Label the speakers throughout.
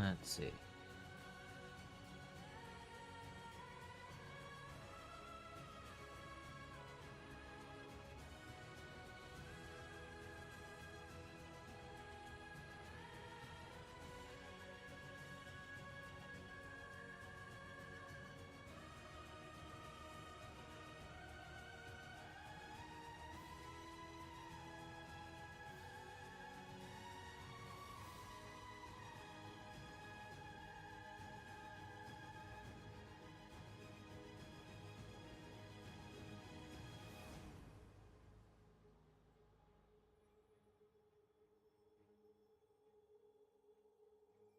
Speaker 1: Let's see.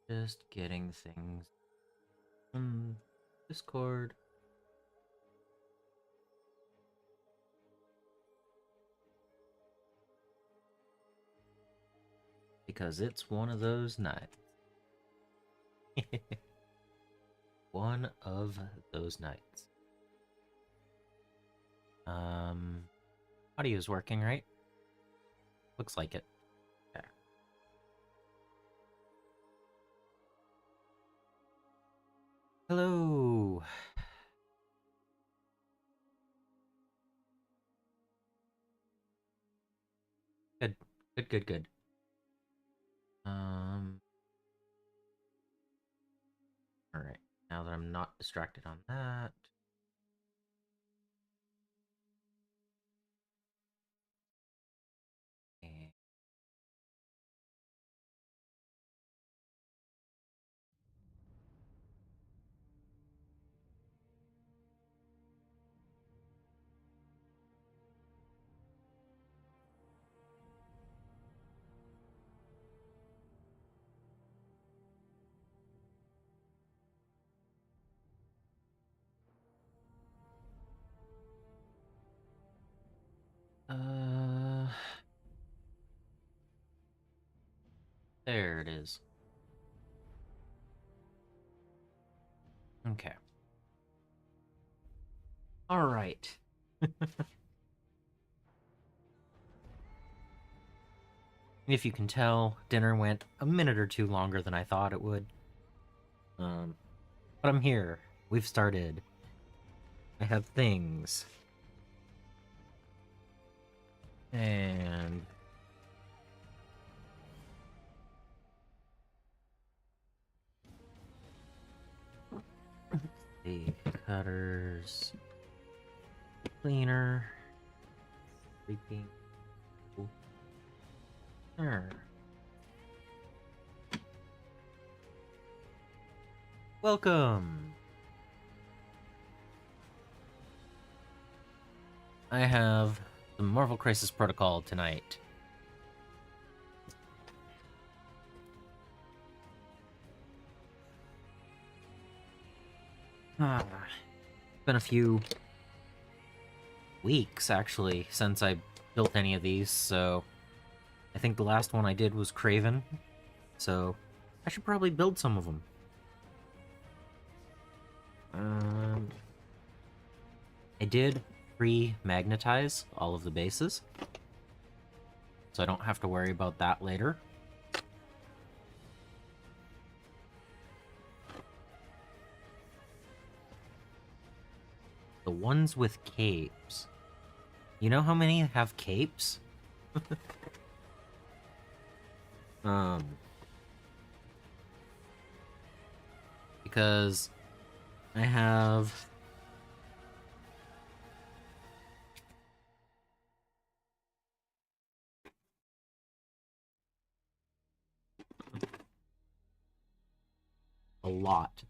Speaker 1: Just getting things from Discord. Because it's one of those nights. One of those nights. Audio's working, right? Looks like it. There. Hello. Good. Good. Alright. Now that I'm not distracted on that. And there it is. Okay. Alright. If you can tell, dinner went a minute or two longer than I thought it would. But I'm here. We've started. I have things. And the cutters, cleaner, sleeping. Sure. Welcome. I have the Marvel Crisis Protocol tonight. Been a few weeks, actually, since I built any of these, so I think the last one I did was Craven, so I should probably build some of them. I did pre-magnetize all of the bases, so I don't have to worry about that later. The ones with capes. You know how many have capes? Because I have a lot.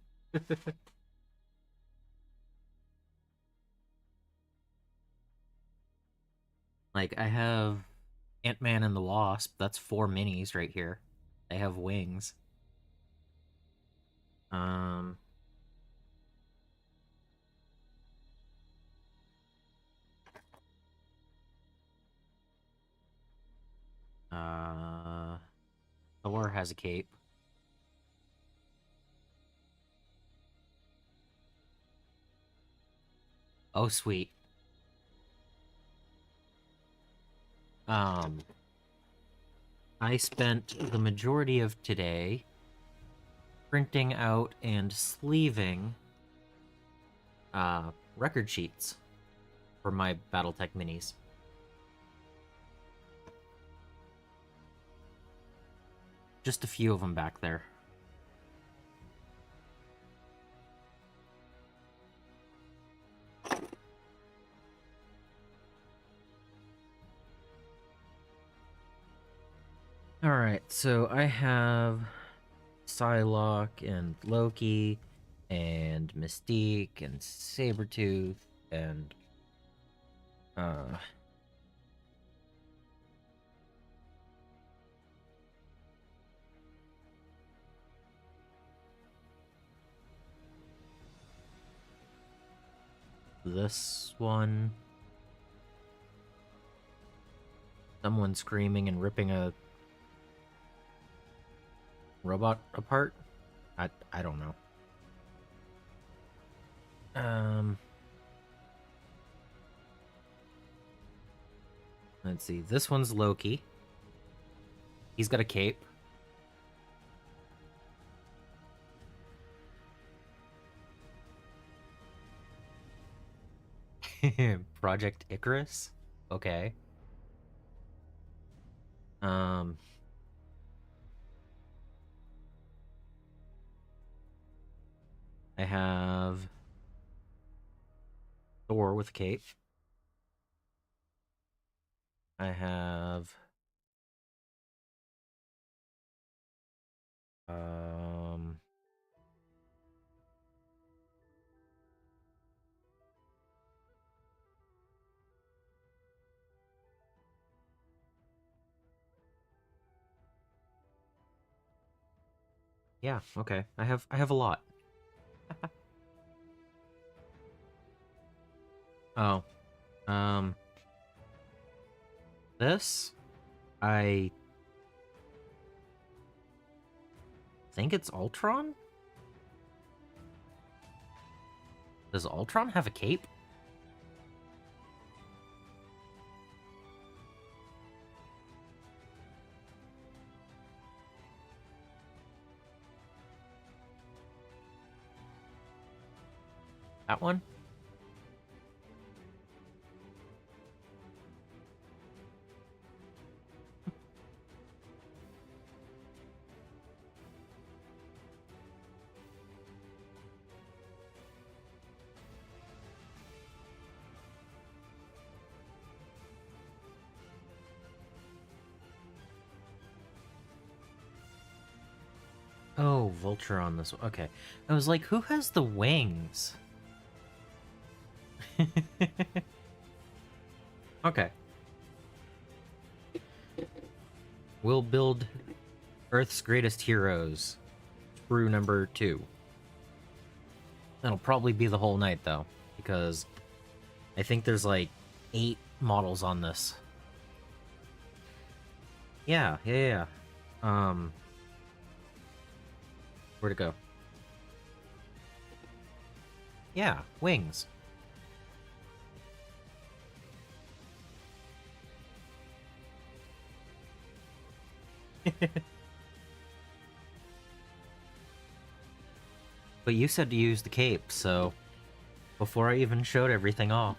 Speaker 1: Like, I have Ant-Man and the Wasp. That's 4 minis right here. They have wings. Thor has a cape. Oh, sweet. I spent the majority of today printing out and sleeving record sheets for my BattleTech minis. Just a few of them back there. Alright, so I have Psylocke and Loki and Mystique and Sabretooth and this one. Someone screaming and ripping a robot apart? I don't know. Let's see. This one's Loki. He's got a cape. Project Icarus? Okay. I have Thor with a cape. I have yeah, okay. I have a lot. Oh. This I think it's Ultron? Does Ultron have a cape? That one? Oh, Vulture on this one. Okay. I was like, who has the wings? Okay. We'll build Earth's Greatest Heroes. Sprue number 2. That'll probably be the whole night, though. Because I think there's like 8 models on this. Yeah. Where'd it go? Yeah, wings. But you said to use the cape, so before I even showed everything off.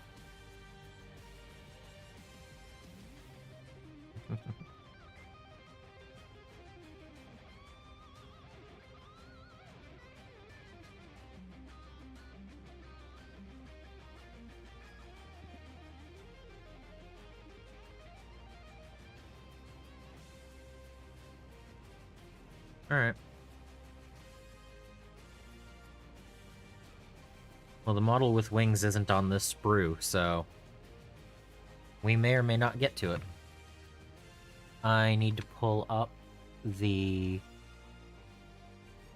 Speaker 1: Alright. Well, the model with wings isn't on this sprue, so we may or may not get to it. I need to pull up the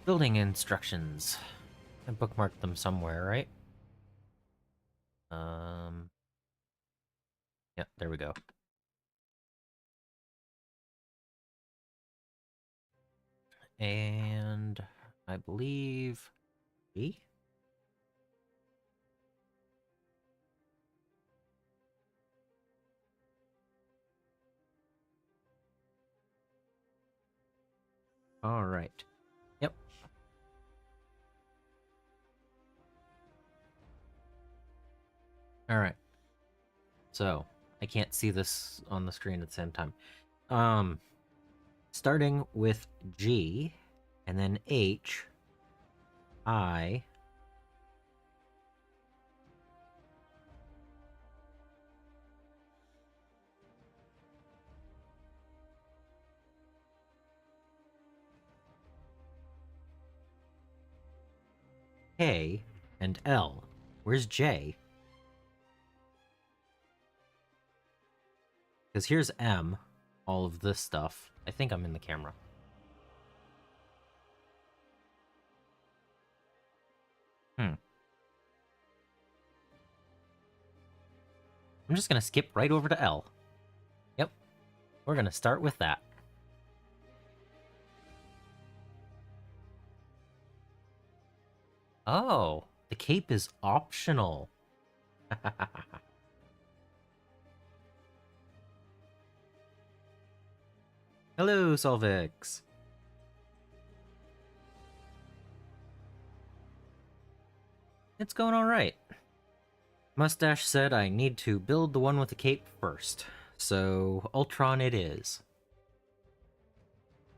Speaker 1: building instructions. I bookmarked them somewhere, right? Yeah, there we go. And I believe B? All right. Yep. Alright. So, I can't see this on the screen at the same time. Starting with G, and then H, I, K, and L. Where's J? Because here's M, all of this stuff. I think I'm in the camera. I'm just gonna skip right over to L. Yep, we're gonna start with that. Oh, the cape is optional. Hello, Solvix. It's going alright. Mustache said I need to build the one with the cape first, so Ultron it is.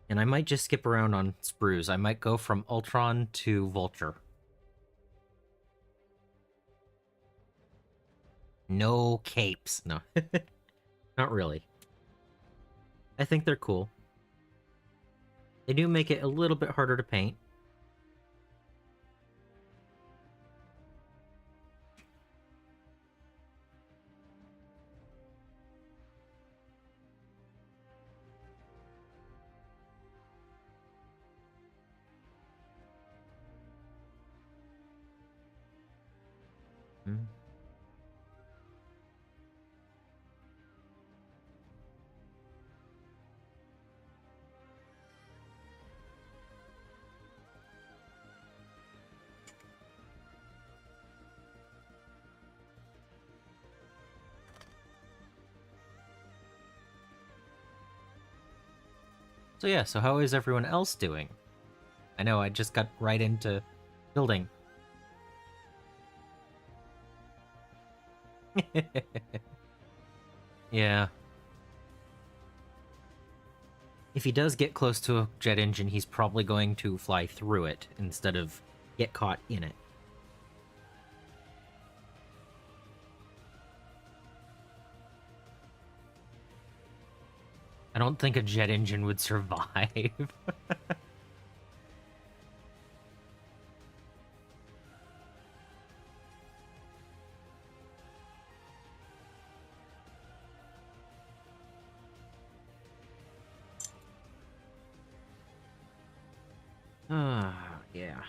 Speaker 1: And I might just skip around on sprues. I might go from Ultron to Vulture. No capes. No. Not really. I think they're cool. They do make it a little bit harder to paint. Hmm. So yeah, so how is everyone else doing? I know I just got right into building. Yeah. If he does get close to a jet engine, he's probably going to fly through it instead of get caught in it. I don't think a jet engine would survive. Yeah.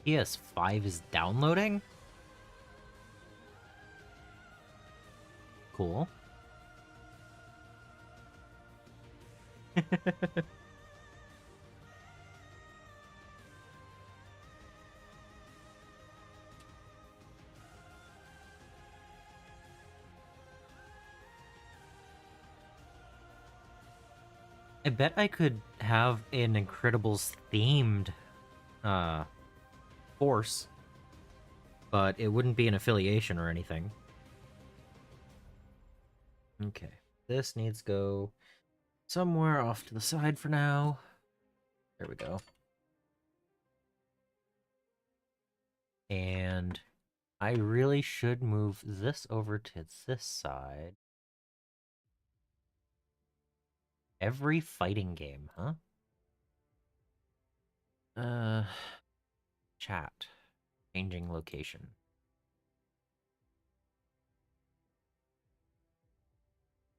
Speaker 1: PS5 is downloading? Cool. I bet I could have an Incredibles themed force, but it wouldn't be an affiliation or anything. Okay, this needs to go somewhere off to the side for now. There we go. And I really should move this over to this side. Every fighting game, huh? Chat. Changing location.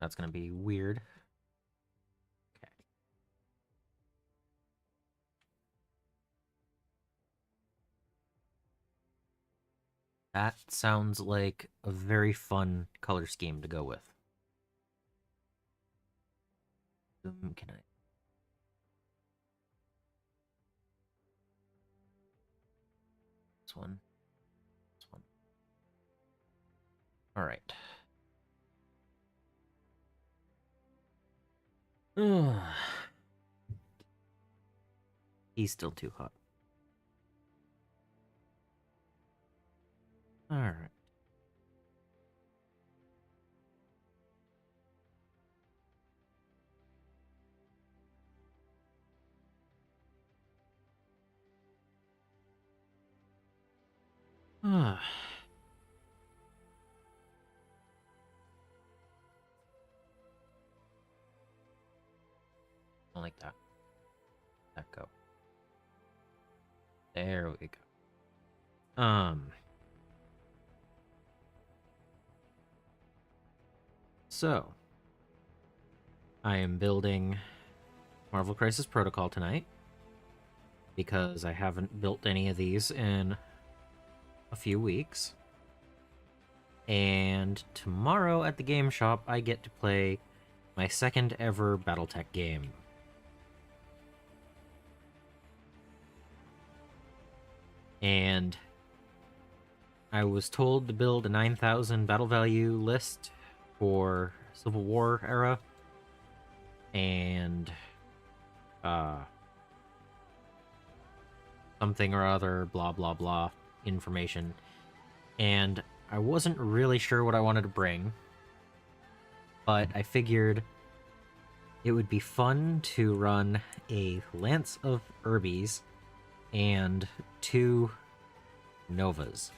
Speaker 1: That's gonna be weird. Okay. That sounds like a very fun color scheme to go with. Can I? This one. This one. All right. He's still too hot. Alright. Ah. I like that. That go. There we go. So I am building Marvel Crisis Protocol tonight because I haven't built any of these in a few weeks. And tomorrow at the game shop, I get to play my second ever Battletech game. And I was told to build a 9,000 battle value list for Civil War era. And, something or other, blah, blah, blah, information. And I wasn't really sure what I wanted to bring, but I figured it would be fun to run a Lance of Urbies and 2 Novas.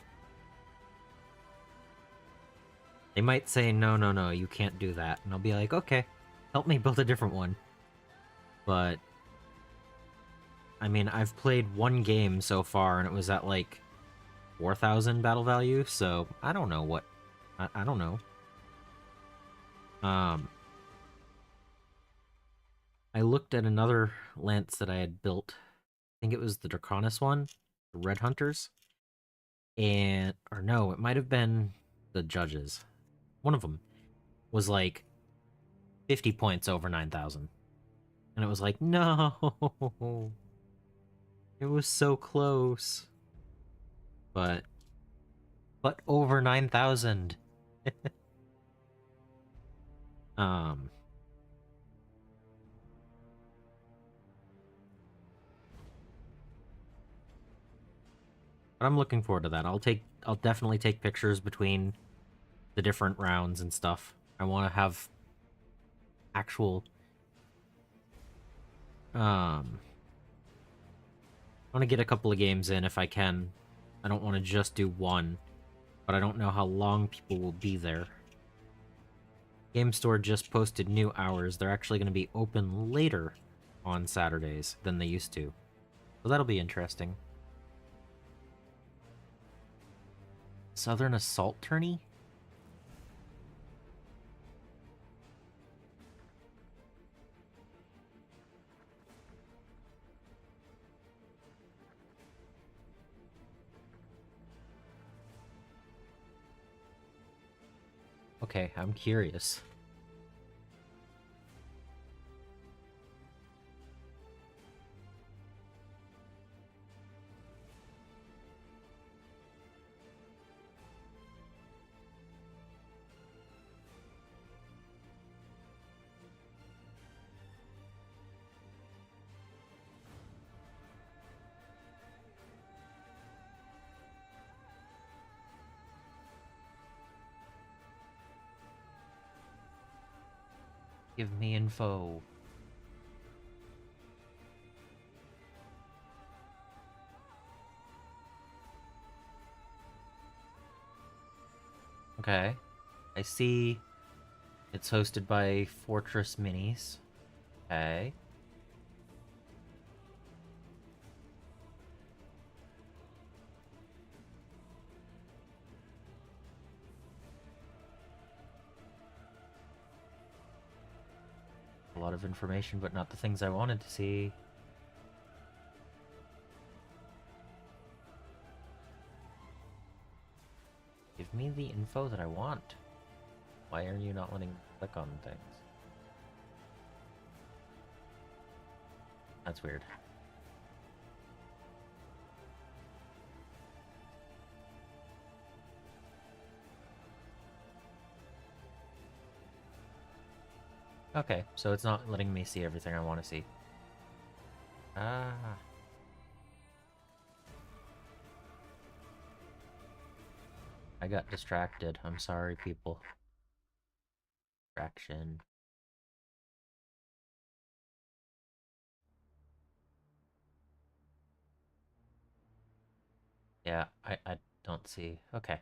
Speaker 1: They might say, no, you can't do that. And I'll be like, okay, help me build a different one. But, I mean, I've played one game so far, and it was at, like, 4,000 battle value, so I don't know what... I don't know. I looked at another lance that I had built. I think it was the Draconis one, the Red Hunters. And... or no, it might have been the Judges. One of them was, like, 50 points over 9,000. And it was like, no! It was so close. But over 9,000. But I'm looking forward to that. I'll definitely take pictures between the different rounds and stuff. I want to have actual I want to get a couple of games in if I can. I don't want to just do one, but I don't know how long people will be there. Game Store just posted new hours. They're actually going to be open later on Saturdays than they used to. So that'll be interesting. Southern Assault Tourney? Okay, I'm curious. Give me info. Okay. I see it's hosted by Fortress Minis. Okay. A lot of information, but not the things I wanted to see. Give me the info that I want. Why are you not letting me click on things? That's weird. Okay, so it's not letting me see everything I want to see. Ah. I got distracted. I'm sorry, people. Distraction. Yeah, I don't see. Okay.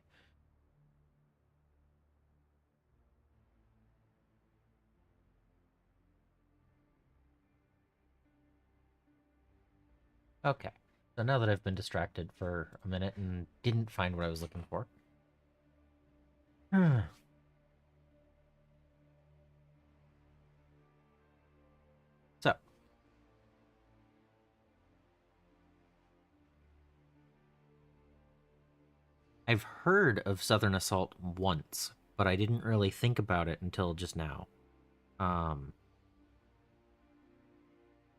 Speaker 1: Okay. So now that I've been distracted for a minute and didn't find what I was looking for. So, I've heard of Southern Assault once, but I didn't really think about it until just now. Um,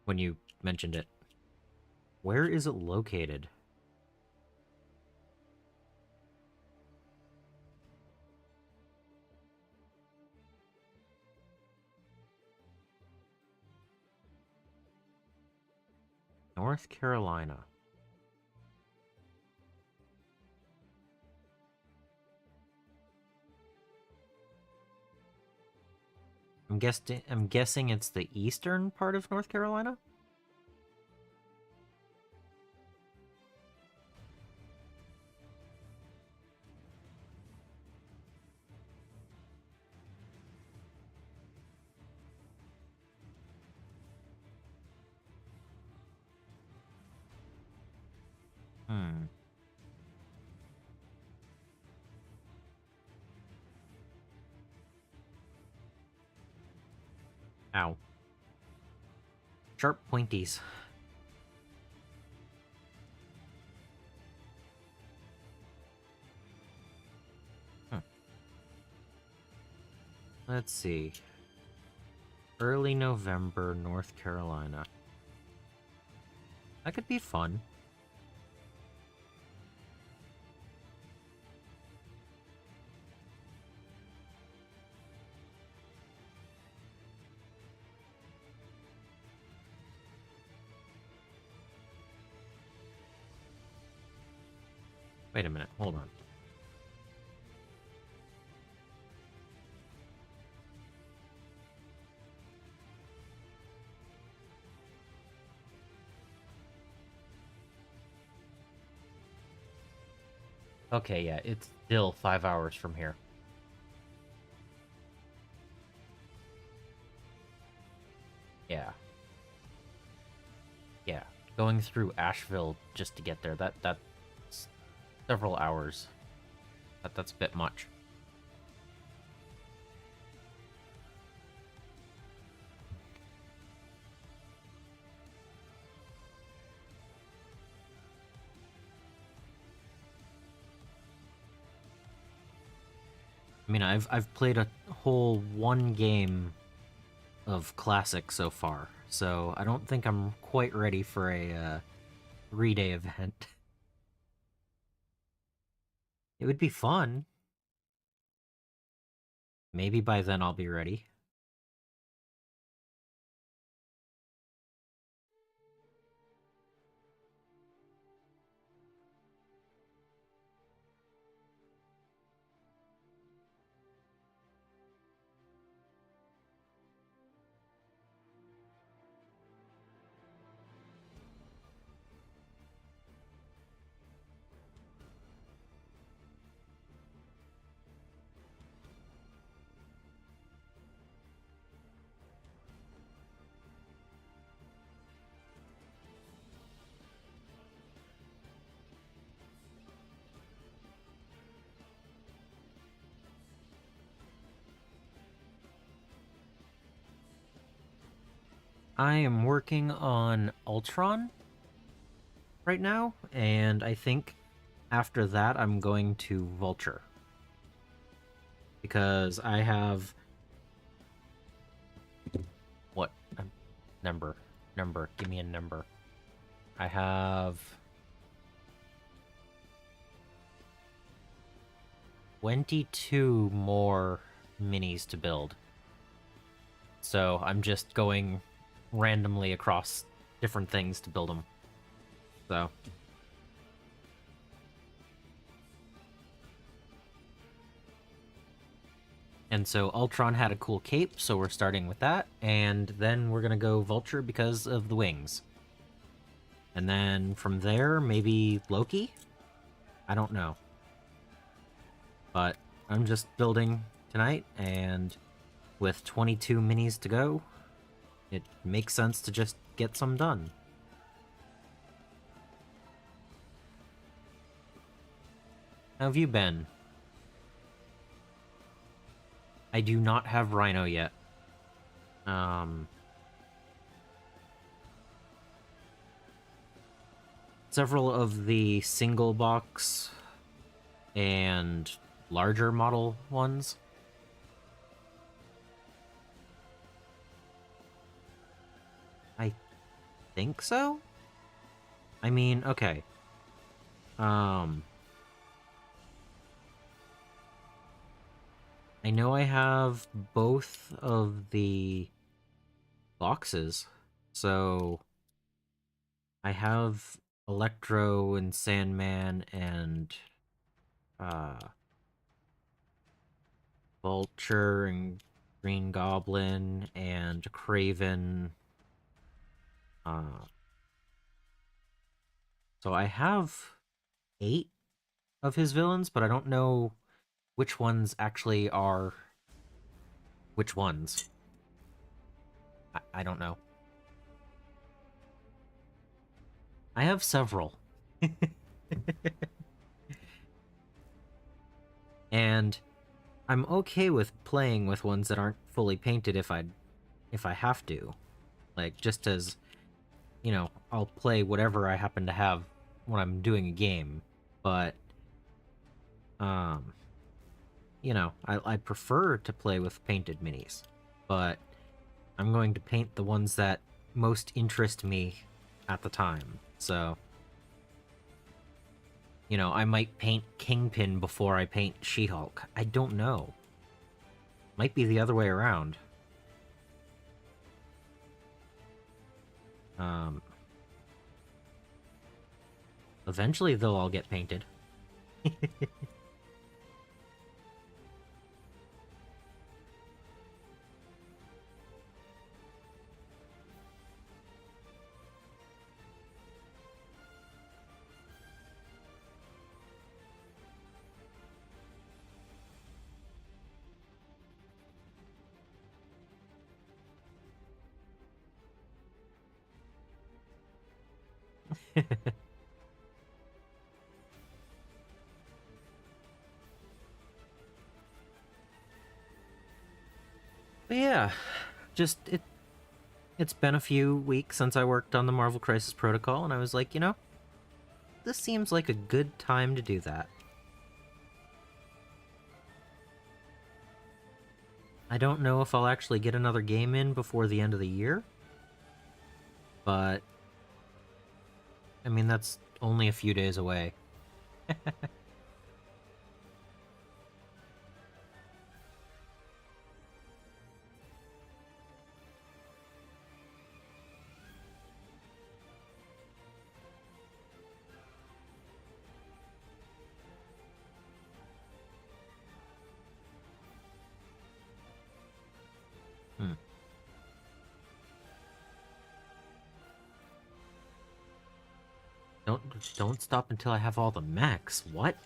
Speaker 1: when you mentioned it. Where is it located? North Carolina. I'm guessing it's the eastern part of North Carolina? Hmm. Ow. Sharp pointies. Hmm. Let's see. Early November, North Carolina. That could be fun. Wait a minute, hold on. Okay, yeah, it's still 5 hours from here. Yeah. Yeah. Going through Asheville just to get there, that's several hours. That's a bit much. I mean, I've played a whole one game of Classic so far, so I don't think I'm quite ready for a 3-day event. It would be fun. Maybe by then I'll be ready. I am working on Ultron right now, and I think after that I'm going to Vulture. Because I have what number? Number. Give me a number. I have 22 more minis to build. So I'm just going randomly across different things to build them. So And so Ultron had a cool cape, so we're starting with that, and then we're gonna go Vulture because of the wings. And then from there, maybe Loki? I don't know. But I'm just building tonight, and with 22 minis to go, it makes sense to just get some done. How have you been? I do not have Rhino yet. Several of the single box and larger model ones. I think so? I mean, okay. I know I have both of the boxes, so I have Electro and Sandman and Vulture and Green Goblin and Craven. So I have 8 of his villains, but I don't know which ones actually are which ones. I don't know. I have several. And I'm okay with playing with ones that aren't fully painted if I have to. Like, just as, you know, I'll play whatever I happen to have when I'm doing a game. But you know, I prefer to play with painted minis, but I'm going to paint the ones that most interest me at the time. So, you know, I might paint Kingpin before I paint She-Hulk. I don't know. Might be the other way around. Eventually they'll all get painted. But yeah, just it's been a few weeks since I worked on the Marvel Crisis Protocol, and I was like, you know, this seems like a good time to do that. I don't know if I'll actually get another game in before the end of the year, but I mean, that's only a few days away. Hmm. Don't stop until I have all the mechs. What?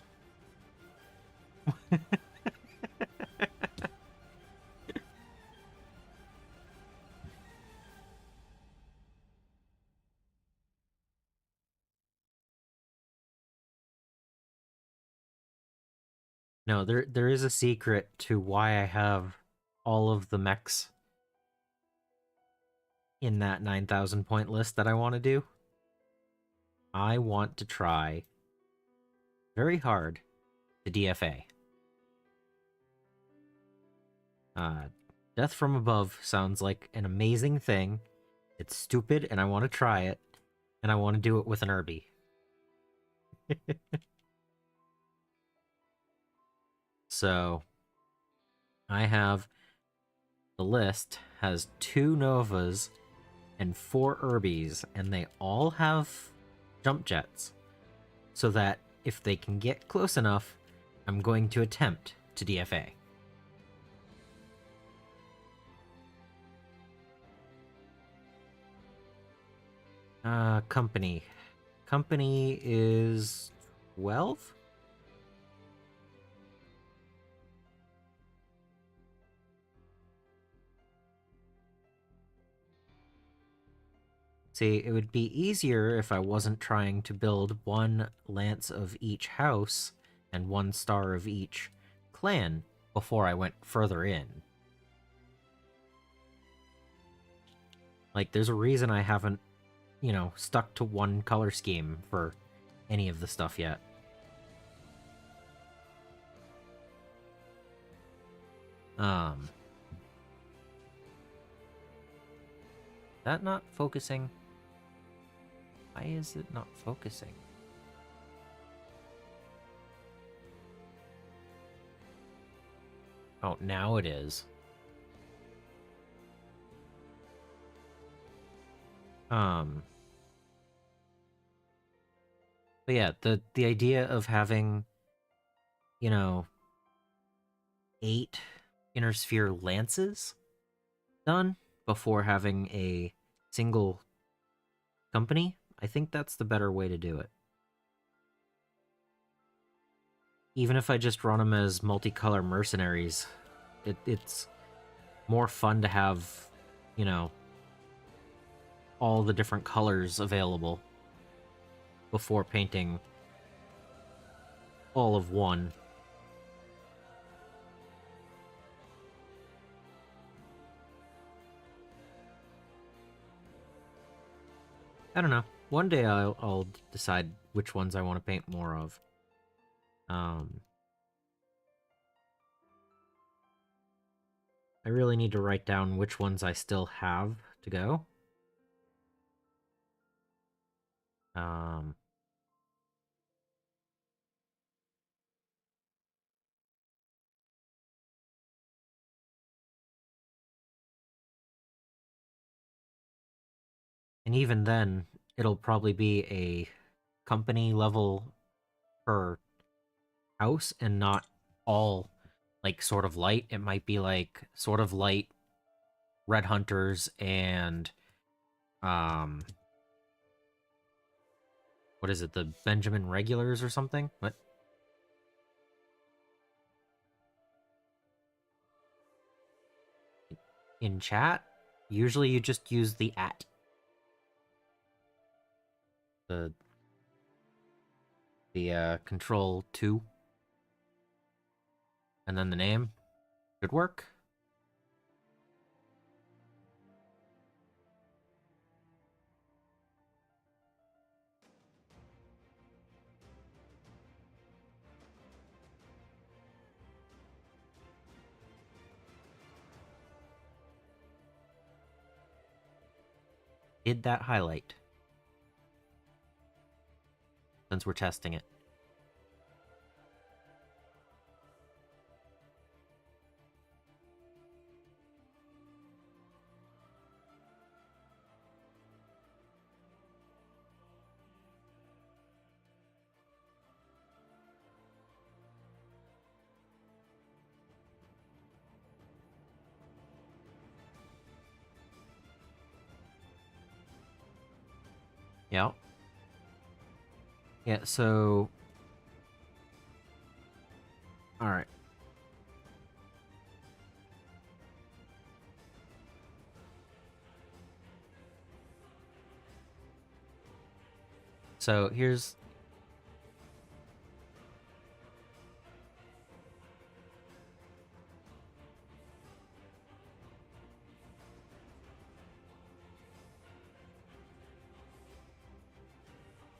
Speaker 1: No, there is a secret to why I have all of the mechs in that 9,000 point list that I want to do. I want to try very hard the DFA. Death from Above sounds like an amazing thing. It's stupid, and I want to try it, and I want to do it with an Irby. So, I have the list has 2 Novas and 4 Irbies, and they all have jump jets. So that if they can get close enough, I'm going to attempt to DFA. Company. Company is 12? See, it would be easier if I wasn't trying to build one lance of each house and one star of each clan before I went further in. Like, there's a reason I haven't, stuck to one color scheme for any of the stuff yet. That not focusing? Why is it not focusing? Oh, now it is. But yeah, the idea of having, 8 inner sphere lances done before having a single company, I think that's the better way to do it. Even if I just run them as multicolor mercenaries, it's more fun to have, all the different colors available before painting all of one. I don't know. One day I'll decide which ones I want to paint more of. I really need to write down which ones I still have to go. Um, and even then, it'll probably be a company level per house and not all like sort of light. It might be like sort of light red hunters and um what is it, the Benjamin regulars or something? What? In chat, usually you just use the at. The control 2 and then the name should work. Did that highlight? Since we're testing it. Yeah. Yeah, so... Alright. So here's...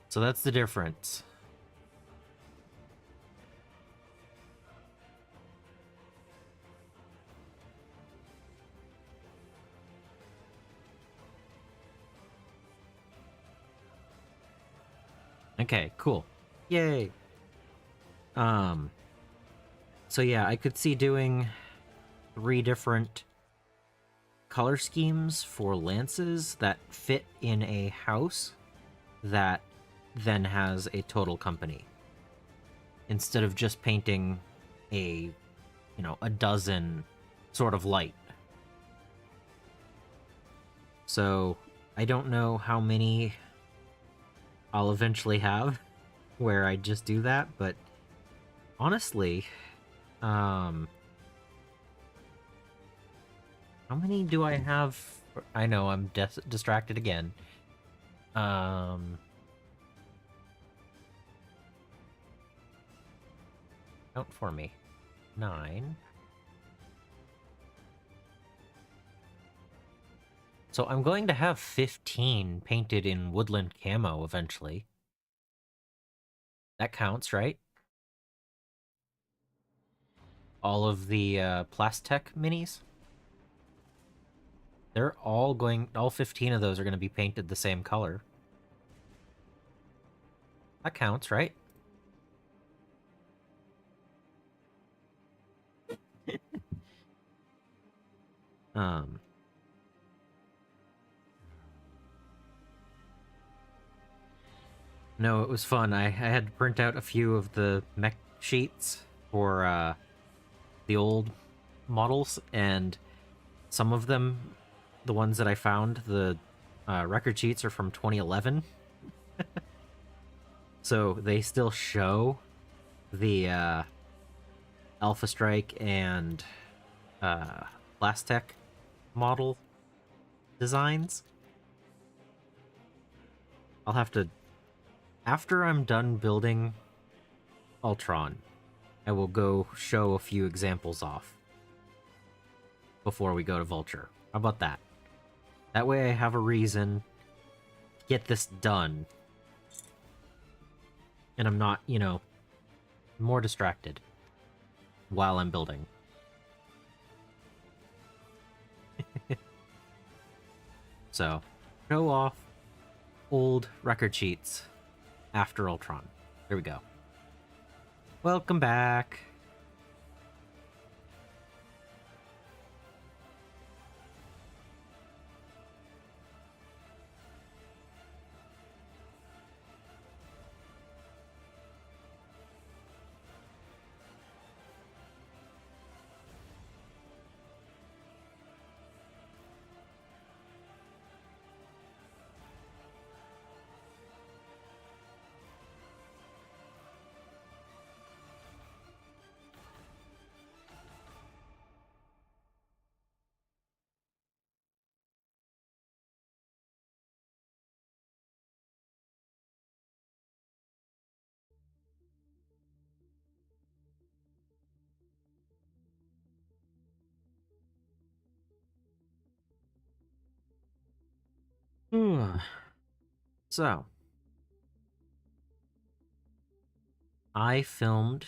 Speaker 1: So that's the difference. Okay, cool. Yay! So yeah, I could see doing 3 different color schemes for lances that fit in a house that then has a total company. Instead of just painting a, a dozen sort of light. So I don't know how many I'll eventually have where I just do that, but honestly, how many do I have? I know I'm distracted again. Count for me. 9. So I'm going to have 15 painted in woodland camo eventually. That counts, right? All of the Plastech minis. They're all 15 of those are going to be painted the same color. That counts, right? um... No, it was fun. I had to print out a few of the mech sheets for the old models, and some of them, the ones that I found, the record sheets are from 2011. So they still show the Alpha Strike and Plastech model designs. I'll have to... After I'm done building Ultron, I will go show a few examples off before we go to Vulture. How about that? That way I have a reason to get this done. And I'm not, you know, more distracted while I'm building. So, show off old record sheets after Ultron. Here we go. Welcome back. So, I filmed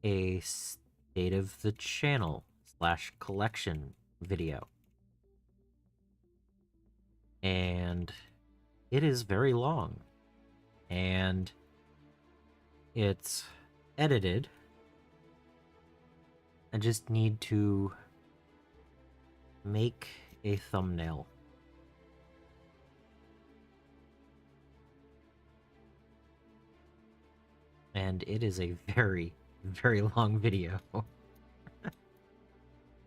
Speaker 1: a State of the Channel / collection video. And it is very long. And it's edited. I just need to make a thumbnail. And it is a very, very long video.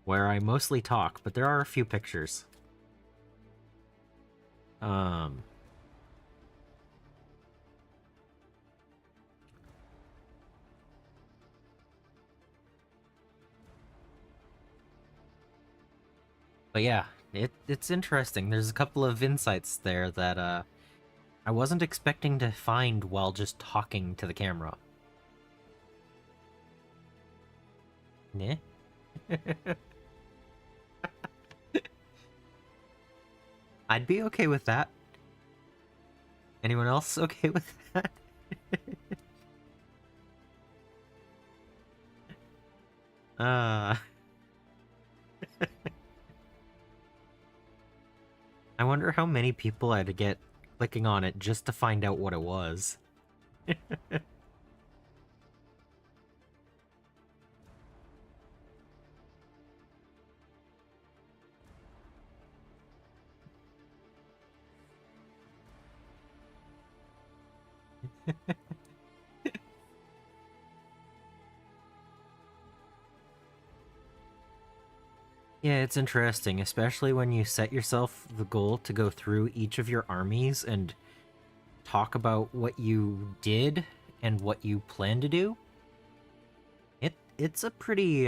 Speaker 1: Where I mostly talk, but there are a few pictures. But yeah, it's interesting. There's a couple of insights there that I wasn't expecting to find while just talking to the camera. Nah. I'd be okay with that. Anyone else okay with that? I wonder how many people I'd get clicking on it just to find out what it was. Yeah, it's interesting, especially when you set yourself the goal to go through each of your armies and talk about what you did and what you plan to do, it's a pretty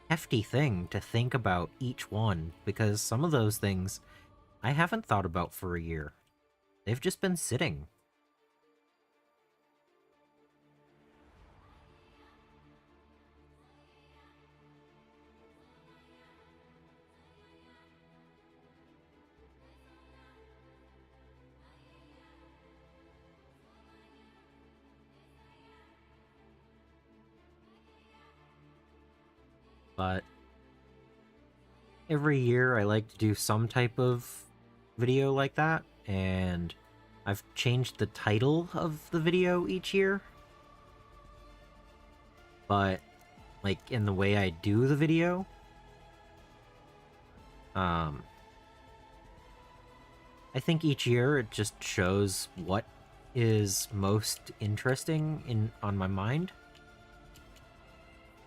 Speaker 1: hefty thing to think about each one, because some of those things I haven't thought about for a year. They've just been sitting. But every year I like to do some type of video like that, and I've changed the title of the video each year. But, like, in the way I do the video, I think each year it just shows what is most interesting on my mind.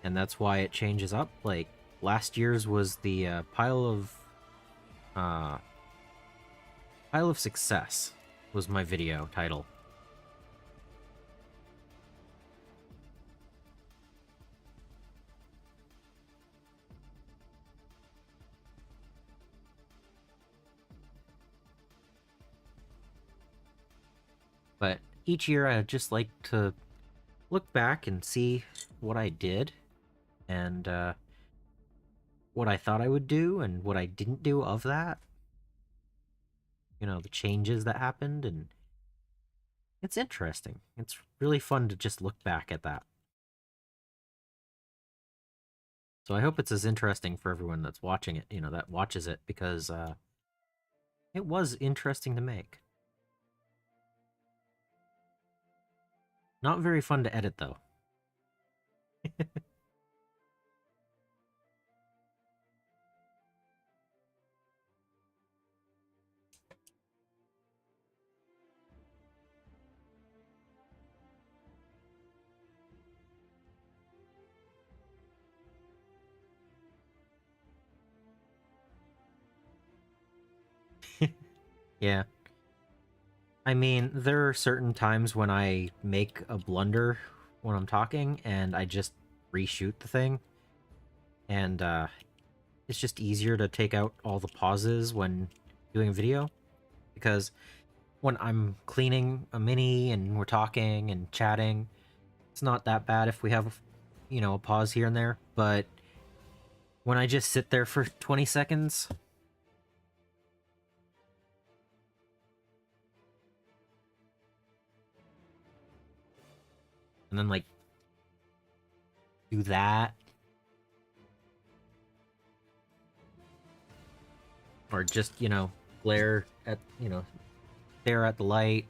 Speaker 1: And that's why it changes up. Like, last year's was the pile of success was my video title. But each year I just like to look back and see what I did and what I thought I would do and what I didn't do of that. You know, the changes that happened, and it's interesting. It's really fun to just look back at that. So I hope it's as interesting for everyone that's watching it, that watches it, because it was interesting to make. Not very fun to edit, though. Yeah. I mean, there are certain times when I make a blunder when I'm talking, and I just reshoot the thing. And it's just easier to take out all the pauses when doing a video. Because when I'm cleaning a mini and we're talking and chatting, it's not that bad if we have, a pause here and there. But when I just sit there for 20 seconds, and then, like, do that, or just, glare at, stare at the light,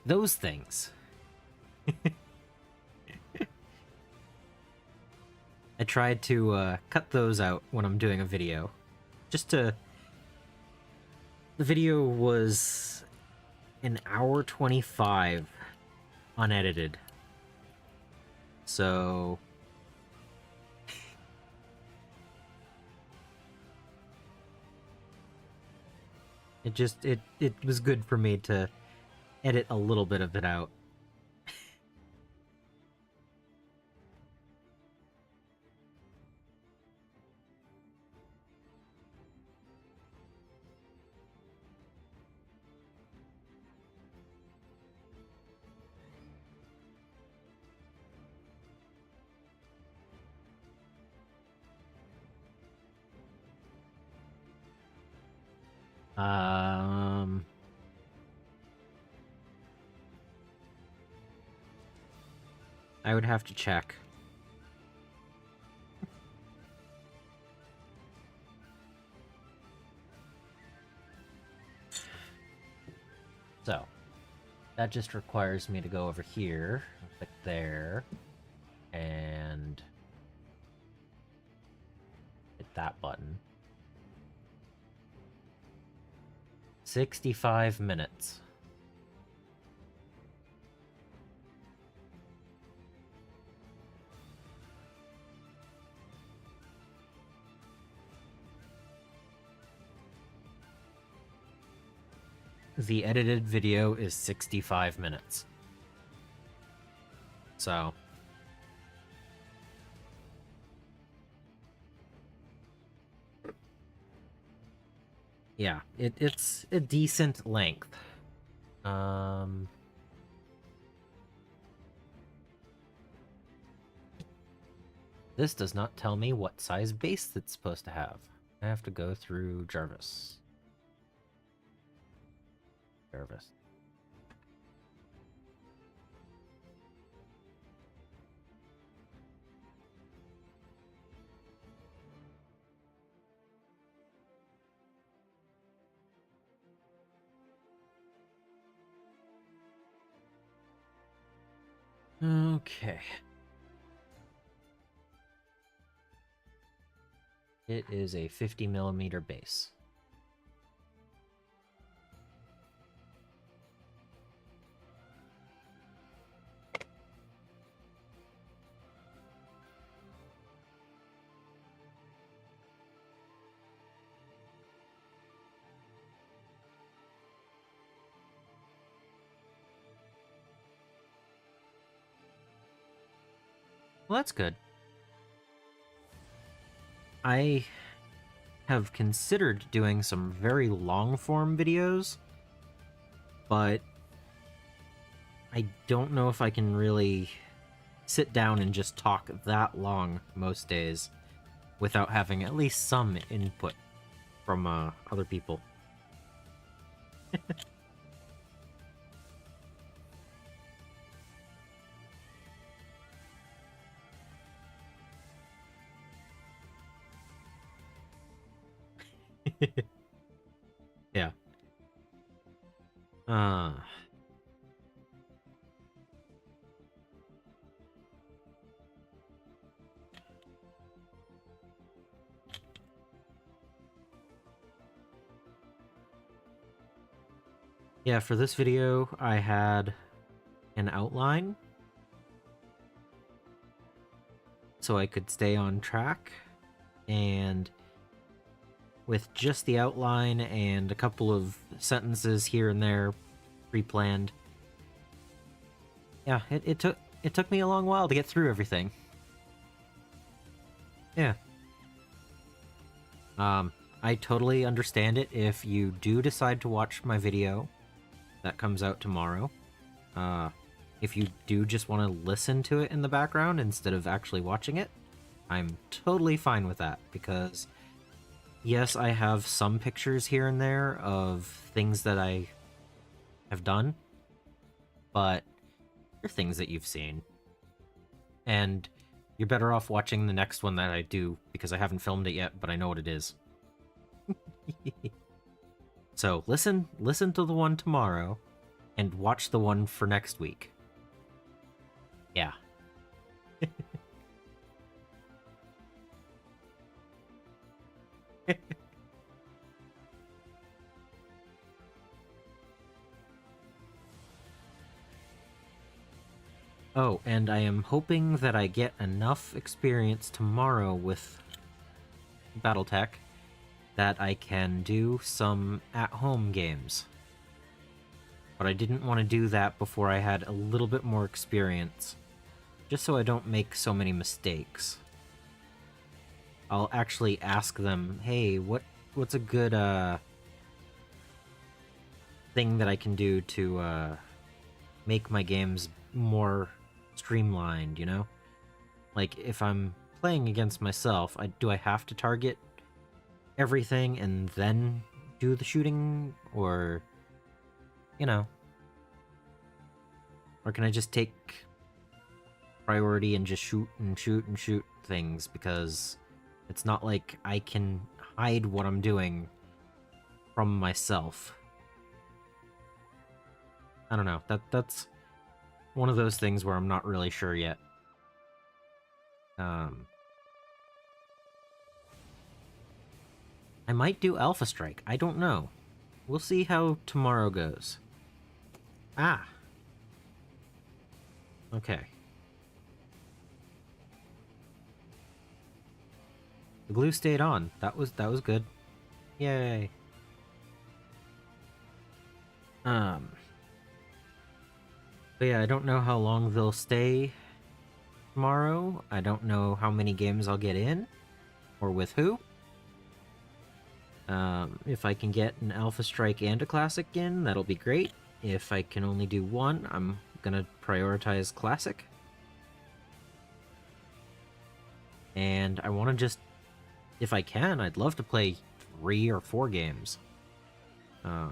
Speaker 1: those things. I tried to cut those out when I'm doing a video. The video was an hour 25 unedited. So it was good for me to edit a little bit of it out. I would have to check. So, that just requires me to go over here, click there, and hit that button. 65 minutes. the edited video is 65 minutes. So yeah, it's a decent length. This does not tell me what size base it's supposed to have. I have to go through Jarvis. Jarvis. Okay. It is a 50mm base. Well, that's good. I have considered doing some very long form videos, but I don't know if I can really sit down and just talk that long most days without having at least some input from other people. Yeah. Yeah, for this video, I had an outline so I could stay on track, and with just the outline and a couple of sentences here and there pre-planned. Yeah, it took me a long while to get through everything. Yeah. I totally understand it if you do decide to watch my video that comes out tomorrow. If you do just want to listen to it in the background instead of actually watching it, I'm totally fine with that, because yes, I have some pictures here and there of things that I have done, but they're things that you've seen. And you're better off watching the next one that I do, because I haven't filmed it yet, but I know what it is. So listen to the one tomorrow, and watch the one for next week. Yeah. Oh, and I am hoping that I get enough experience tomorrow with Battletech that I can do some at-home games. But I didn't want to do that before I had a little bit more experience, just so I don't make so many mistakes. I'll actually ask them, hey, what's a good thing that I can do to make my games more streamlined, you know? Like, if I'm playing against myself, do I have to target everything and then do the shooting, or, you know? Or can I just take priority and just shoot and shoot and shoot things, because it's not like I can hide what I'm doing from myself. I don't know. That's one of those things where I'm not really sure yet. I might do Alpha Strike. I don't know. We'll see how tomorrow goes. Ah. Okay. The glue stayed on. That was good. Yay. Um, but yeah, I don't know how long they'll stay tomorrow. I don't know how many games I'll get in, or with who. If I can get an Alpha Strike and a Classic in, that'll be great. If I can only do one, I'm gonna prioritize Classic. And I want to just, if I can, I'd love to play 3 or 4 games. I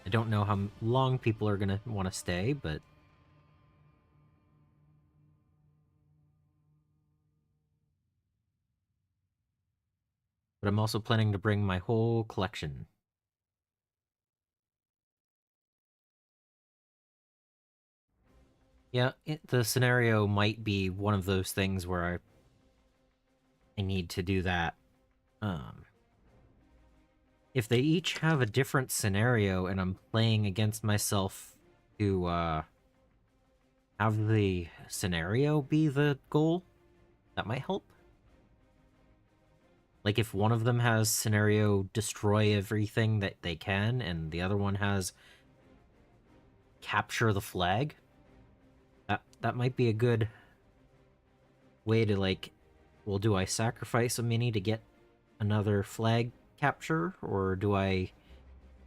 Speaker 1: don't know how long people are gonna want to stay, but I'm also planning to bring my whole collection. Yeah, the scenario might be one of those things where I need to do that. If they each have a different scenario and I'm playing against myself to have the scenario be the goal, that might help. Like if one of them has scenario destroy everything that they can and the other one has capture the flag, that might be a good way to, like, well, do I sacrifice a mini to get another flag capture, or do I,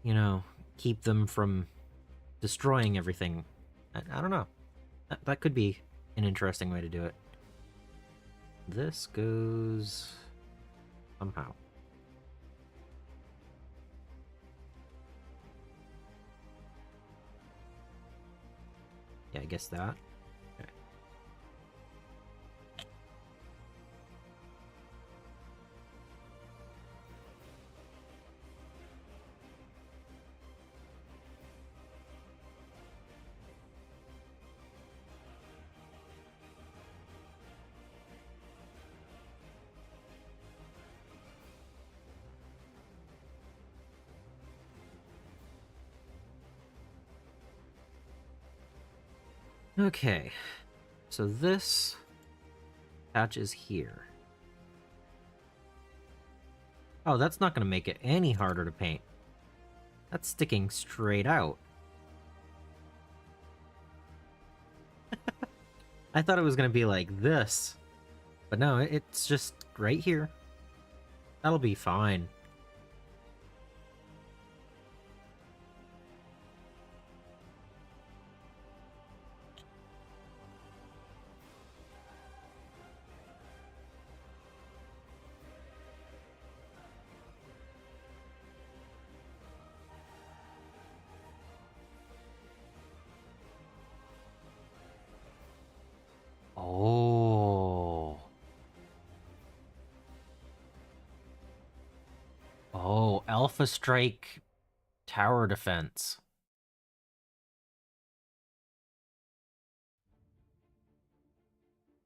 Speaker 1: you know, keep them from destroying everything? I don't know. That could be an interesting way to do it. This goes somehow. Yeah, I guess that. Okay. Okay, so this patch is here. Oh, that's not going to make it any harder to paint. That's sticking straight out. I thought it was going to be like this, but no, it's just right here. That'll be fine. Oh. Oh, Alpha Strike tower defense.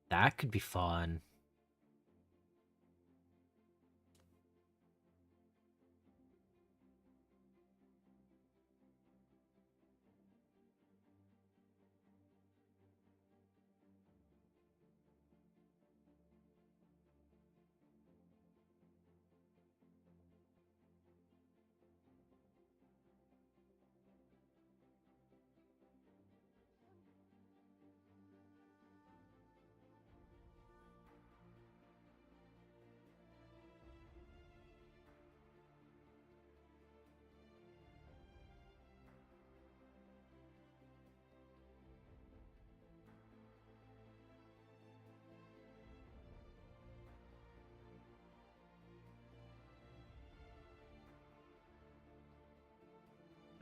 Speaker 1: That could be fun.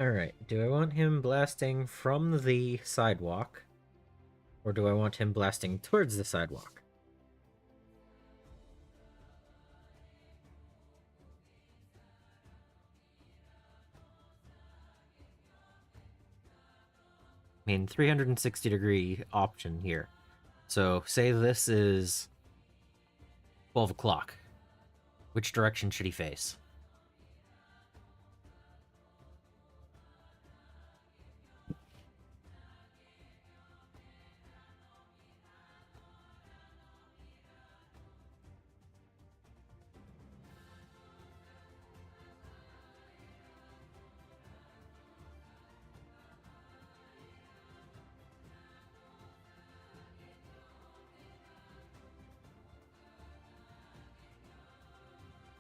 Speaker 1: Alright, do I want him blasting from the sidewalk? Or do I want him blasting towards the sidewalk? I mean, 360-degree option here. So, say this is 12 o'clock. Which direction should he face?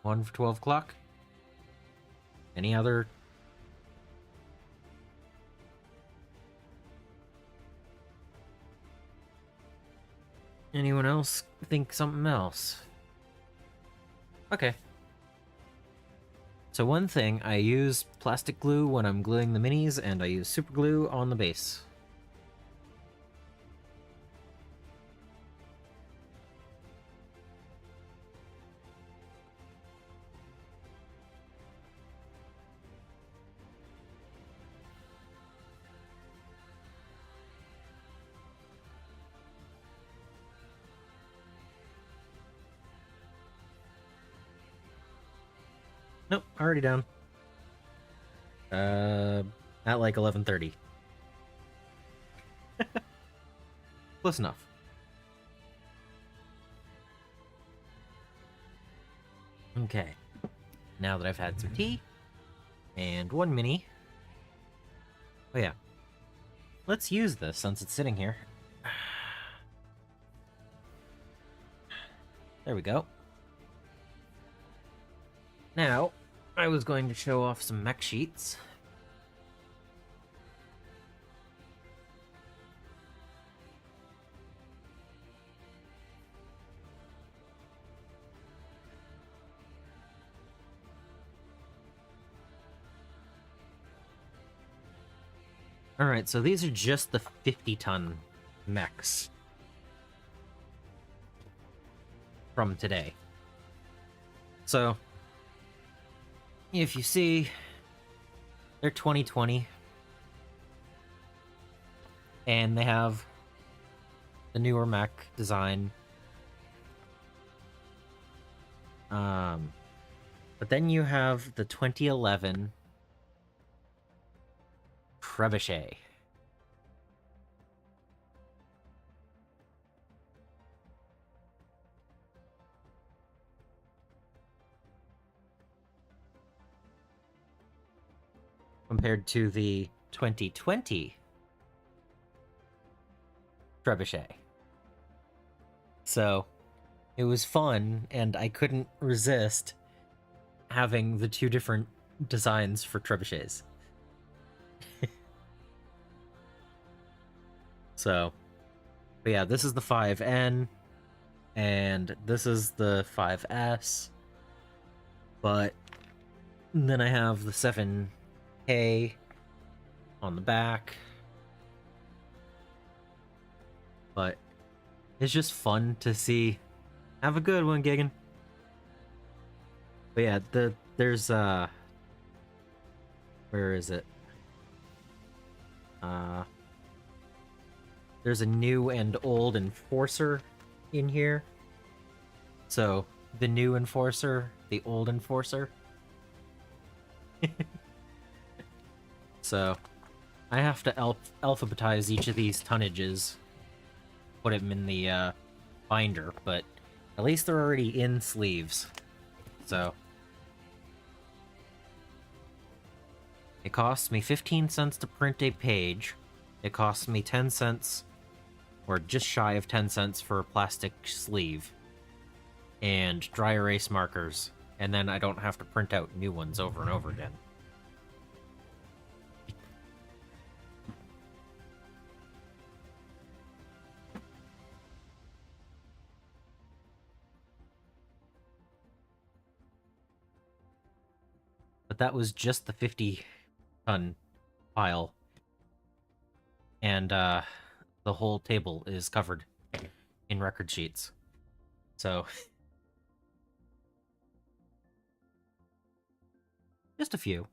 Speaker 1: One for 12 o'clock? Any other? Anyone else think something else? Okay. So one thing, I use plastic glue when I'm gluing the minis, and I use super glue on the base. Nope, already done. At like 11:30. Close enough. Okay. Now that I've had some tea and one mini. Oh yeah. Let's use this since it's sitting here. There we go. Now, I was going to show off some mech sheets. Alright, so these are just the 50-ton mechs from today. So, if you see, they're 2020, and they have the newer mech design. But then you have the 2011 Trebuchet. Compared to the 2020 Trebuchet. So, it was fun, and I couldn't resist having the two different designs for trebuchets. So, but yeah, this is the 5N, and this is the 5S, but then I have the 7K on the back. But it's just fun to see. Have a good one, Gigan. But yeah, there's where is it? There's a new and old Enforcer in here. So, the new Enforcer, the old Enforcer. So, I have to alphabetize each of these tonnages, put them in the binder, but at least they're already in sleeves. So, it costs me 15 cents to print a page. It costs me 10 cents, or just shy of 10 cents for a plastic sleeve, and dry erase markers, and then I don't have to print out new ones over and over again. But that was just the 50-ton pile, and the whole table is covered in record sheets. So, just a few.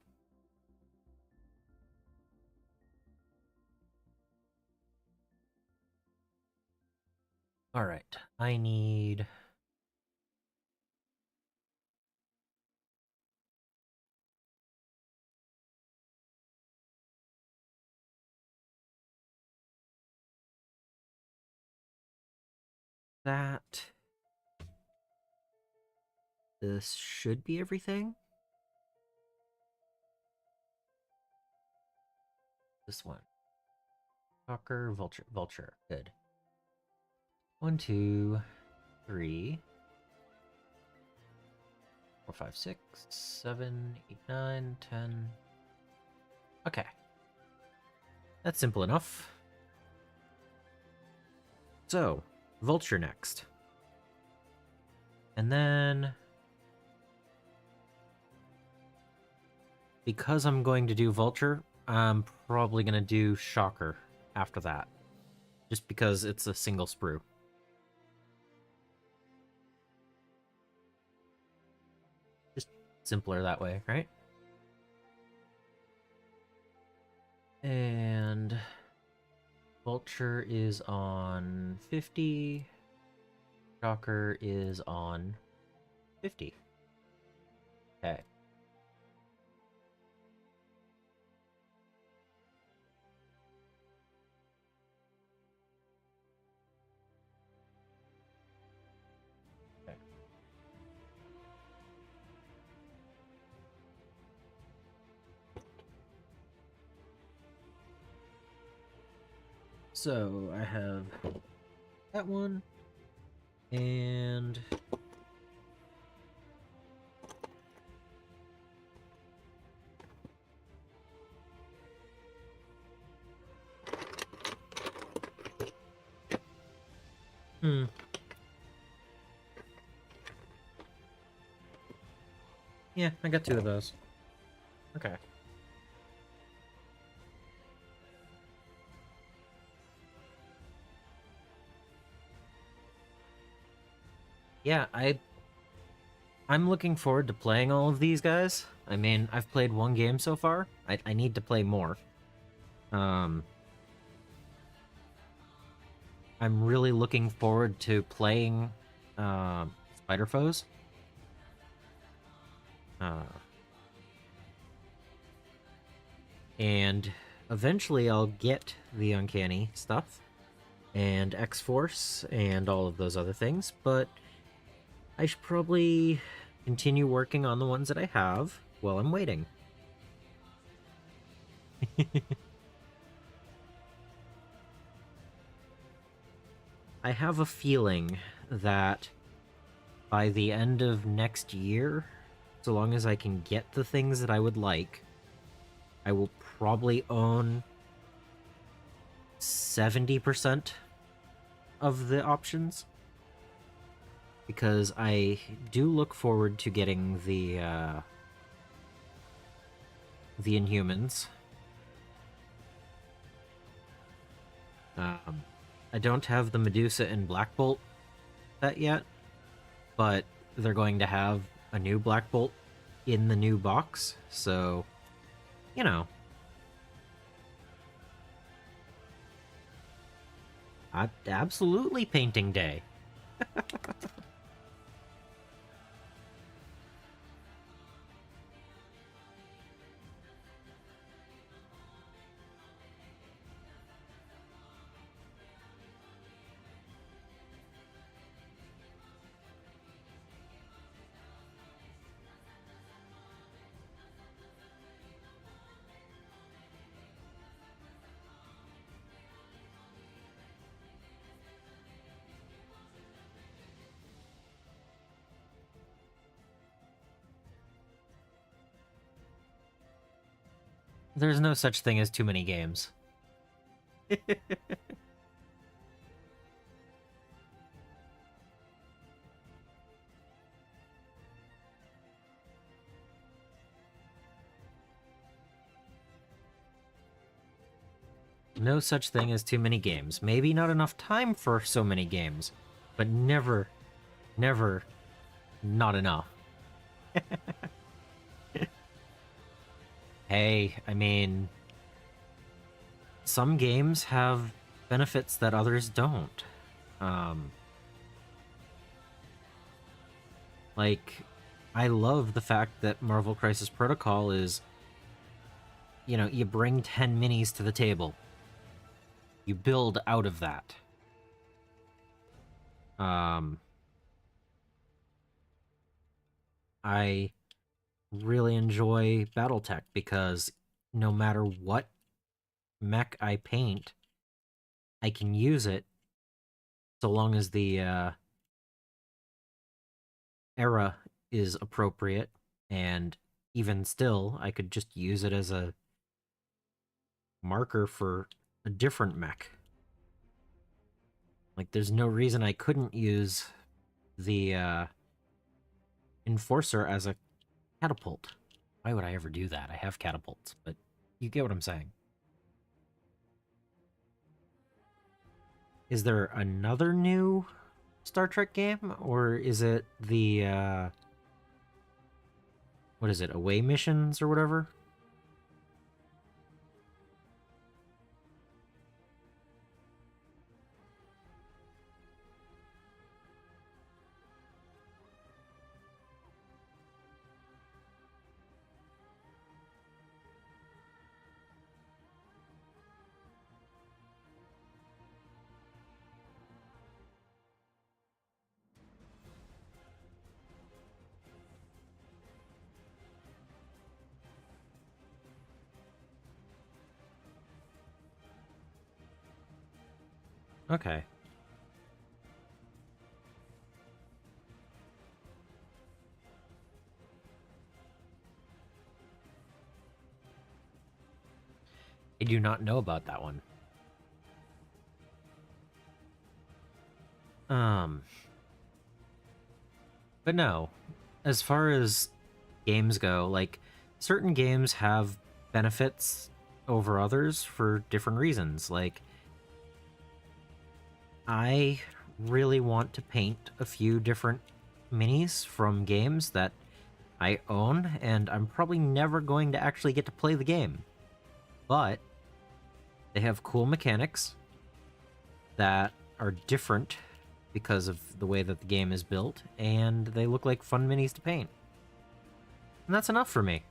Speaker 1: Alright, I need... that. This should be everything. This one. Talker, Vulture. Good. 1, 2, 3, 4, 5, 6, 7, 8, 9, 10. Okay. That's simple enough. So, Vulture next. And then, because I'm going to do Vulture, I'm probably going to do Shocker after that. Just because it's a single sprue. Just simpler that way, right? And Vulture is on 50. Shocker is on 50. Okay. So I have that one, and yeah, I got 2 of those. Okay. Yeah, I'm looking forward to playing all of these guys. I mean, I've played 1 game so far. I need to play more. I'm really looking forward to playing Spider Foes. And eventually I'll get the Uncanny stuff and X-Force and all of those other things, but I should probably continue working on the ones that I have while I'm waiting. I have a feeling that by the end of next year, so long as I can get the things that I would like, I will probably own 70% of the options. Because I do look forward to getting the Inhumans. I don't have the Medusa and Black Bolt set yet, but they're going to have a new Black Bolt in the new box, so, you know. Absolutely painting day. There's no such thing as too many games. No such thing as too many games. Maybe not enough time for so many games, but never, never not enough. Hey, I mean, some games have benefits that others don't. Like, I love the fact that Marvel Crisis Protocol is, you know, you bring 10 minis to the table. You build out of that. I really enjoy Battletech because no matter what mech I paint, I can use it so long as the era is appropriate, and even still, I could just use it as a marker for a different mech. Like, there's no reason I couldn't use the Enforcer as a catapult. Why would I ever do that? I have catapults, but you get what I'm saying. Is there another new Star Trek game, or is it the what is it, away missions or whatever? Okay. I do not know about that one. Um, but no, as far as games go, like, certain games have benefits over others for different reasons. Like, I really want to paint a few different minis from games that I own, and I'm probably never going to actually get to play the game. But they have cool mechanics that are different because of the way that the game is built, and they look like fun minis to paint. And that's enough for me.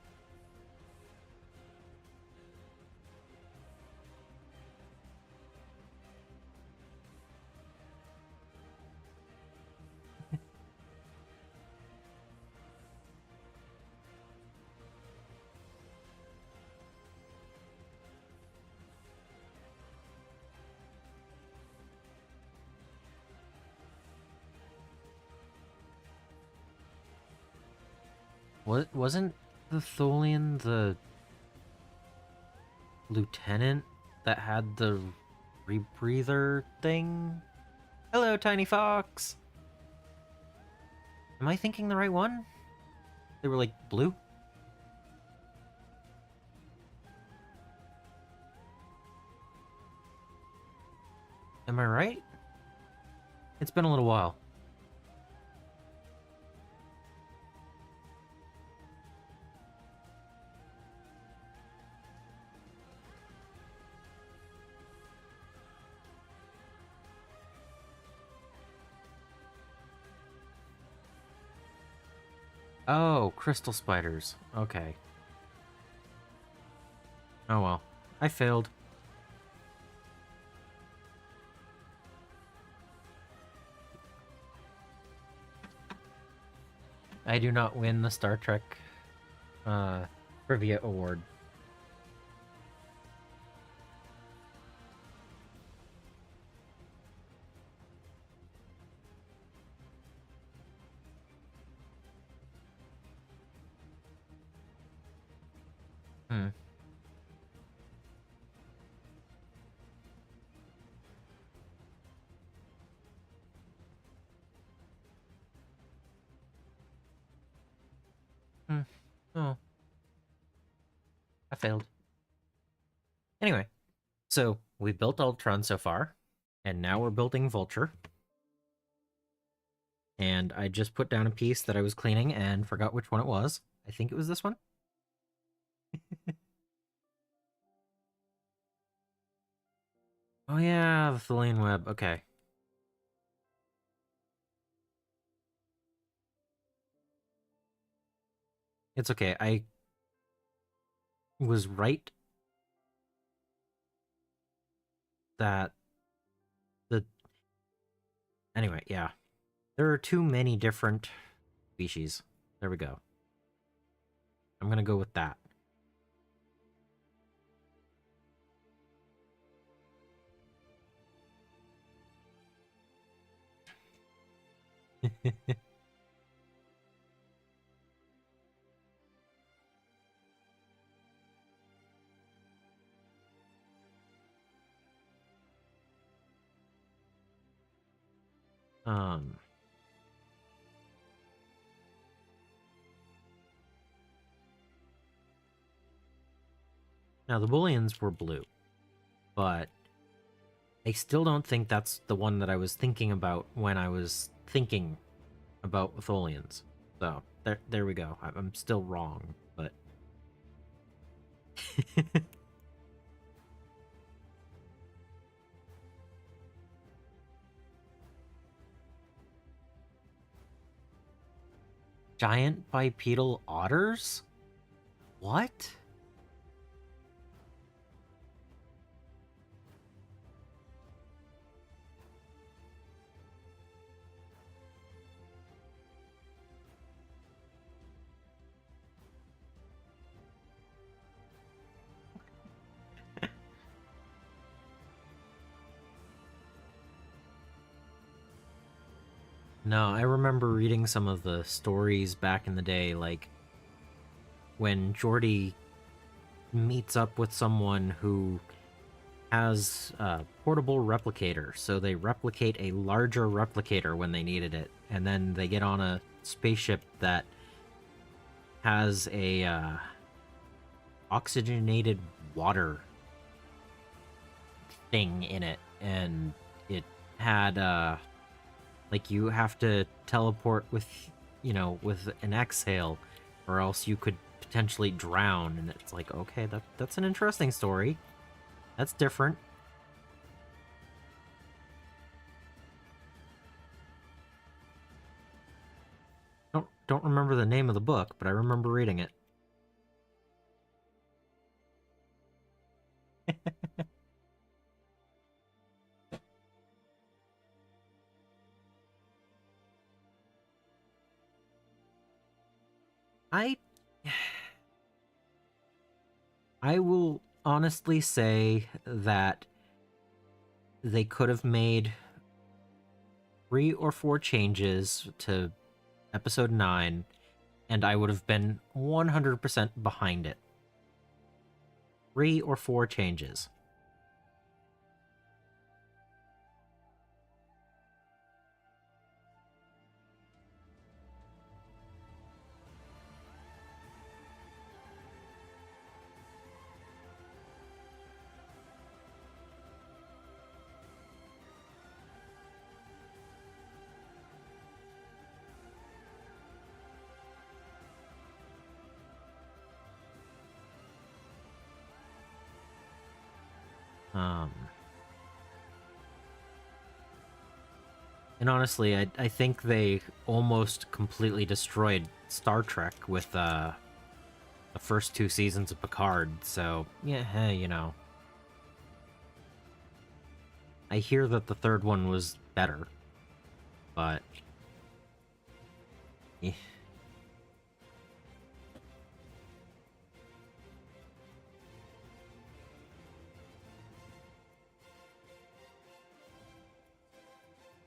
Speaker 1: What wasn't the Tholian the lieutenant that had the rebreather thing? Hello, Tiny Fox. Am I thinking the right one? They were like blue? Am I right? It's been a little while. Oh, crystal spiders. Okay. Oh well. I failed. I do not win the Star Trek uh, trivia award. Hmm. Hmm. Oh, I failed. Anyway, so we built Ultron so far, and now we're building Vulture. And I just put down a piece that I was cleaning and forgot which one it was. I think it was this one. Oh yeah, the Tholian web. Okay. It's okay. I was right that the anyway, yeah. There are too many different species. There we go. I'm gonna go with that. Um, Now the Bullions were blue, but I still don't think that's the one that I was thinking about when I was thinking about Tholians. So there we go. I'm still wrong, but giant bipedal otters? What? No, I remember reading some of the stories back in the day, like when Jordy meets up with someone who has a portable replicator, so they replicate a larger replicator when they needed it, and then they get on a spaceship that has a oxygenated water thing in it, and it had like you have to teleport with, with an exhale, or else you could potentially drown. And it's like, okay, that's an interesting story. That's different. Don't remember the name of the book, but I remember reading it. I I will honestly say that they could have made 3 or 4 changes to episode 9, and I would have been 100% behind it. 3 or 4 changes. Um, and honestly, I think they almost completely destroyed Star Trek with the first 2 seasons of Picard. So yeah, hey, I hear that the third one was better, but eh.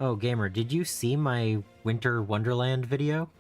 Speaker 1: Oh, gamer, did you see my Winter Wonderland video?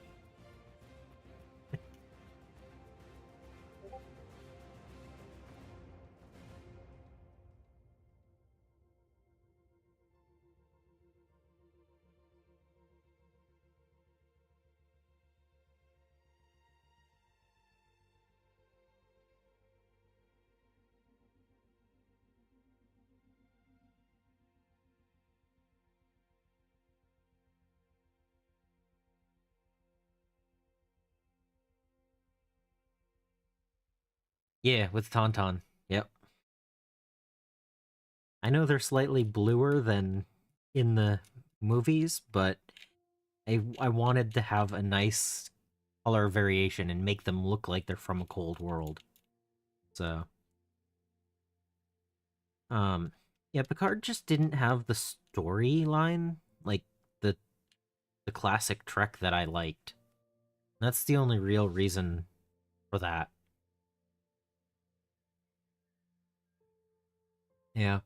Speaker 1: Yeah, with Tauntaun. Yep. I know they're slightly bluer than in the movies, but I wanted to have a nice color variation and make them look like they're from a cold world. So, um, yeah, Picard just didn't have the storyline like the the classic Trek that I liked. That's the only real reason for that. Yeah,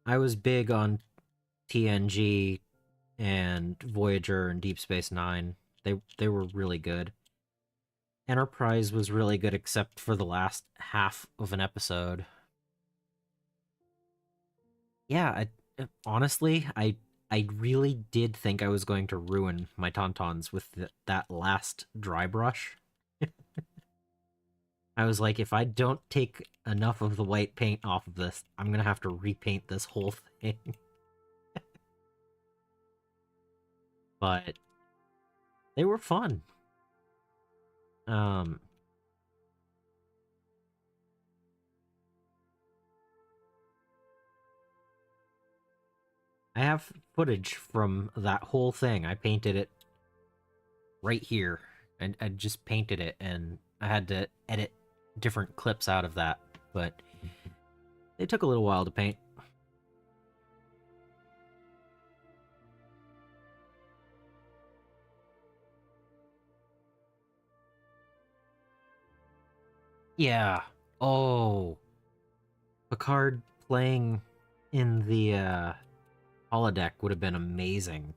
Speaker 1: I was big on TNG and Voyager and Deep Space Nine. They were really good. Enterprise was really good except for the last half of an episode. Yeah, honestly, I really did think I was going to ruin my Tauntauns with that last dry brush. I was like, if I don't take enough of the white paint off of this, I'm gonna have to repaint this whole thing. But they were fun. Um, I have footage from that whole thing. I painted it right here, and I just painted it, and I had to edit different clips out of that, but they took a little while to paint. Yeah. Oh, Picard playing in the holodeck would have been amazing.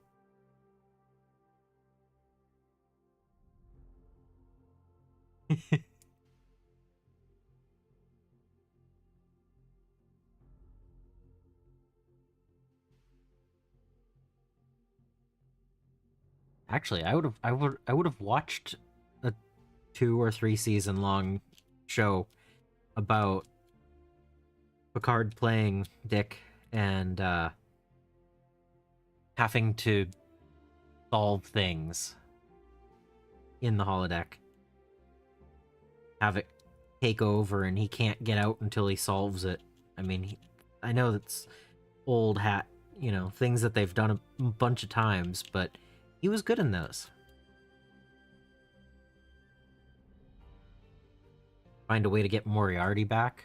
Speaker 1: Actually, I would have watched a 2 or 3 season long show about Picard playing Dick and having to solve things in the holodeck. Have it take over, and he can't get out until he solves it. I mean, I know that's old hat, things that they've done a bunch of times, but he was good in those. Find a way to get Moriarty back.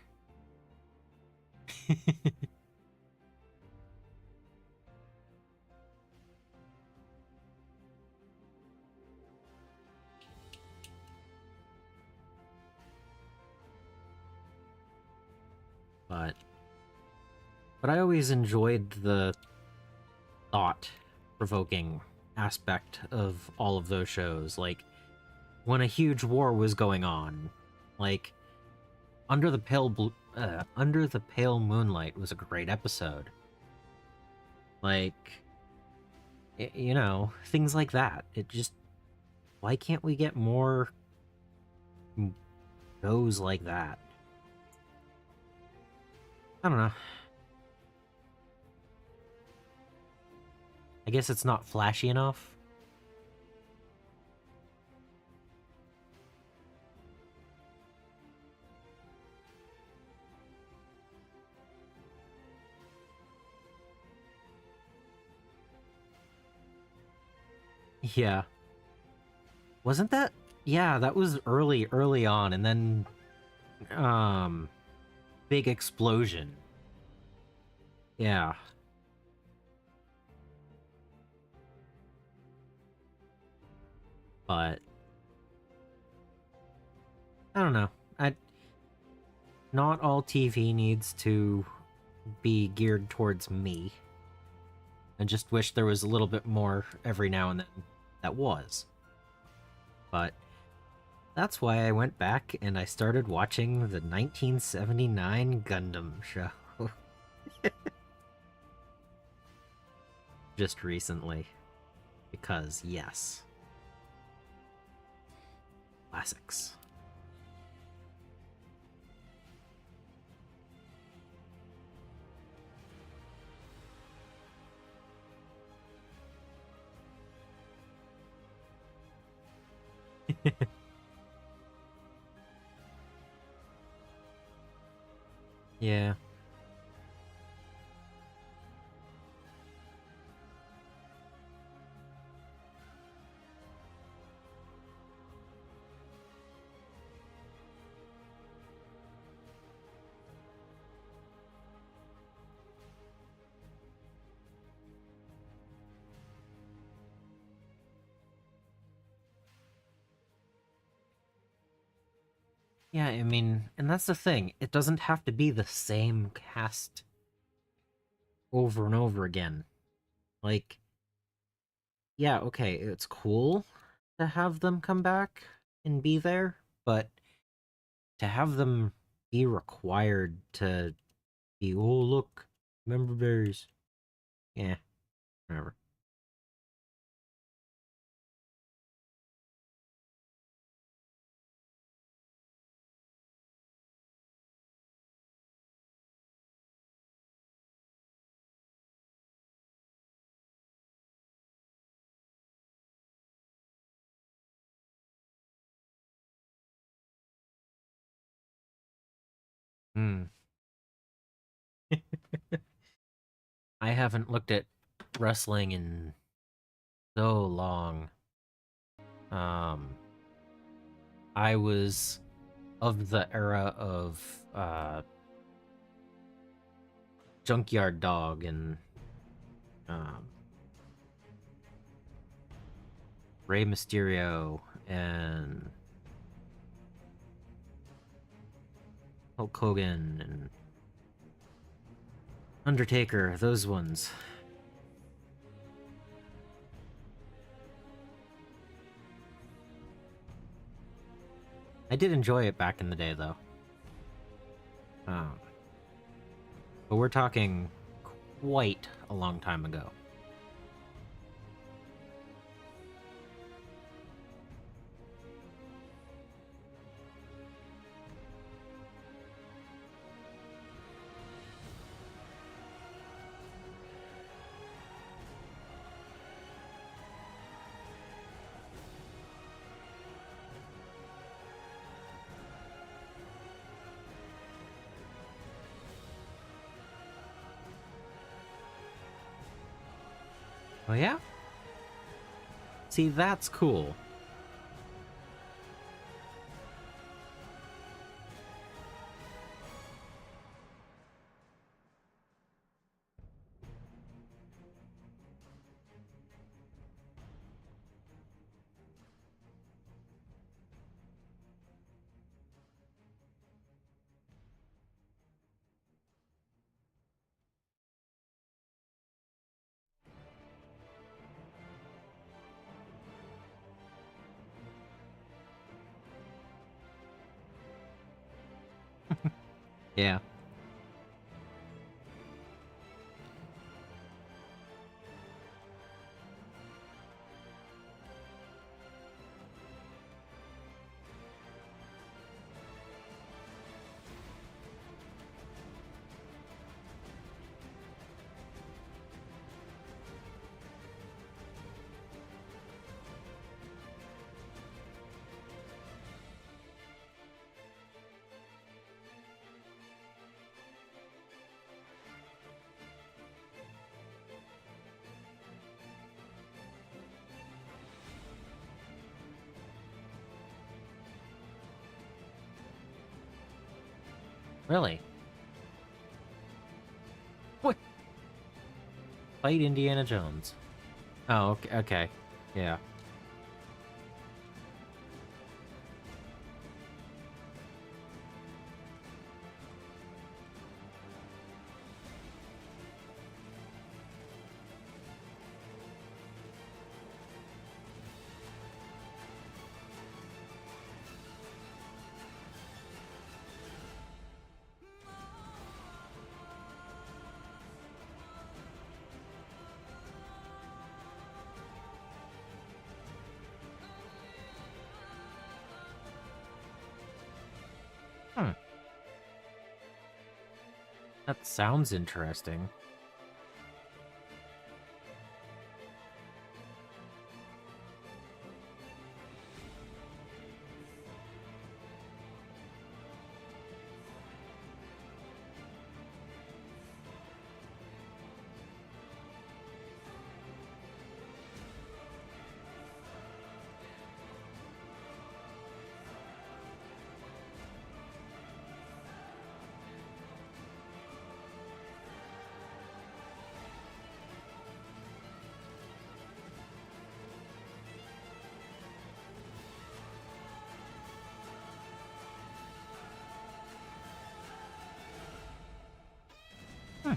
Speaker 1: but I always enjoyed the thought provoking aspect of all of those shows. Like when a huge war was going on, like Under the Pale Moonlight was a great episode. Like, things like that. It just, why can't we get more shows like that? I don't know. I guess it's not flashy enough. Yeah. Wasn't that? Yeah, that was early on, and then, um, big explosion. Yeah. But I don't know. I Not all TV needs to be geared towards me. I just wish there was a little bit more every now and then that was. But that's why I went back and I started watching the 1979 Gundam show. Just recently. Because, yes. Classics. Yeah. Yeah, I mean, and that's the thing. It doesn't have to be the same cast over and over again. Like, yeah, okay, it's cool to have them come back and be there, but to have them be required to be, oh, look, member berries. Yeah. Whatever. Hmm. I haven't looked at wrestling in so long. Um, I was of the era of Junkyard Dog and um, Rey Mysterio and Hulk Hogan and Undertaker, those ones. I did enjoy it back in the day, though. Um, but we're talking quite a long time ago. Oh, yeah? See, that's cool. Yeah. Really? What? Fight Indiana Jones. Oh, okay. Okay. Yeah. Hmm. That sounds interesting. Hmm.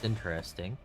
Speaker 1: Interesting.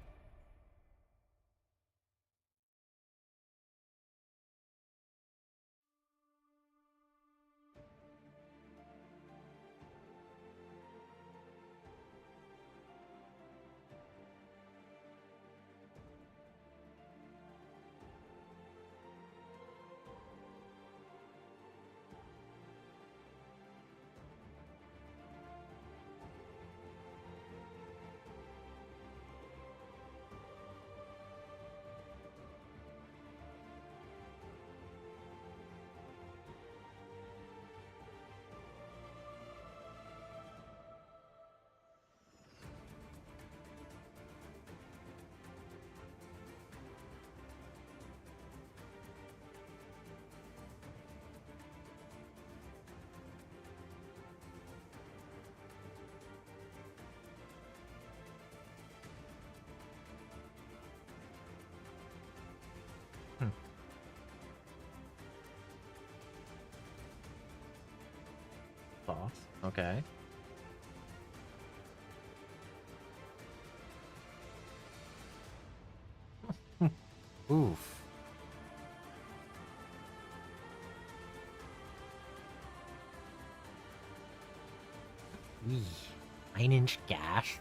Speaker 1: Balthos. Okay. Oof. Eee. 9-inch gash?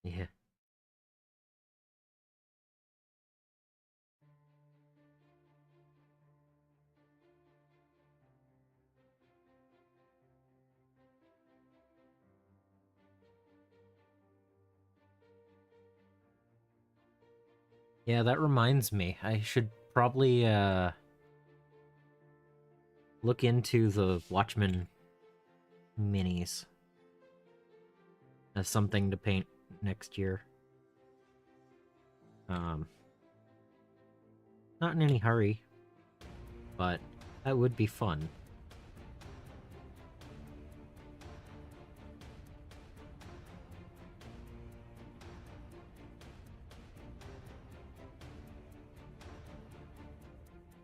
Speaker 1: Yeah. Yeah, that reminds me. I should probably look into the Watchmen minis as something to paint next year. Not in any hurry, but that would be fun.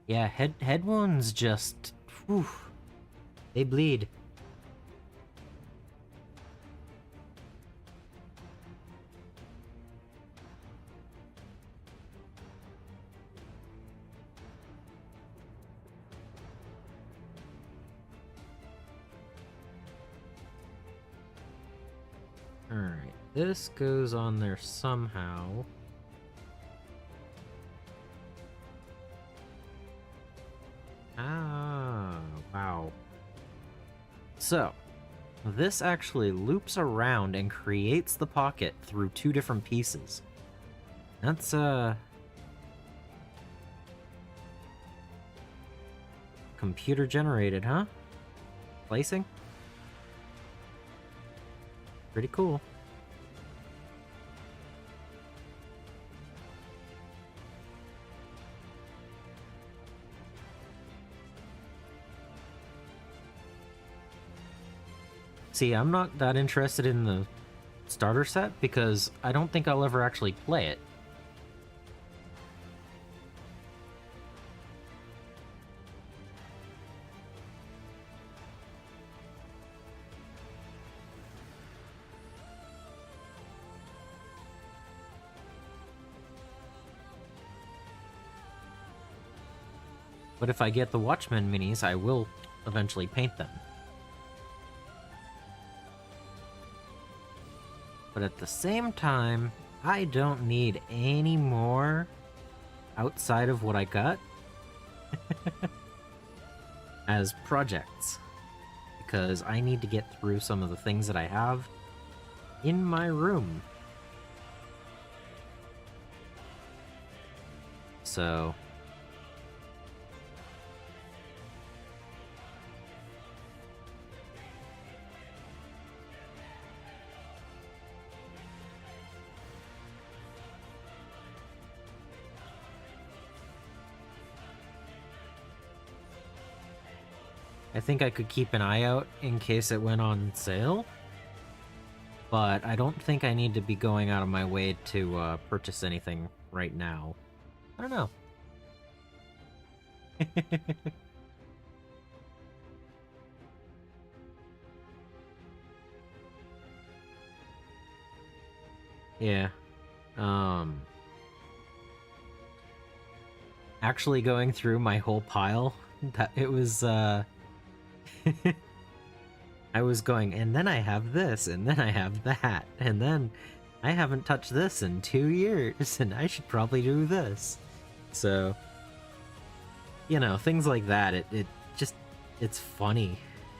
Speaker 1: Yeah, head wounds just, whew, they bleed. Alright, this goes on there somehow. Ah, wow. So, this actually loops around and creates the pocket through 2 different pieces. That's, computer generated, huh? Placing? Pretty cool. See, I'm not that interested in the starter set because I don't think I'll ever actually play it. But if I get the Watchmen minis, I will eventually paint them. But at the same time, I don't need any more outside of what I got as projects. Because I need to get through some of the things that I have in my room. So... I think I could keep an eye out in case it went on sale. But I don't think I need to be going out of my way to purchase anything right now. I don't know. Yeah. Actually going through my whole pile, that it was I was going, and then I have this, and then I have that, and then I haven't touched this in 2 years, and I should probably do this. So, you know, things like that, it just, it's funny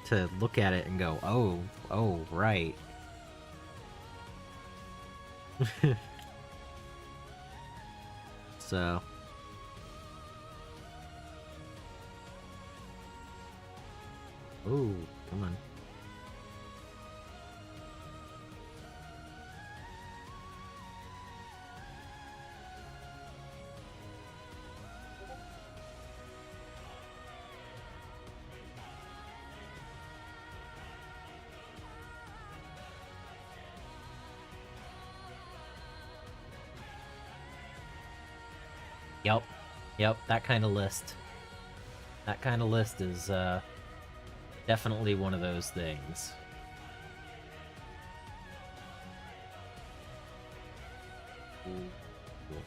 Speaker 1: to look at it and go, oh, Oh, right. So... Ooh, come on. Yep. Yep, that kind of list. That kind of list is, definitely one of those things. Ooh, cool.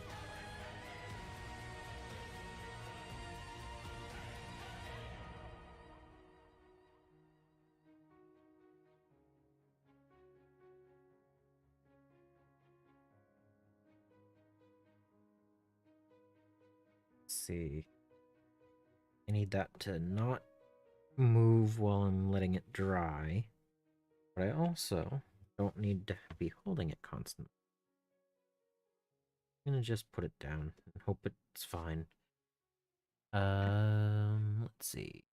Speaker 1: Let's see. I need that to not move while I'm letting it dry. But I also don't need to be holding it constantly. I'm gonna just put it down and hope it's fine. Let's see.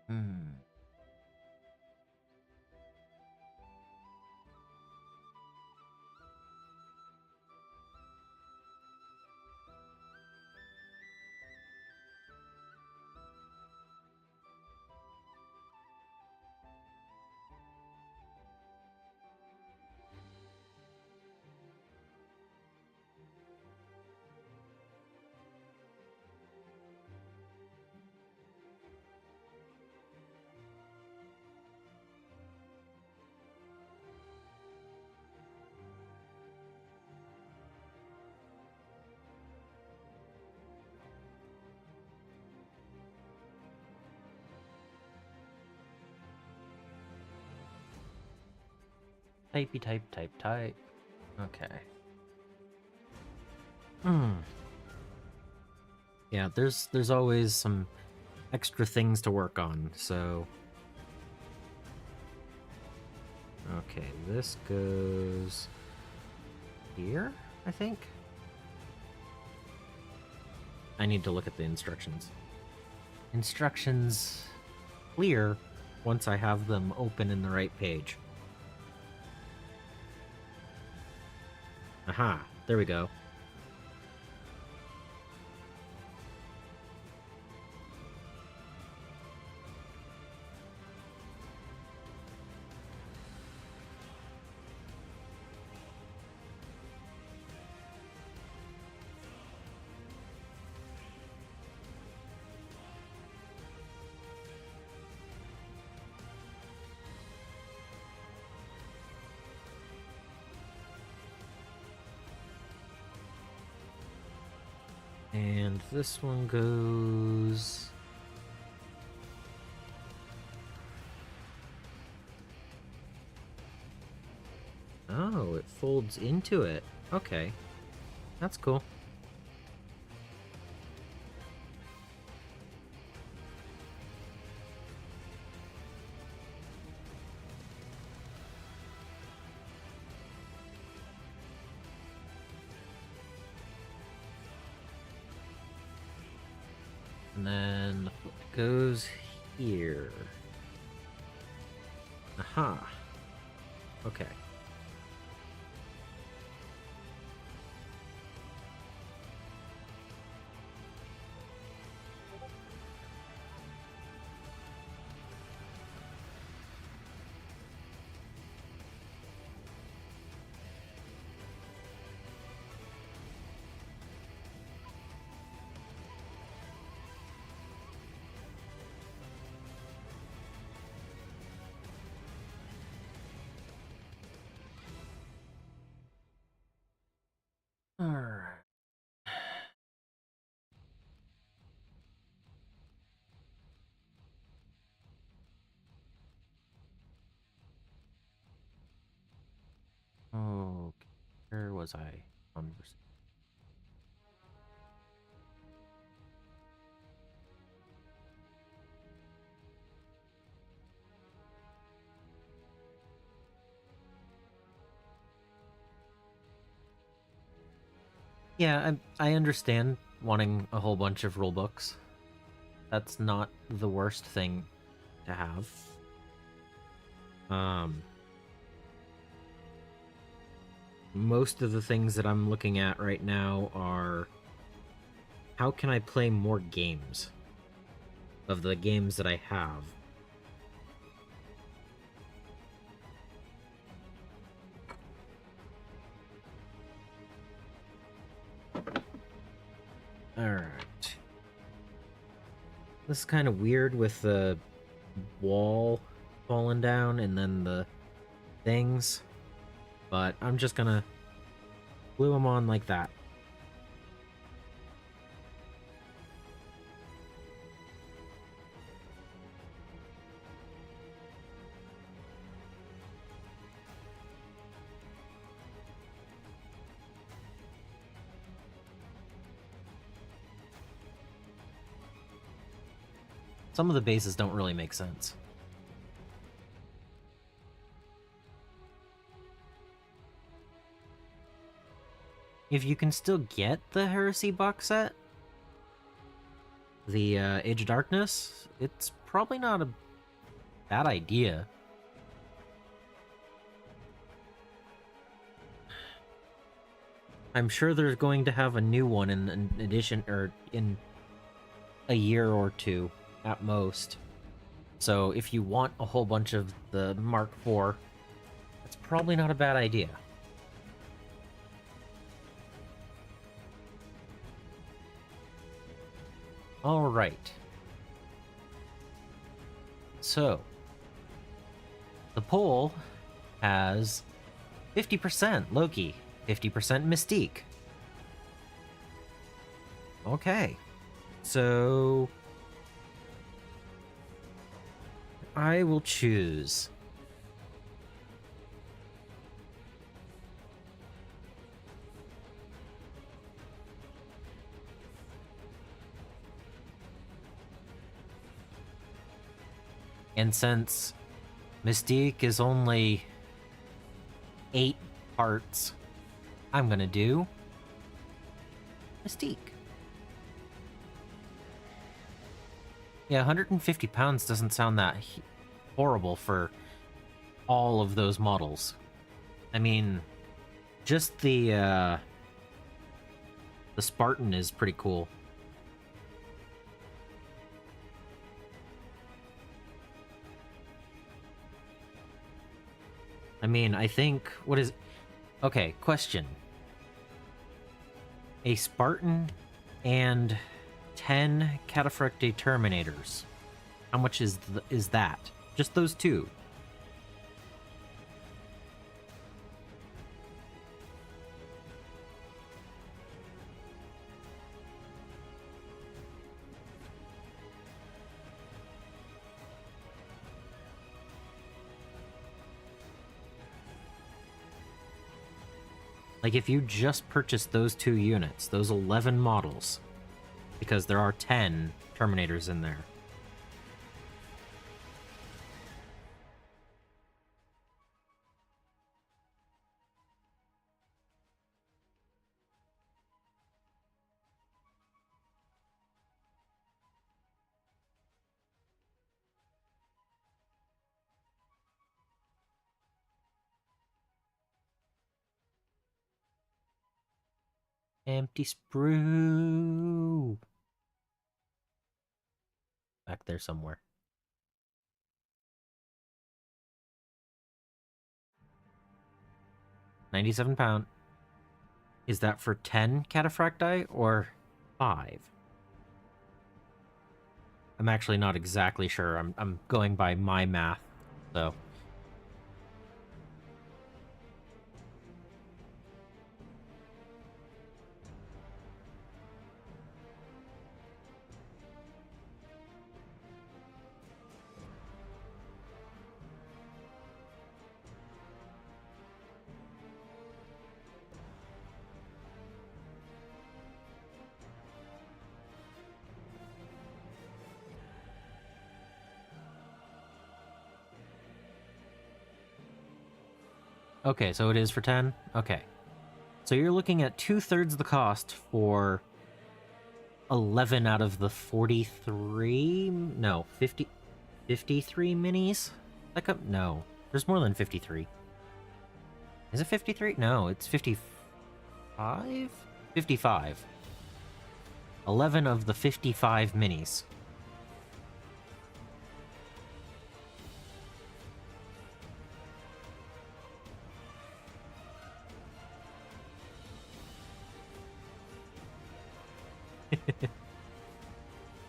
Speaker 1: Hmm. Typey type. Okay. Hmm. Yeah, there's always some extra things to work on, so... Okay, this goes... here, I think? I need to look at the instructions. Instructions clear once I have them open in the right page. Aha, there we go. And this one goes... Oh, it folds into it. Okay. That's cool. And then the foot goes here. Aha. Okay. Where was I? Yeah, I understand wanting a whole bunch of rulebooks. That's not the worst thing to have. Most of the things that I'm looking at right now are how can I play more games of the games that I have. Alright. This is kind of weird with the wall falling down and then the things, but I'm just gonna glue them on like that. Some of the bases don't really make sense. If you can still get the Heresy box set, the Age of Darkness, it's probably not a bad idea. I'm sure there's going to have a new one in an edition, or in a year or two at most. So if you want a whole bunch of the Mark IV, that's probably not a bad idea. All right. So, the poll has 50% Loki, 50% Mystique. Okay. So, I will choose and since Mystique is only 8 parts, I'm gonna do Mystique. Yeah, 150 pounds doesn't sound that horrible for all of those models. I mean, just the Spartan is pretty cool. I mean, I think, what is... Okay, question. A Spartan and 10 Cataphractii Terminators. How much is that? Just those two. Like, if you just purchased those 2 units, those 11 models, because there are 10 Terminators in there. Empty sprue. Back there somewhere. 97 pound. Is that for 10 Cataphractii or 5? I'm actually not exactly sure. I'm going by my math, so. Okay, so it is for 10? Okay. So you're looking at 2/3 the cost for 11 out of the 43? No, 53 minis? No, there's more than 53. Is it 53? No, it's 55? 55. 11 of the 55 minis.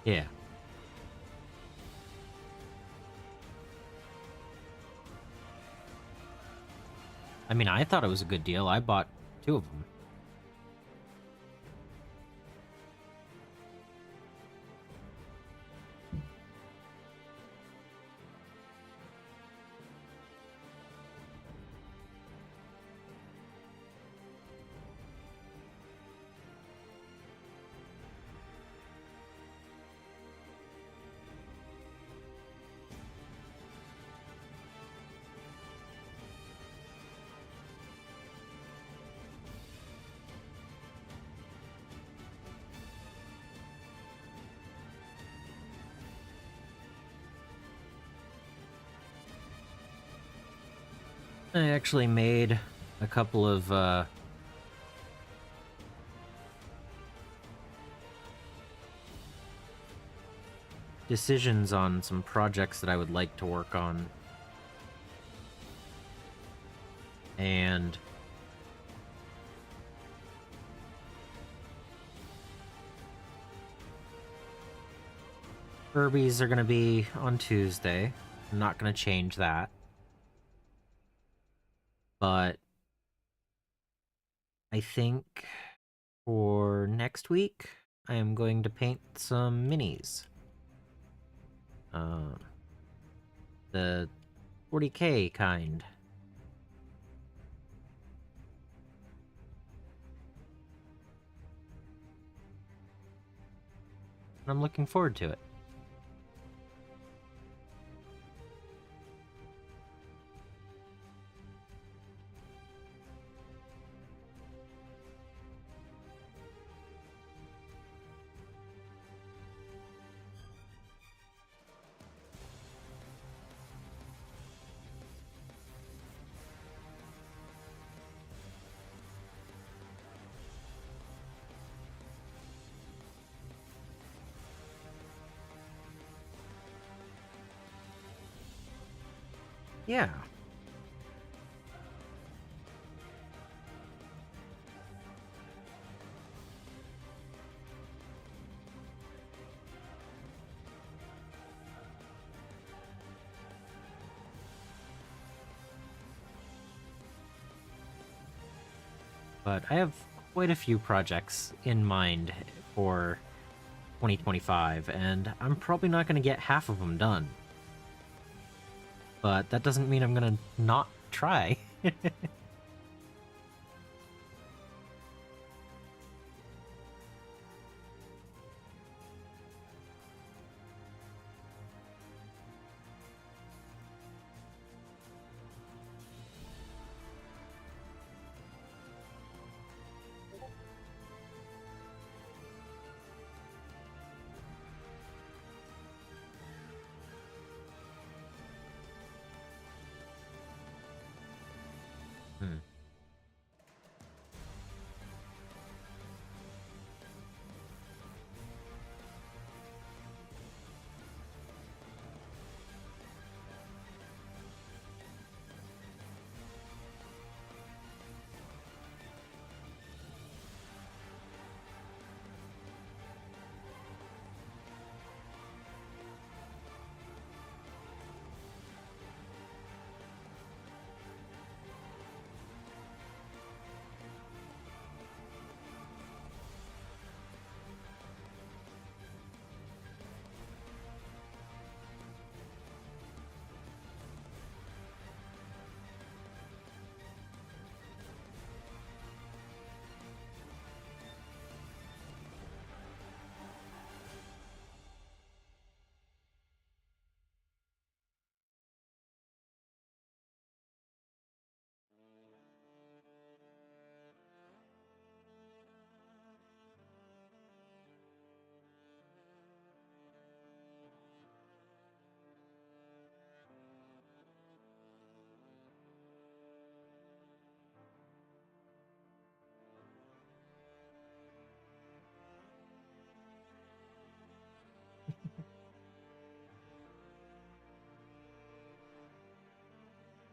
Speaker 1: Yeah. I mean, I thought it was a good deal. I bought 2 of them. I actually made a couple of decisions on some projects that I would like to work on. And Furbies are going to be on Tuesday. I'm not going to change that. But I think for next week, I am going to paint some minis. The 40K kind. I'm looking forward to it. Yeah. But I have quite a few projects in mind for 2025, and I'm probably not going to get half of them done. But that doesn't mean I'm going to not try.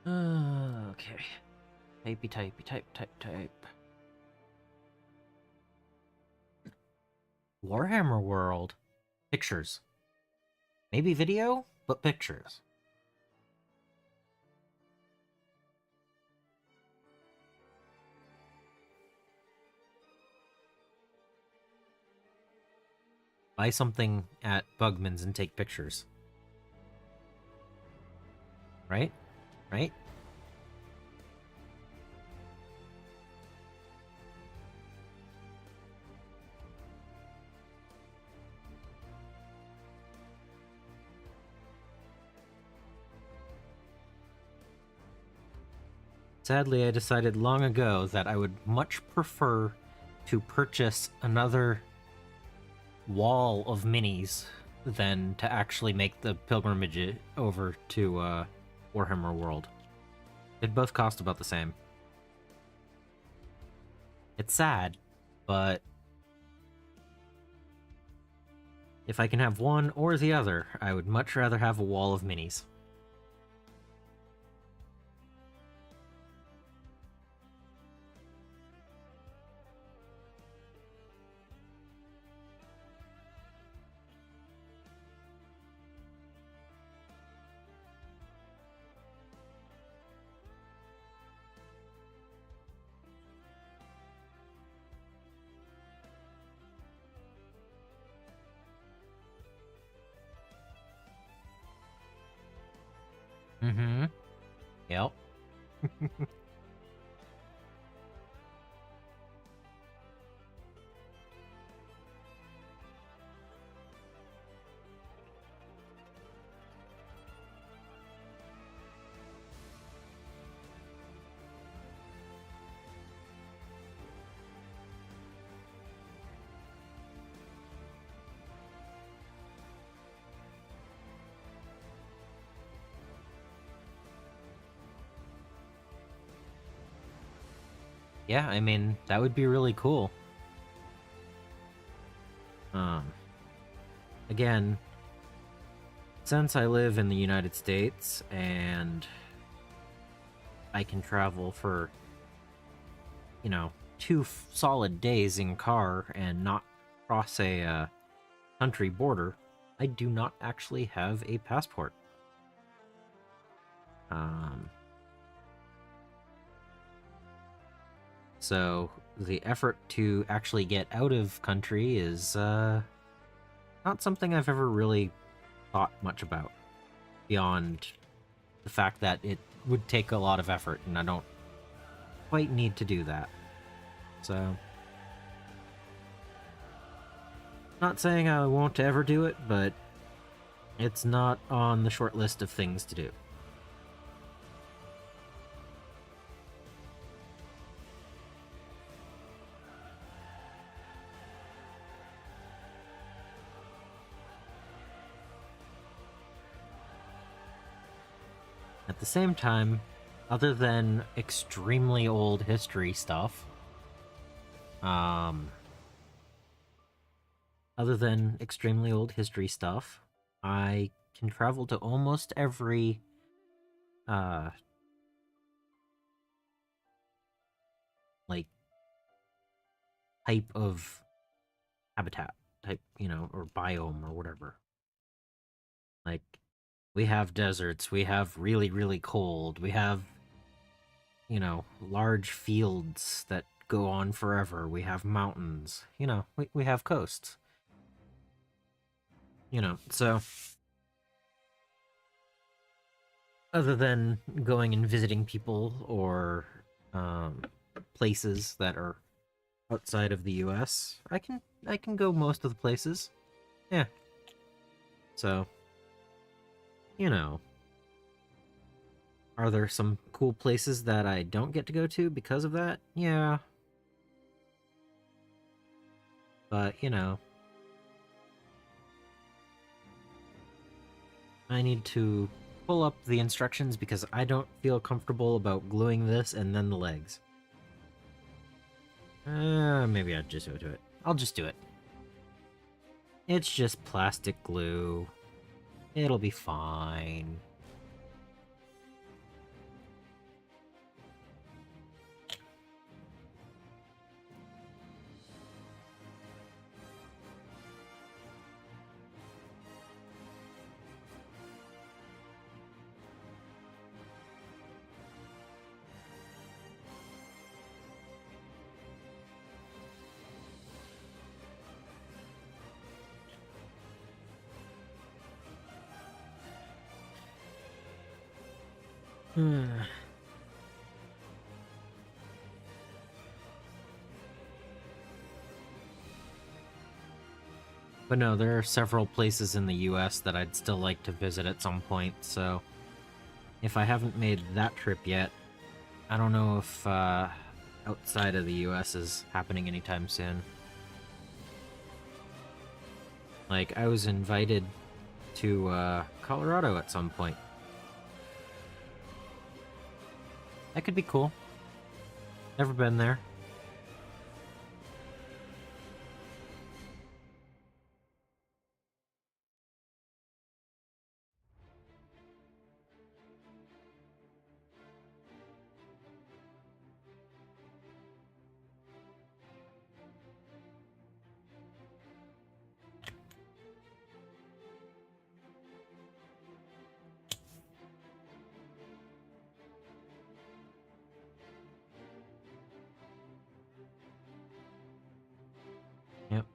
Speaker 1: Okay. Type. Warhammer World. Pictures. Maybe video, but pictures. Buy something at Bugman's and take pictures. Right? Right? Sadly, I decided long ago that I would much prefer to purchase another wall of minis than to actually make the pilgrimage over to Warhammer World. They'd both cost about the same. It's sad, but if I can have one or the other, I would much rather have a wall of minis. Mm-hmm. Yep. Yeah, I mean, that would be really cool. Um, again, since I live in the United States and I can travel for, 2 solid days in car and not cross a country border, I do not actually have a passport. Um, so the effort to actually get out of country is not something I've ever really thought much about, beyond the fact that it would take a lot of effort, and I don't quite need to do that. So, not saying I won't ever do it, but it's not on the short list of things to do. At the same time, other than extremely old history stuff, other than extremely old history stuff, I can travel to almost every uh like type of habitat type, or biome or whatever. Like, we have deserts, we have really, really cold, we have, large fields that go on forever, we have mountains, we have coasts. So other than going and visiting people or places that are outside of the US, I can go most of the places. Yeah. So, you know, are there some cool places that I don't get to go to because of that? Yeah. But, I need to pull up the instructions because I don't feel comfortable about gluing this and then the legs. Maybe I'll just do it. I'll just do it. It's just plastic glue. It'll be fine. But no, there are several places in the US that I'd still like to visit at some point, so if I haven't made that trip yet, I don't know if outside of the US is happening anytime soon. Like, I was invited to Colorado at some point. That could be cool. Never been there. Yep.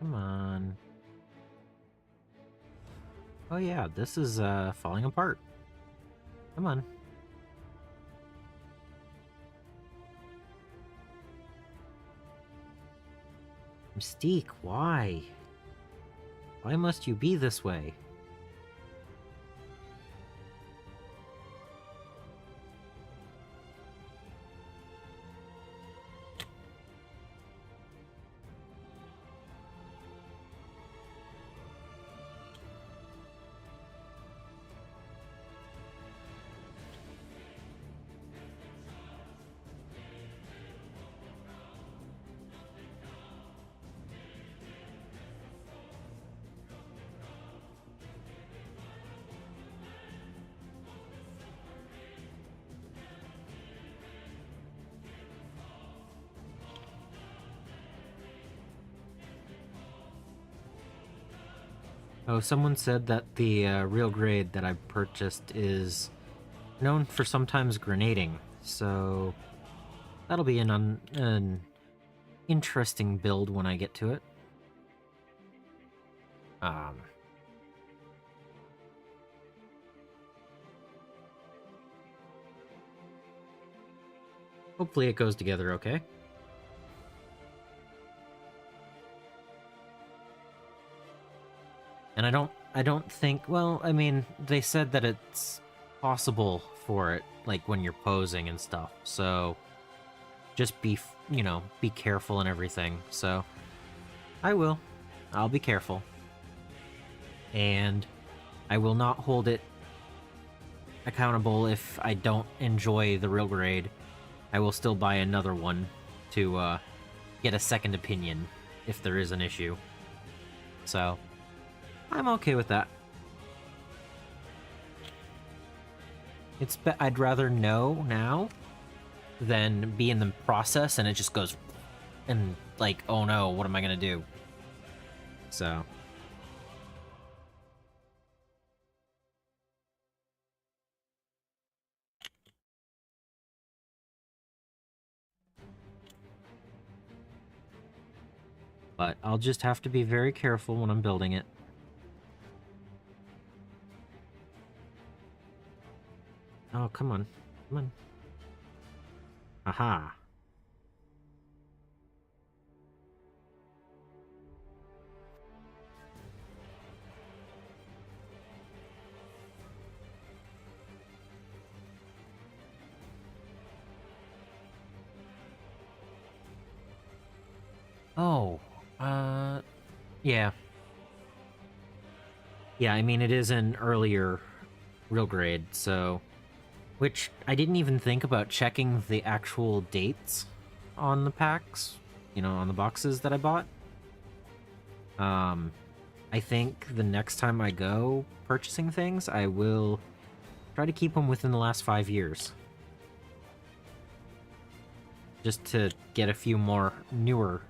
Speaker 1: Come on. Oh yeah, this is falling apart. Come on. Mystique, why? Why must you be this way? Oh, someone said that the real grade that I purchased is known for sometimes grenading, so that'll be an interesting build when I get to it. Hopefully it goes together okay. And I don't think, well, I mean, they said that it's possible for it, like when you're posing and stuff. So just be, be careful and everything. So I'll be careful. And I will not hold it accountable if I don't enjoy the real grade. I will still buy another one to get a second opinion if there is an issue. So I'm okay with that. I'd rather know now than be in the process and it just goes and like, oh no, what am I gonna do? So but I'll just have to be very careful when I'm building it. Oh, come on. Come on. Aha. Oh, yeah. Yeah, I mean, it is an earlier real grade, so... Which, I didn't even think about checking the actual dates on the packs, on the boxes that I bought. I think the next time I go purchasing things, I will try to keep them within the last 5 years. Just to get a few more newer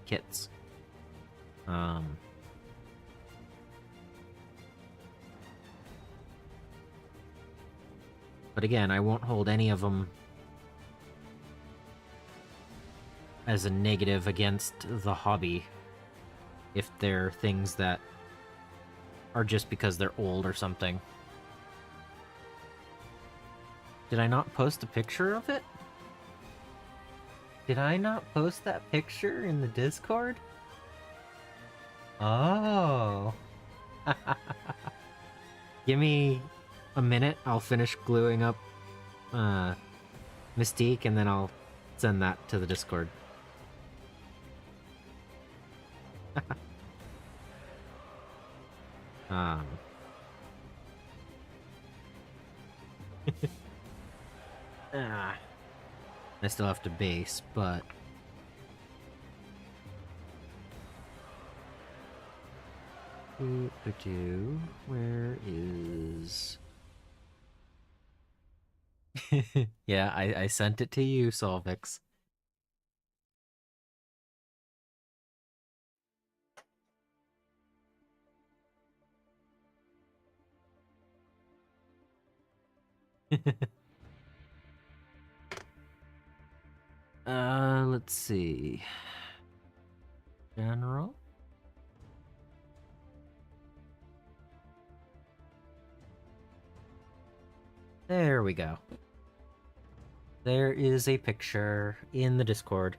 Speaker 1: kits. But again, I won't hold any of them as a negative against the hobby if they're things that Or just because they're old or something. Did I not post a picture of it? Did I not post that picture in the Discord? Oh. Give me a minute. I'll finish gluing up Mystique, and then I'll send that to the Discord. um. I still have to base, but... Where is... Yeah, I sent it to you, Solvix. Let's see. General? There we go. There is a picture in the Discord.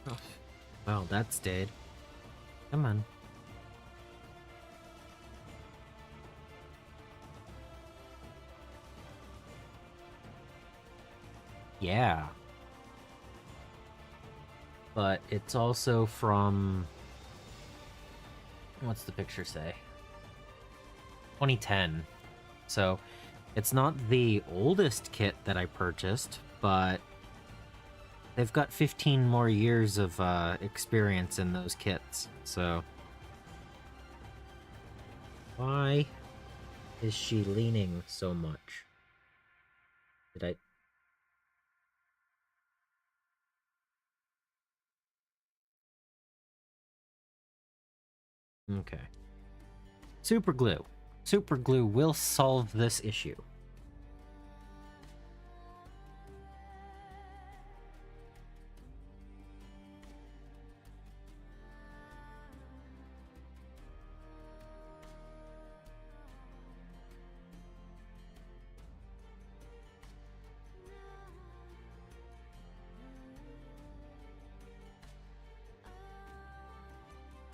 Speaker 1: Oh, well, that stayed. Come on. Yeah. But it's also from... What's the picture say? 2010. So, it's not the oldest kit that I purchased, but they've got 15 more years of experience in those kits, so... Why is she leaning so much? Did I... Okay. Super glue. Super glue will solve this issue.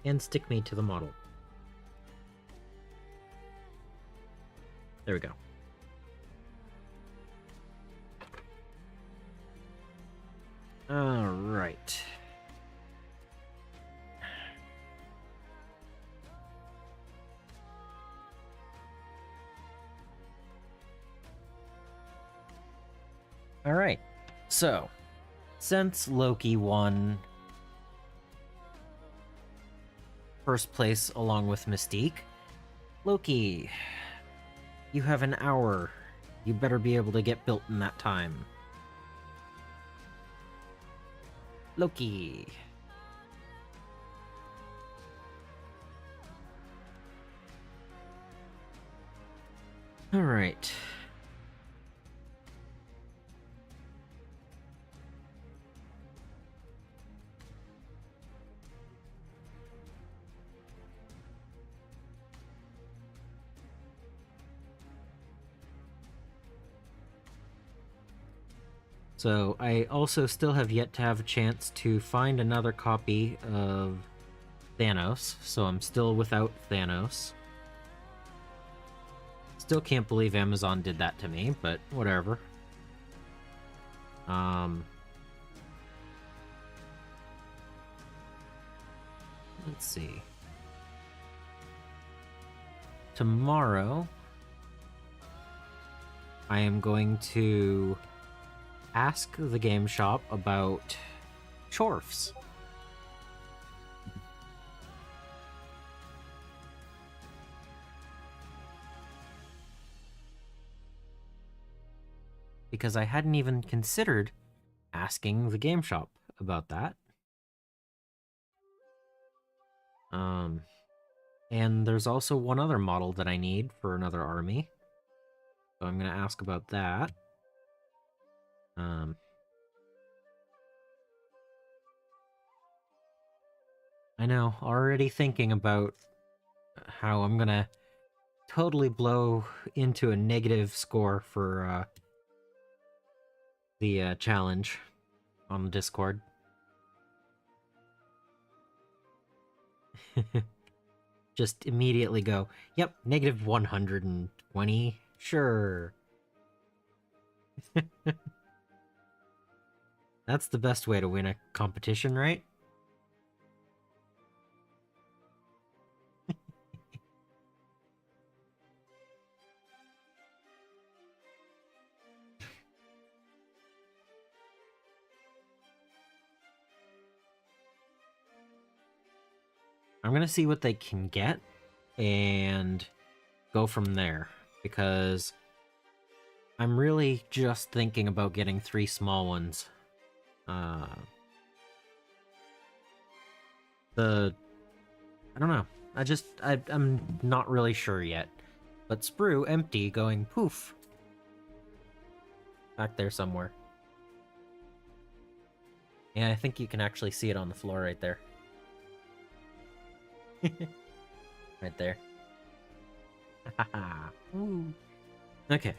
Speaker 1: And stick me to the model. There we go. All right. All right. So, since Loki won first place along with Mystique, Loki, you have an hour. You better be able to get built in that time. Loki. All right. So, I also still have yet to have a chance to find another copy of Thanos, so I'm still without Thanos. Still can't believe Amazon did that to me, but whatever. Let's see. Tomorrow, I am going to ask the game shop about Chorfs. because I hadn't even considered asking the game shop about that. And there's also one other model that I need for another army. So I'm going to ask about that. I know, already thinking about how I'm going to totally blow into a negative score for the challenge on Discord. Just immediately go, yep, negative 120, sure. That's the best way to win a competition, right? I'm gonna see what they can get and go from there, because I'm really just thinking about getting 3 small ones. I don't know. I'm not really sure yet. But Sprue, empty, going poof. Back there somewhere. Yeah, I think you can actually see it on the floor right there. Right there. Okay.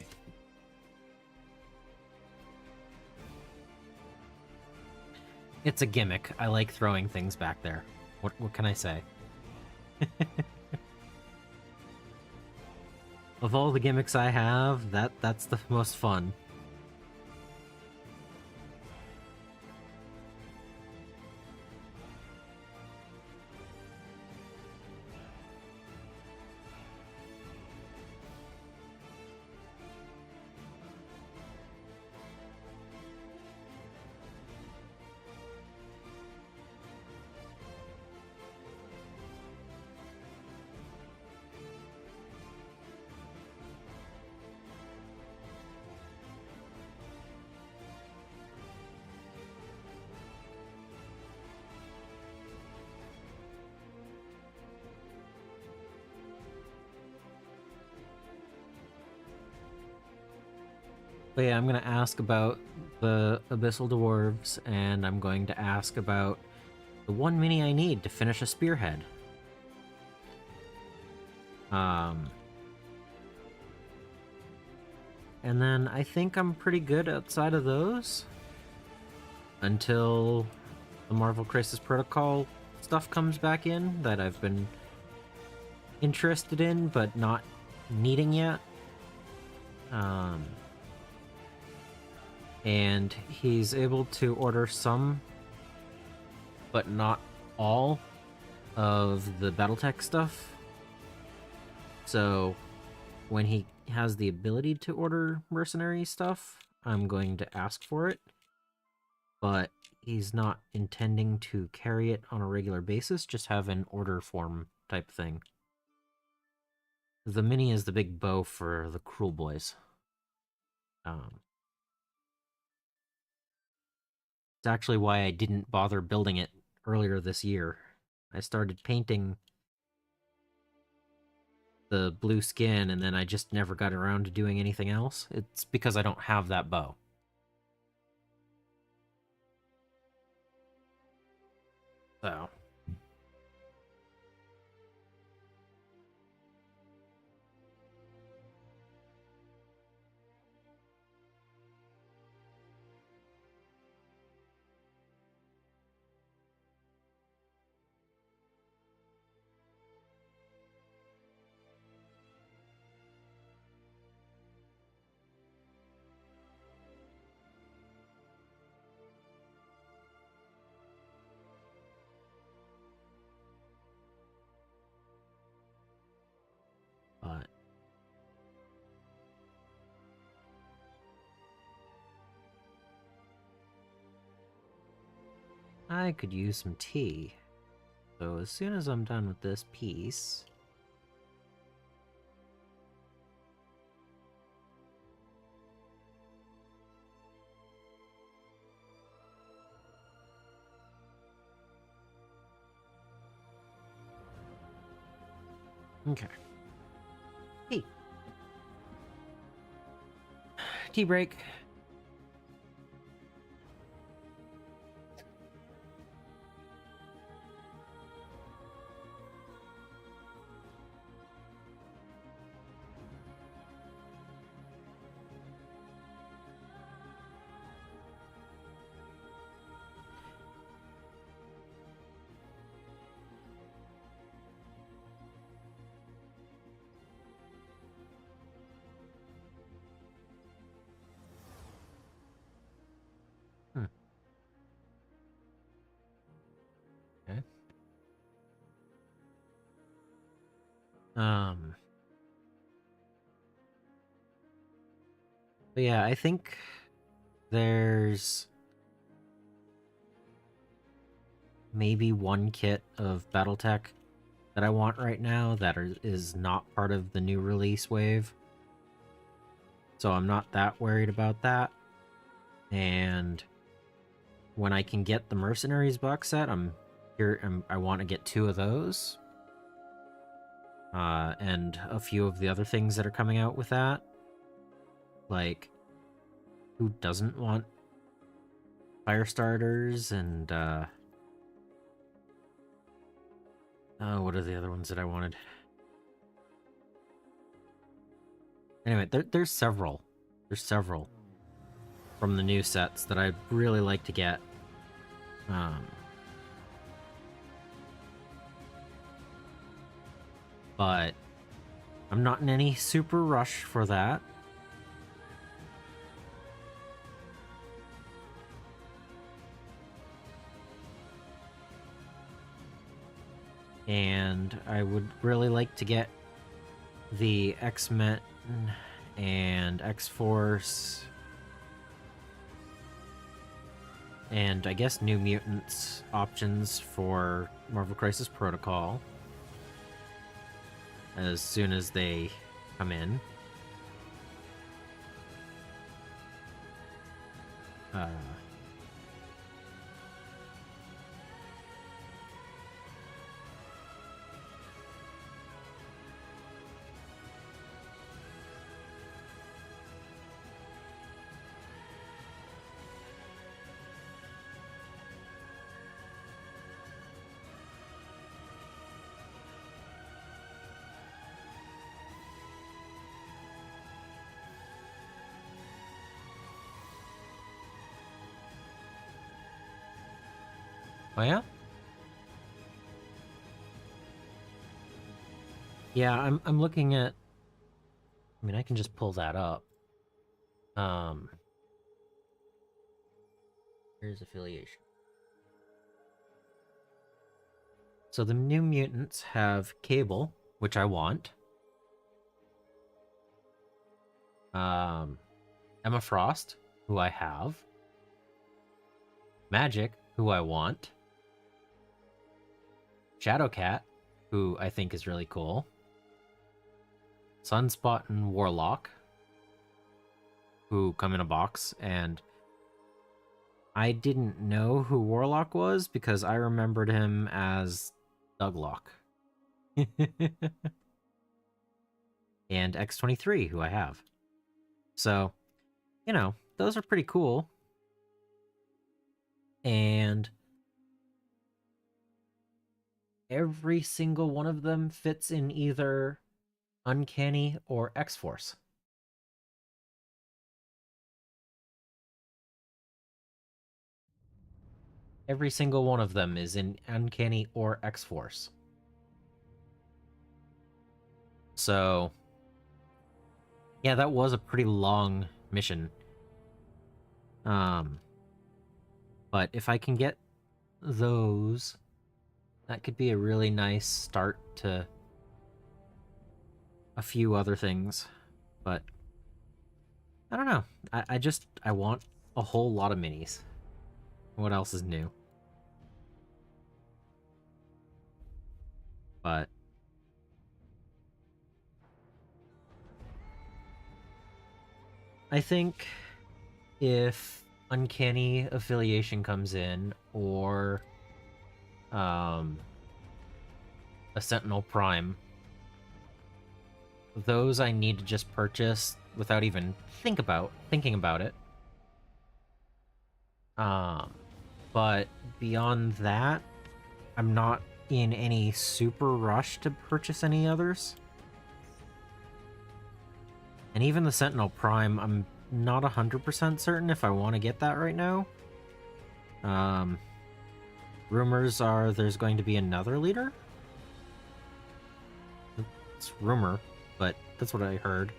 Speaker 1: It's a gimmick. I like throwing things back there. What can I say? Of all the gimmicks I have, that's the most fun. But yeah, I'm going to ask about the Abyssal Dwarves, and I'm going to ask about the 1 mini I need to finish a Spearhead. And then I think I'm pretty good outside of those. Until the Marvel Crisis Protocol stuff comes back in that I've been interested in, but not needing yet. And he's able to order some, but not all, of the Battletech stuff. So when he has the ability to order mercenary stuff, I'm going to ask for it. But he's not intending to carry it on a regular basis, just have an order form type thing. The mini is the big bow for the Kruleboyz. It's actually why I didn't bother building it earlier this year. I started painting the blue skin, and then I just never got around to doing anything else. It's because I don't have that bow. So... but... I could use some tea. So as soon as I'm done with this piece... Okay. Hey. Tea break. Okay. But yeah, I think there's maybe one kit of BattleTech that I want right now that is not part of the new release wave. So I'm not that worried about that. And when I can get the Mercenaries box set, I want to get 2 of those. And a few of the other things that are coming out with that. Like, who doesn't want fire starters and oh, what are the other ones that I wanted? Anyway, there's several. There's several from the new sets that I'd really like to get. But I'm not in any super rush for that. And I would really like to get the X-Men and X-Force and I guess New Mutants options for Marvel Crisis Protocol as soon as they come in. Oh yeah? Yeah, I'm looking at, I mean, I can just pull that up. Here's affiliation. So the New Mutants have Cable, which I want. Emma Frost, who I have. Magik, who I want. Shadowcat, who I think is really cool. Sunspot and Warlock, who come in a box, and I didn't know who Warlock was because I remembered him as Douglock. And X-23, who I have. So, you know, those are pretty cool. And every single one of them fits in either Uncanny or X-Force. Every single one of them is in Uncanny or X-Force. So, yeah, that was a pretty long mission. But if I can get those, that could be a really nice start to a few other things. But I don't know. I want a whole lot of minis. What else is new? But I think if Uncanny Affiliation comes in, or a Sentinel Prime, those I need to just purchase without even thinking about it. But beyond that, I'm not in any super rush to purchase any others. And even the Sentinel Prime, I'm not 100% certain if I want to get that right now. Rumors are there's going to be another leader? It's rumor, but that's what I heard.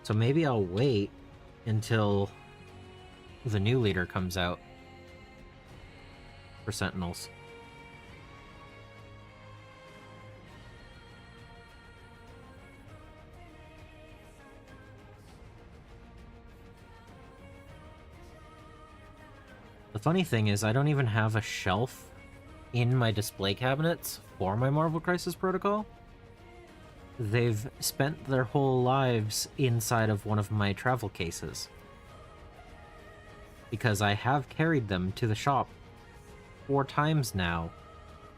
Speaker 1: So maybe I'll wait until the new leader comes out for Sentinels. The funny thing is, I don't even have a shelf in my display cabinets for my Marvel Crisis Protocol. They've spent their whole lives inside of one of my travel cases. Because I have carried them to the shop 4 times now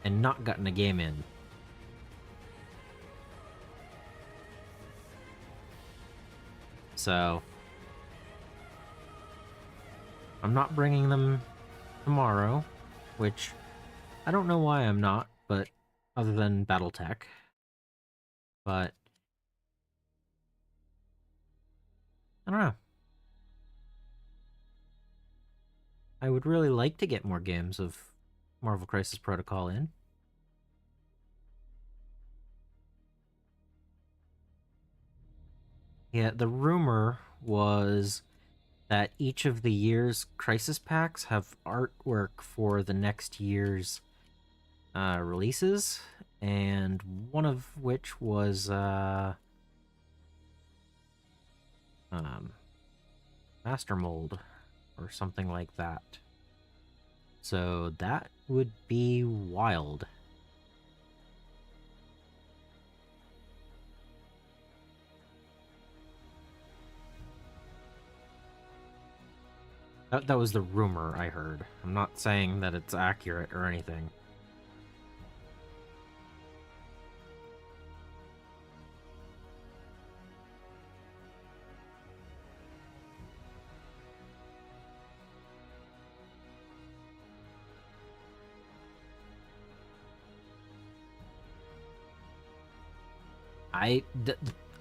Speaker 1: and not gotten a game in. So I'm not bringing them tomorrow, which I don't know why I'm not, but other than Battletech. But I don't know. I would really like to get more games of Marvel Crisis Protocol in. Yeah, the rumor was that each of the year's Crisis Packs have artwork for the next year's releases, and one of which was Master Mold or something like that. So that would be wild. That was the rumor I heard. I'm not saying that it's accurate or anything.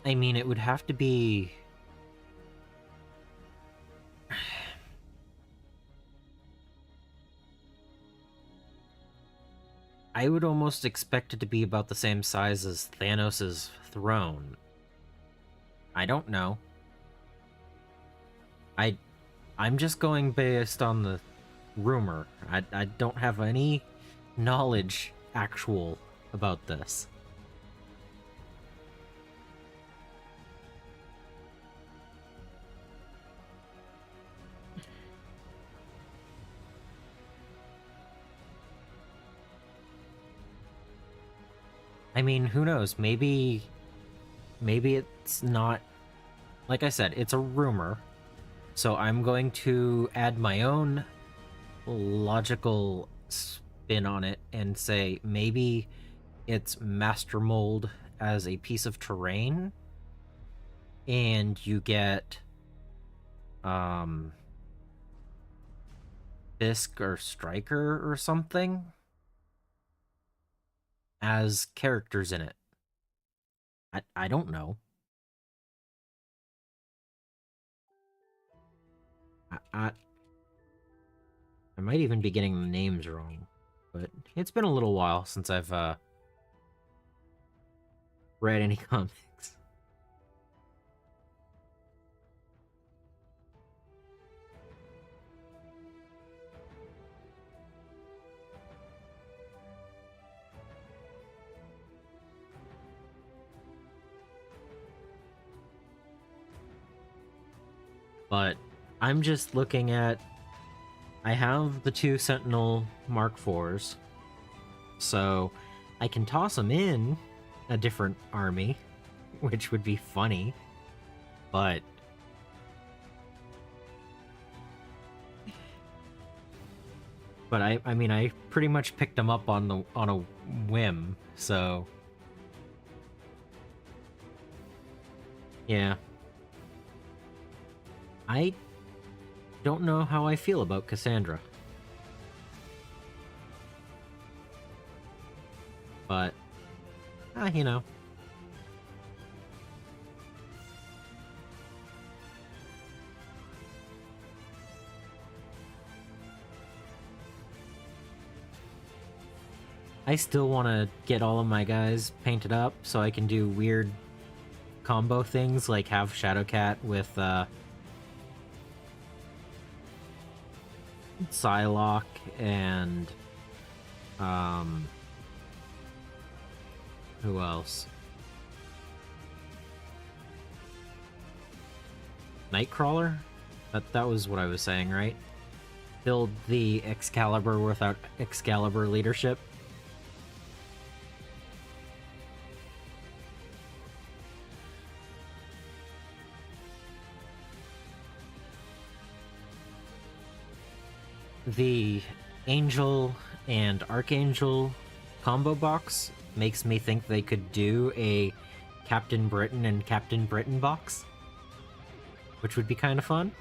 Speaker 1: I mean, it would have to be... I would almost expect it to be about the same size as Thanos' throne. I don't know. I'm just going based on the rumor. I don't have any knowledge actual about this. I mean, who knows? Maybe it's not... Like I said, it's a rumor. So I'm going to add my own logical spin on it and say maybe it's Master Mold as a piece of terrain, and you get Fisk or Stryker or something as characters in it. I don't know. I might even be getting the names wrong, but it's been a little while since I've read any comics. But I'm just looking at... I have the 2 Sentinel Mark IVs, so I can toss them in a different army, which would be funny, but... But I mean, I pretty much picked them up on a whim, so yeah. I don't know how I feel about Cassandra. But, you know. I still want to get all of my guys painted up so I can do weird combo things like have Shadowcat with Psylocke and who else? Nightcrawler? That was what I was saying, right? Build the Excalibur without Excalibur leadership. The Angel and Archangel combo box makes me think they could do a Captain Britain and Captain Britain box, which would be kind of fun.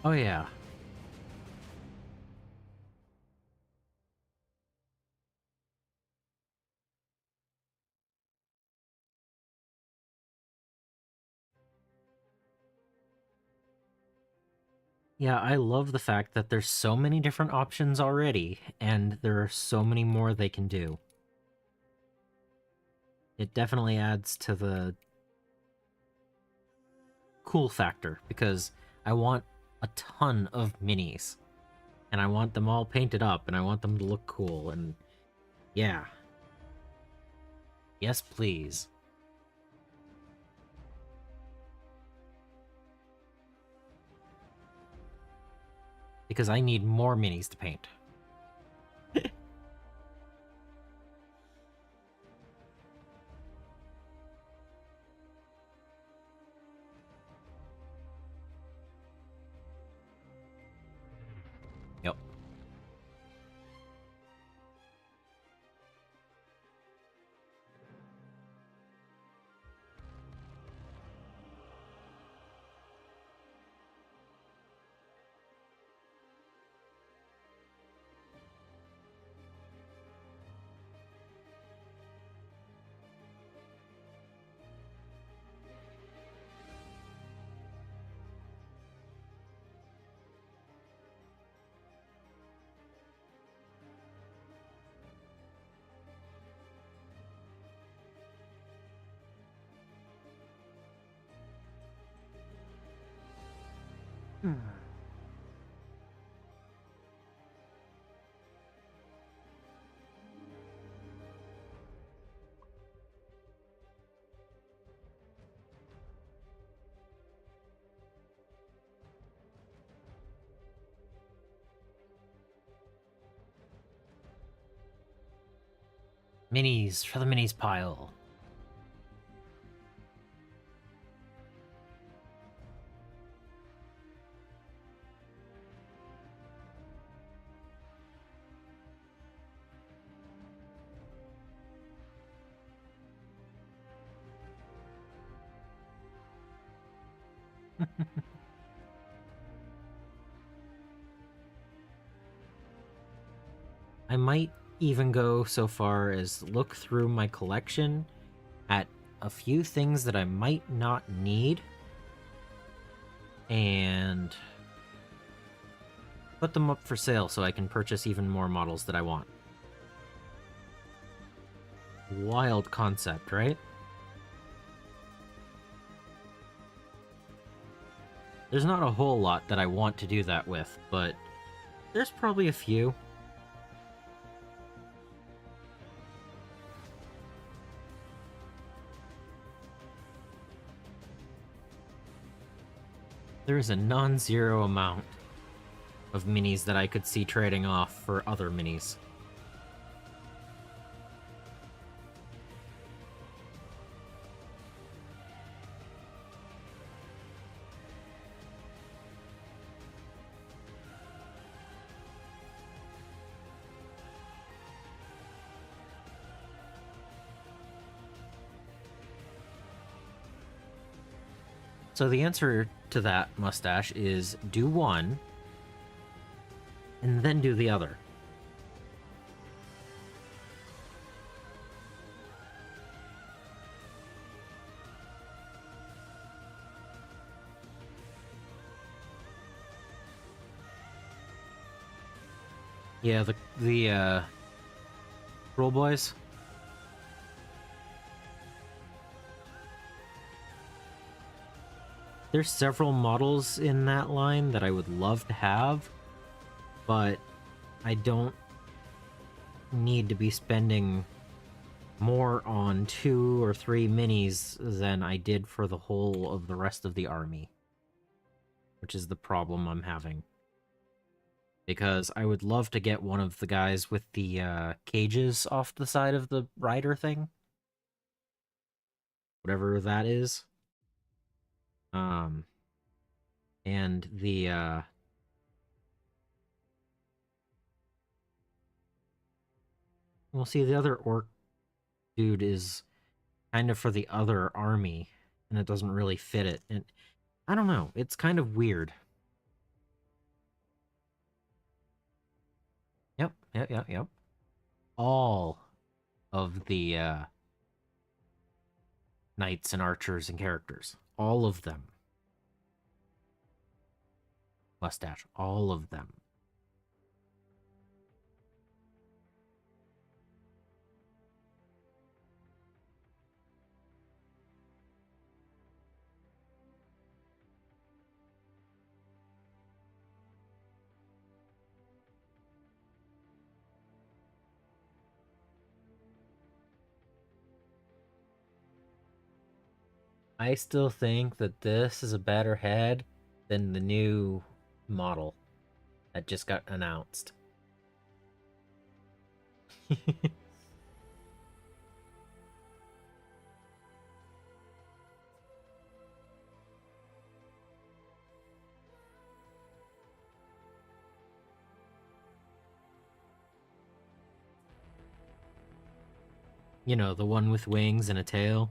Speaker 1: Oh yeah. Yeah, I love the fact that there's so many different options already, and there are so many more they can do. It definitely adds to the cool factor, because I want a ton of minis, and I want them all painted up, and I want them to look cool, and yeah. Yes, please. Because I need more minis to paint. Yep. Minis for the minis pile. I might even go so far as look through my collection at a few things that I might not need and put them up for sale so I can purchase even more models that I want. Wild concept, right? There's not a whole lot that I want to do that with, but there's probably a few. There is a non-zero amount of minis that I could see trading off for other minis. So the answer to that, Mustache, is do one, and then do the other. Yeah, the Roll Boys. There's several models in that line that I would love to have, but I don't need to be spending more on 2 or 3 minis than I did for the whole of the rest of the army, which is the problem I'm having. Because I would love to get one of the guys with the cages off the side of the rider thing. Whatever that is. And the well, see, the other orc dude is kind of for the other army, and it doesn't really fit it. And I don't know, it's kind of weird. Yep. All of the knights and archers and characters. All of them. Mustache. All of them. I still think that this is a better head than the new model that just got announced. You know, the one with wings and a tail.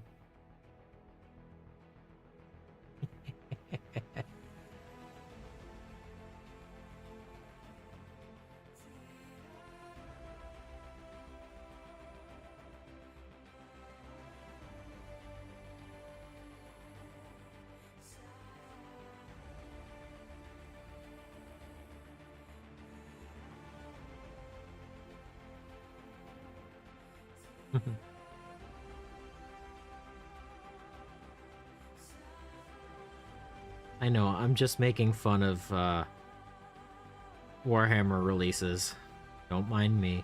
Speaker 1: I know, I'm just making fun of Warhammer releases. Don't mind me.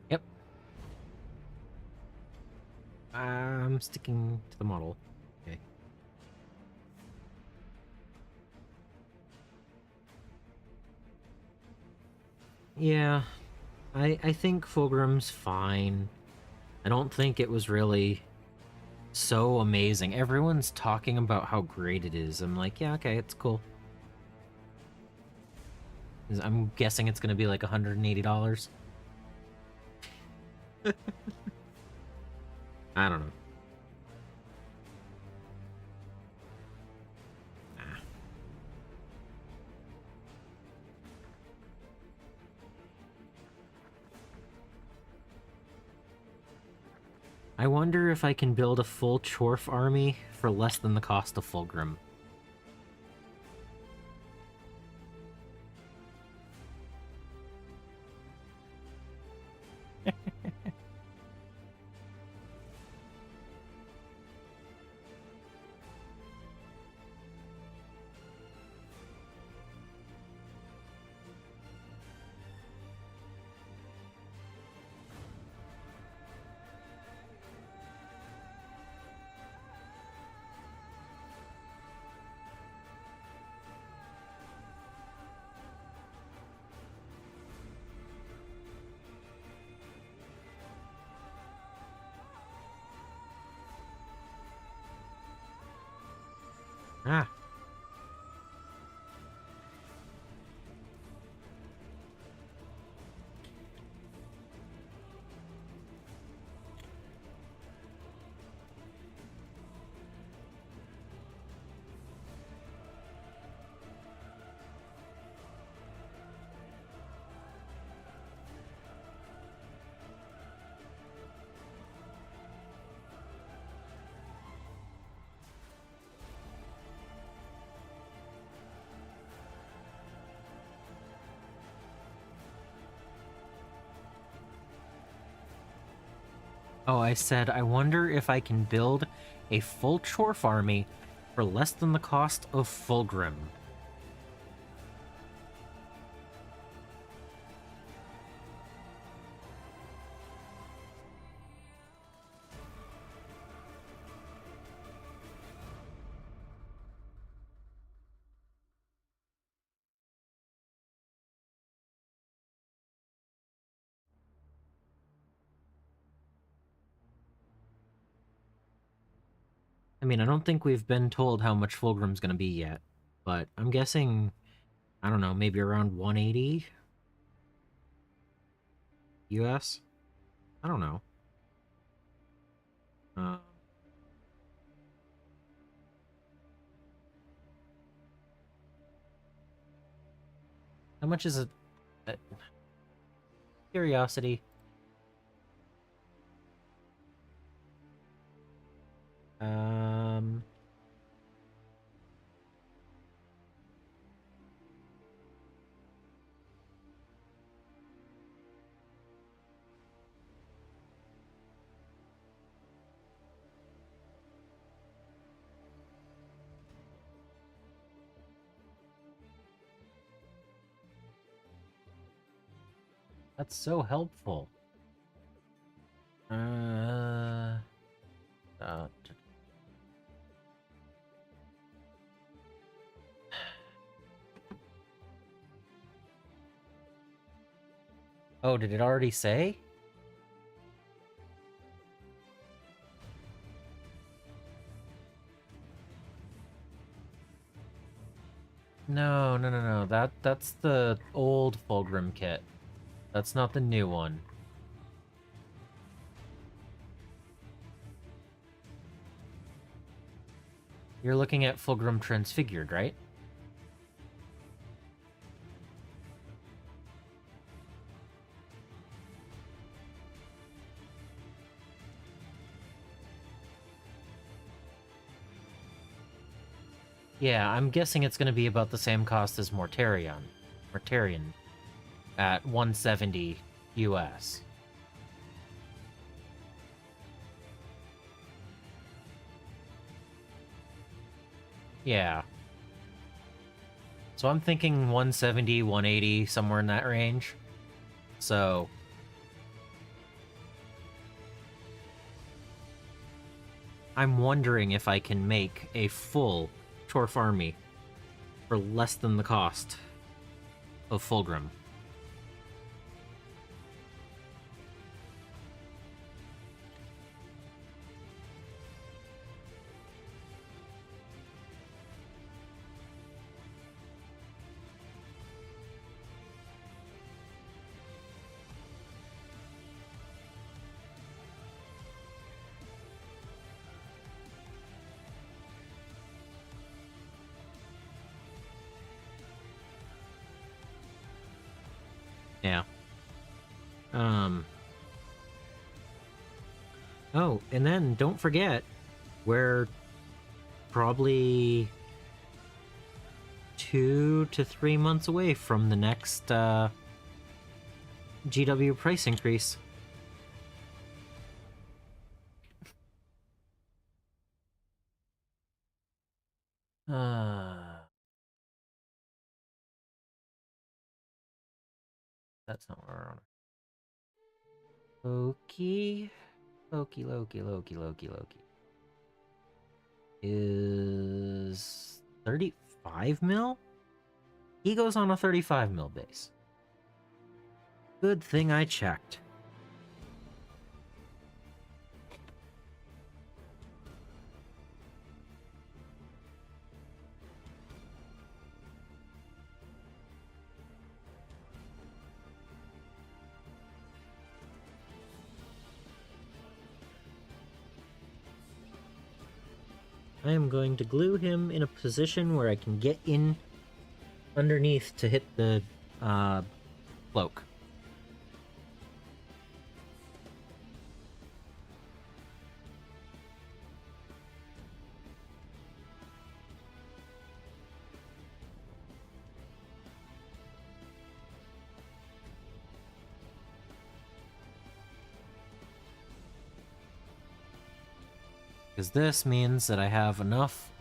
Speaker 1: Yep. I'm sticking to the model. Okay. Yeah, I think Fulgrim's fine. I don't think it was really so amazing. Everyone's talking about how great it is. I'm like, yeah, okay, it's cool. I'm guessing it's gonna be like $180. I don't know. Ah. I wonder if I can build a full Chorf army for less than the cost of Fulgrim. Ah. Oh, I said, I wonder if I can build a full Chorf army for less than the cost of Fulgrim. I mean, I don't think we've been told how much Fulgrim's gonna be yet, but I'm guessing, I don't know, maybe around 180 US? I don't know. Uh, how much is it? Uh, Curiosity. Um, that's so helpful. Uh, uh, oh, did it already say? No, no, no, no. That's the old Fulgrim kit. That's not the new one. You're looking at Fulgrim Transfigured, right? Yeah, I'm guessing it's going to be about the same cost as Mortarion. Mortarion at 170 US. Yeah. So I'm thinking 170, 180, somewhere in that range. So I'm wondering if I can make a full Chorf army for less than the cost of Fulgrim. Yeah. Oh, and then don't forget, we're probably 2 to 3 months away from the next GW price increase. That's not what we're on. Loki is 35 mil? He goes on a 35 mil base. Good thing I checked. I am going to glue him in a position where I can get in underneath to hit the cloak. Because this means that I have enough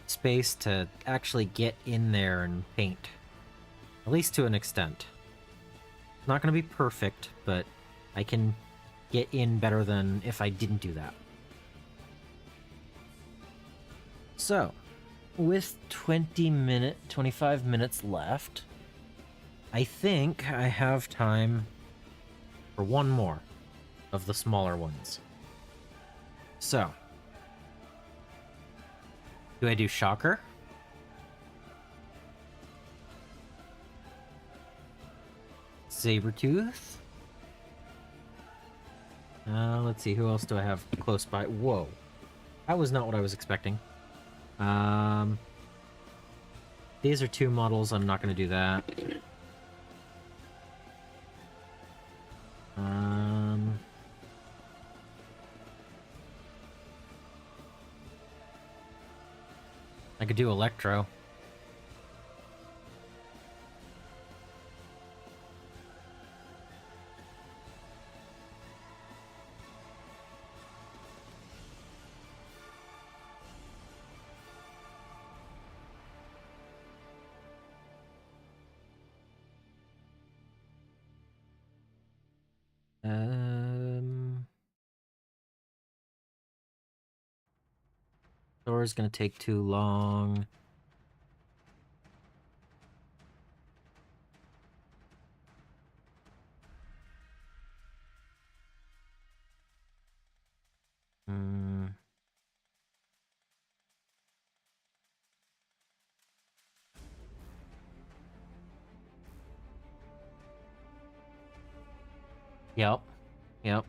Speaker 1: space to actually get in there and paint. At least to an extent. It's not going to be perfect, but I can get in better than if I didn't do that. So, with 25 minutes left, I think I have time for one more of the smaller ones. So, do I do Shocker? Sabretooth? Let's see, who else do I have close by? Whoa. That was not what I was expecting. These are two models, I'm not going to do that. I could do Electro. Thor's gonna take too long. Yep. Yep.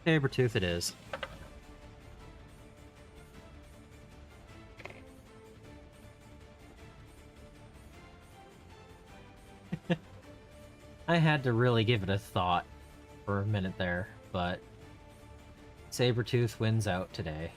Speaker 1: Sabretooth it is. I had to really give it a thought for a minute there, but Sabretooth wins out today.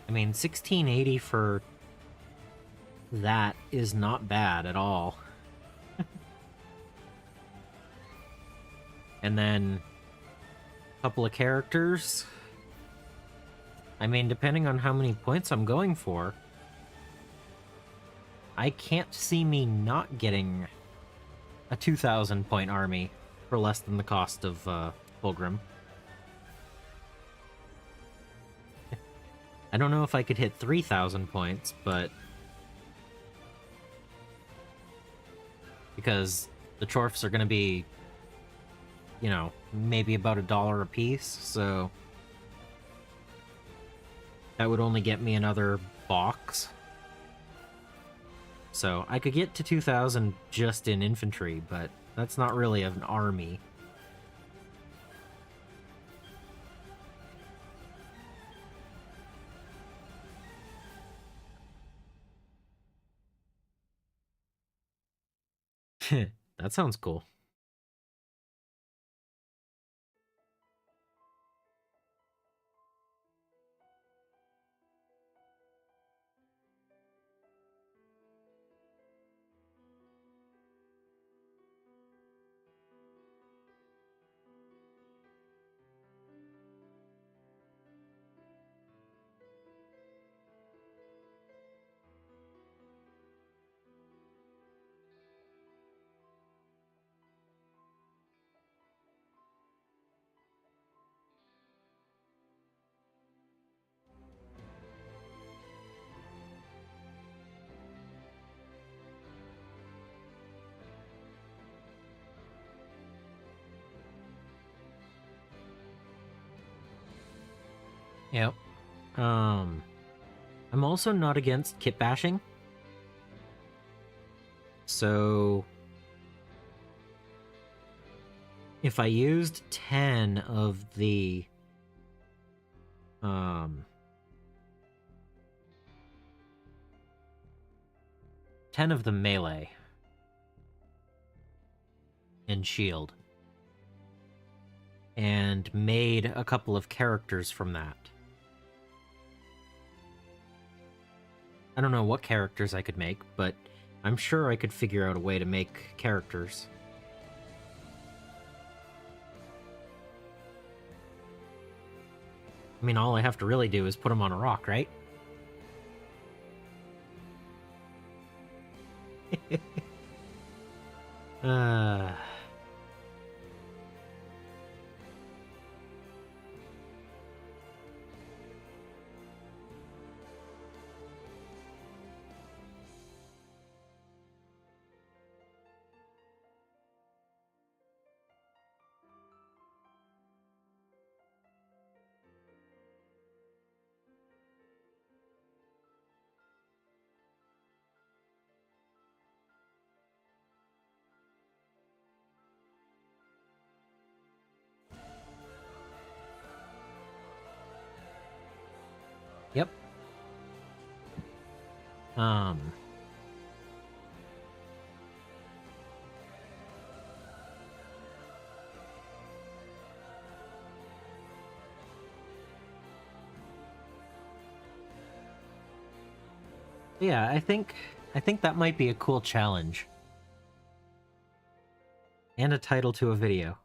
Speaker 1: I mean, 1680 for that is not bad at all. And then a couple of characters. I mean, depending on how many points I'm going for, I can't see me not getting a 2,000 point army for less than the cost of Fulgrim. I don't know if I could hit 3,000 points, but because the Chorfs are going to be, you know, maybe about $1 a piece, so that would only get me another box. So I could get to 2,000 just in infantry, but that's not really an army. That sounds cool. Yep. I'm also not against kit bashing. So if I used 10 of the 10 of the melee and shield and made a couple of characters from that. I don't know what characters I could make, but I'm sure I could figure out a way to make characters. I mean, all I have to really do is put them on a rock, right? uh... Yep. Yeah, I think that might be a cool challenge. And a title to a video.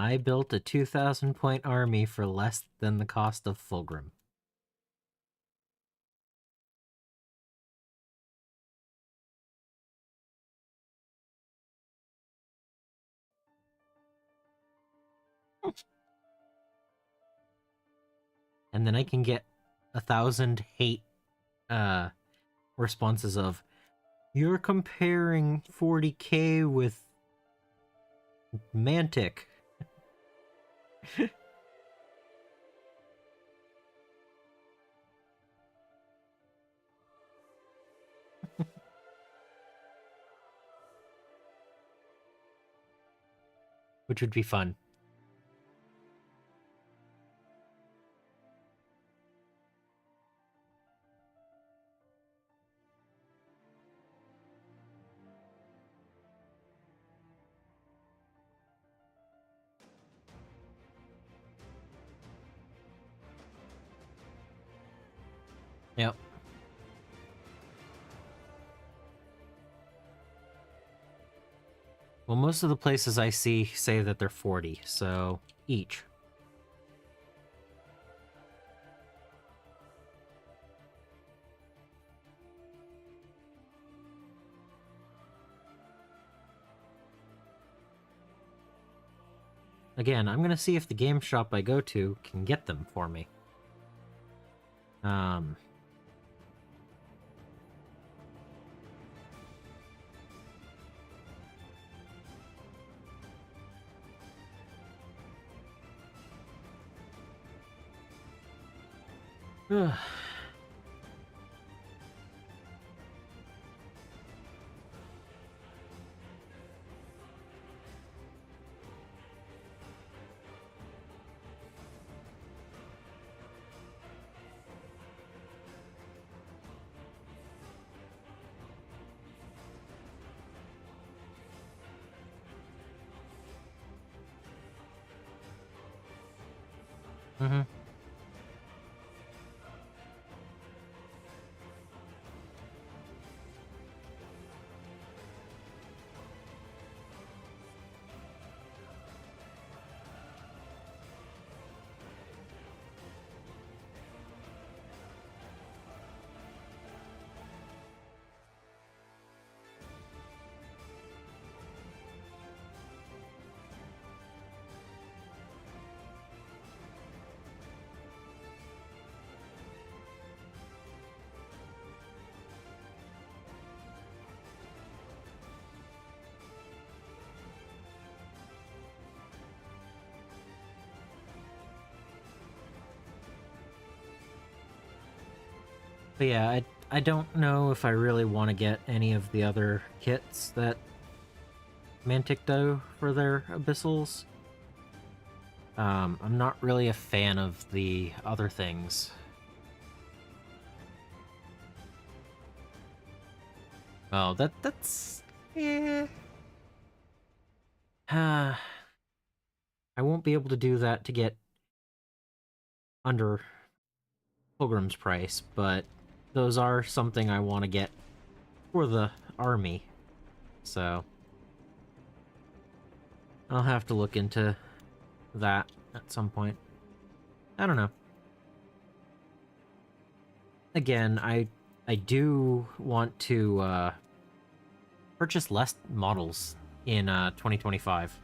Speaker 1: I built a 2,000 point army for less than the cost of Fulgrim. And then I can get 1,000 hate responses of, you're comparing 40k with Mantic. Which would be fun. Yep. Well, most of the places I see say that they're 40, so each. Again, I'm gonna see if the game shop I go to can get them for me. Ugh. Mm-hmm. But yeah, I don't know if I really want to get any of the other kits that Mantic do for their Abyssals. I'm not really a fan of the other things. Oh, that's yeah. I won't be able to do that to get under Pilgrim's price, but those are something I want to get for the army. So I'll have to look into that at some point. I don't know. Again, I do want to purchase less models in 2025.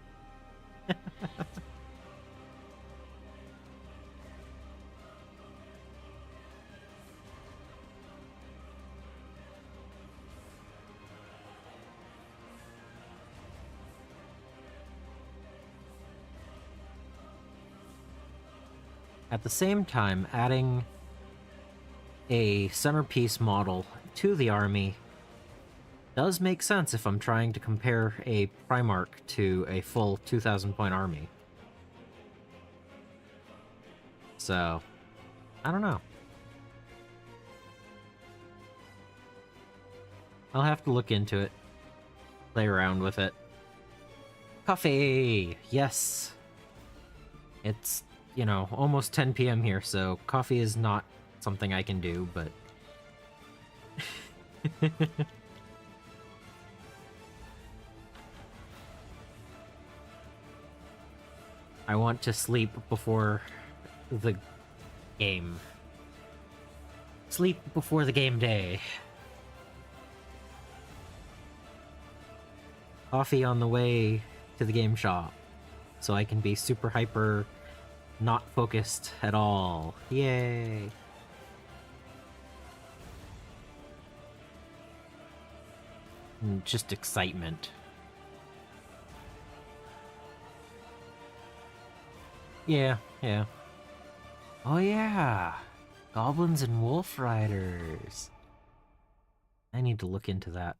Speaker 1: At the same time, adding a centerpiece model to the army does make sense if I'm trying to compare a Primarch to a full 2,000 point army. So, I don't know. I'll have to look into it, play around with it. Coffee! Yes! It's, you know, almost 10 p.m. here, so coffee is not something I can do, but... I want to sleep before the game. Sleep before the game day. Coffee on the way to the game shop, so I can be super hyper, not focused at all. Yay! And just excitement. Yeah, yeah. Oh yeah! Goblins and Wolf Riders. I need to look into that.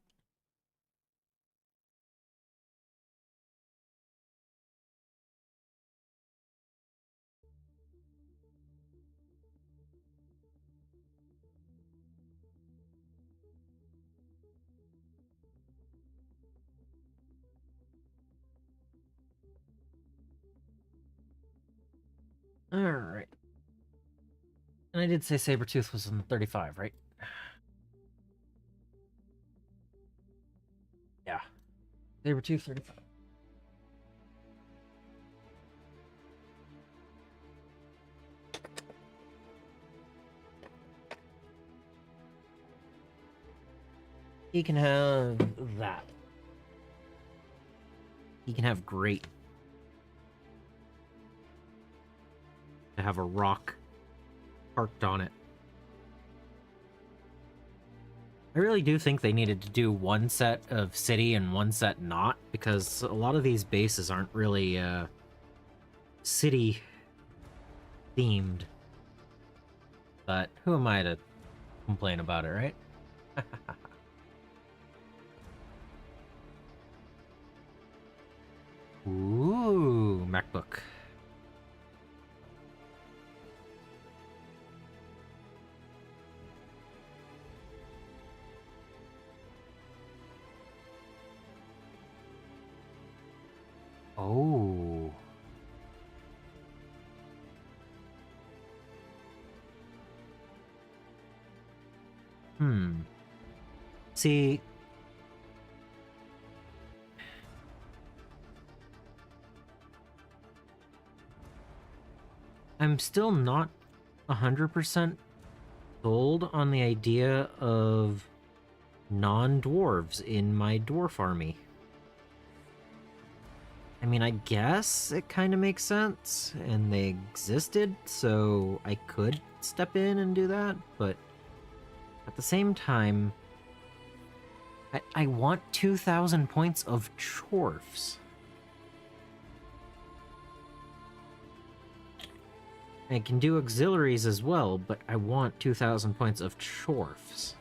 Speaker 1: Alright. And I did say Sabretooth was in the 35, right? Yeah. Sabretooth 35. He can have that. He can have great. To have a rock parked on it. I really do think they needed to do one set of city and one set not, because a lot of these bases aren't really city themed. But who am I to complain about it, right? Ooh, MacBook. Oh. See, I'm still not 100% sold on the idea of non-dwarves in my dwarf army. I mean, I guess it kind of makes sense, and they existed, so I could step in and do that, but at the same time, I want 2,000 points of chorfs. I can do auxiliaries as well, but I want 2,000 points of chorfs.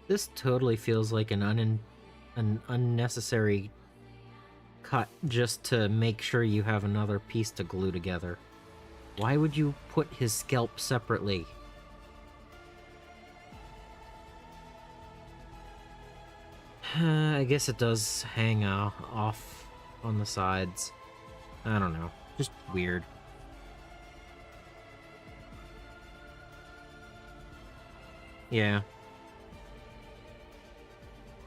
Speaker 1: This totally feels like an unnecessary cut just to make sure you have another piece to glue together. Why would you put his scalp separately? I guess it does hang off on the sides. I don't know. Just weird. Yeah.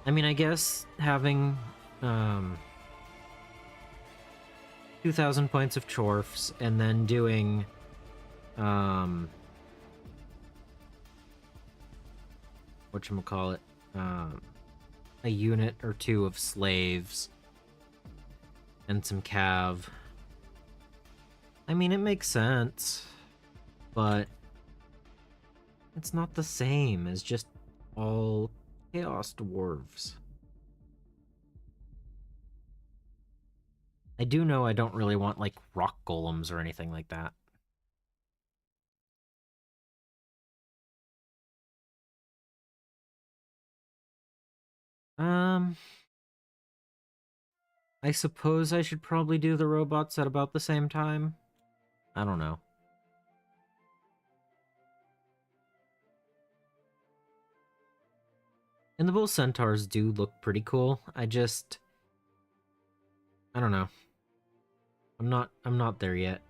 Speaker 1: I mean, I guess having 2,000 points of chorfs and then doing whatchamacallit, a unit or two of slaves and some cav. I mean, it makes sense, but it's not the same as just all chaos dwarves. I do know I don't really want, like, rock golems or anything like that. I suppose I should probably do the robots at about the same time. I don't know. And the bull centaurs do look pretty cool. I don't know. I'm not there yet.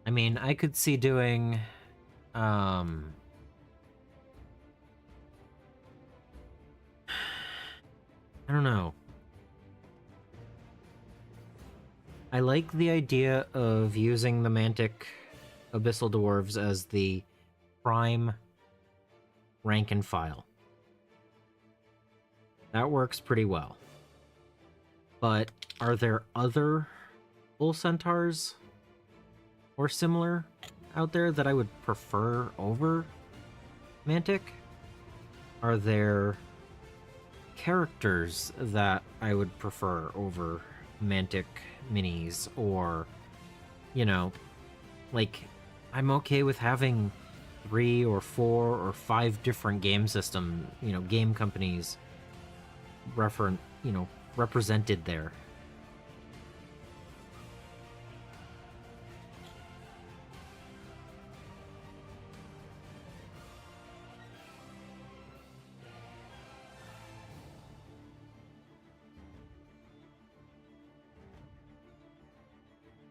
Speaker 1: I mean, I could see doing I don't know. I like the idea of using the Mantic Abyssal Dwarves as the prime rank and file. That works pretty well. But are there other bull centaurs or similar out there that I would prefer over Mantic? Are there characters that I would prefer over Mantic minis? Or, you know, like, I'm okay with having 3 or 4 or 5 different game system, game companies represented there.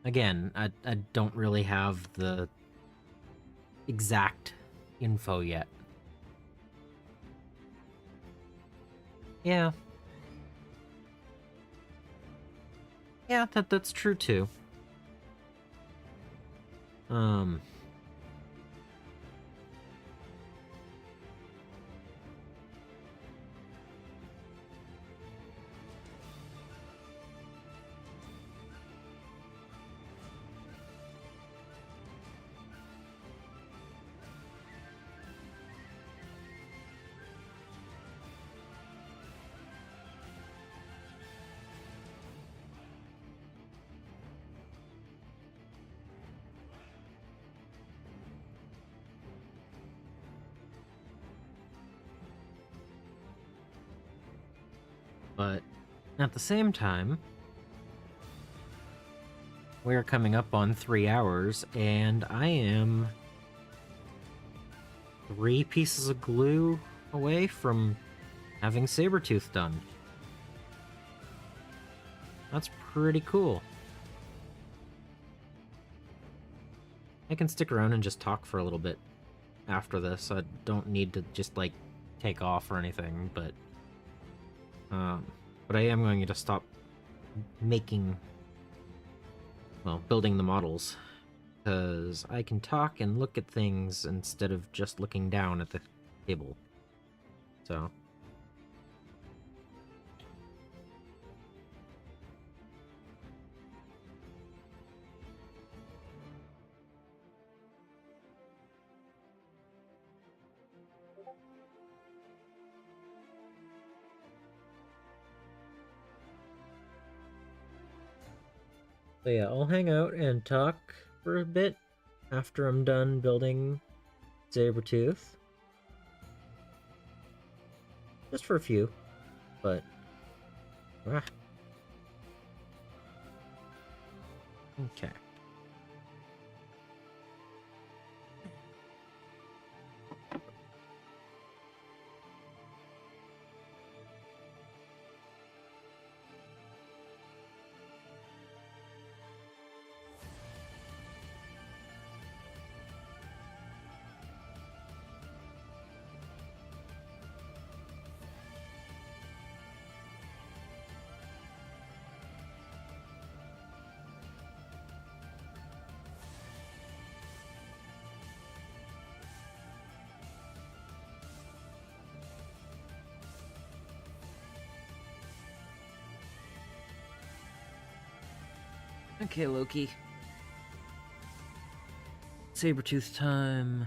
Speaker 1: Again, I don't really have the exact info yet. Yeah. Yeah, that's true too. But at the same time, we're coming up on 3 hours, and I am 3 pieces of glue away from having Sabertooth done. That's pretty cool. I can stick around and just talk for a little bit after this. I don't need to just, like, take off or anything, but I am going to stop building the models, because I can talk and look at things instead of just looking down at the table. So... So yeah, I'll hang out and talk for a bit after I'm done building Sabertooth. Just for a few, but... Okay. 'Okay, Loki. Sabertooth time.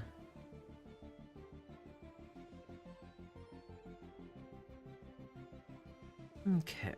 Speaker 1: Okay.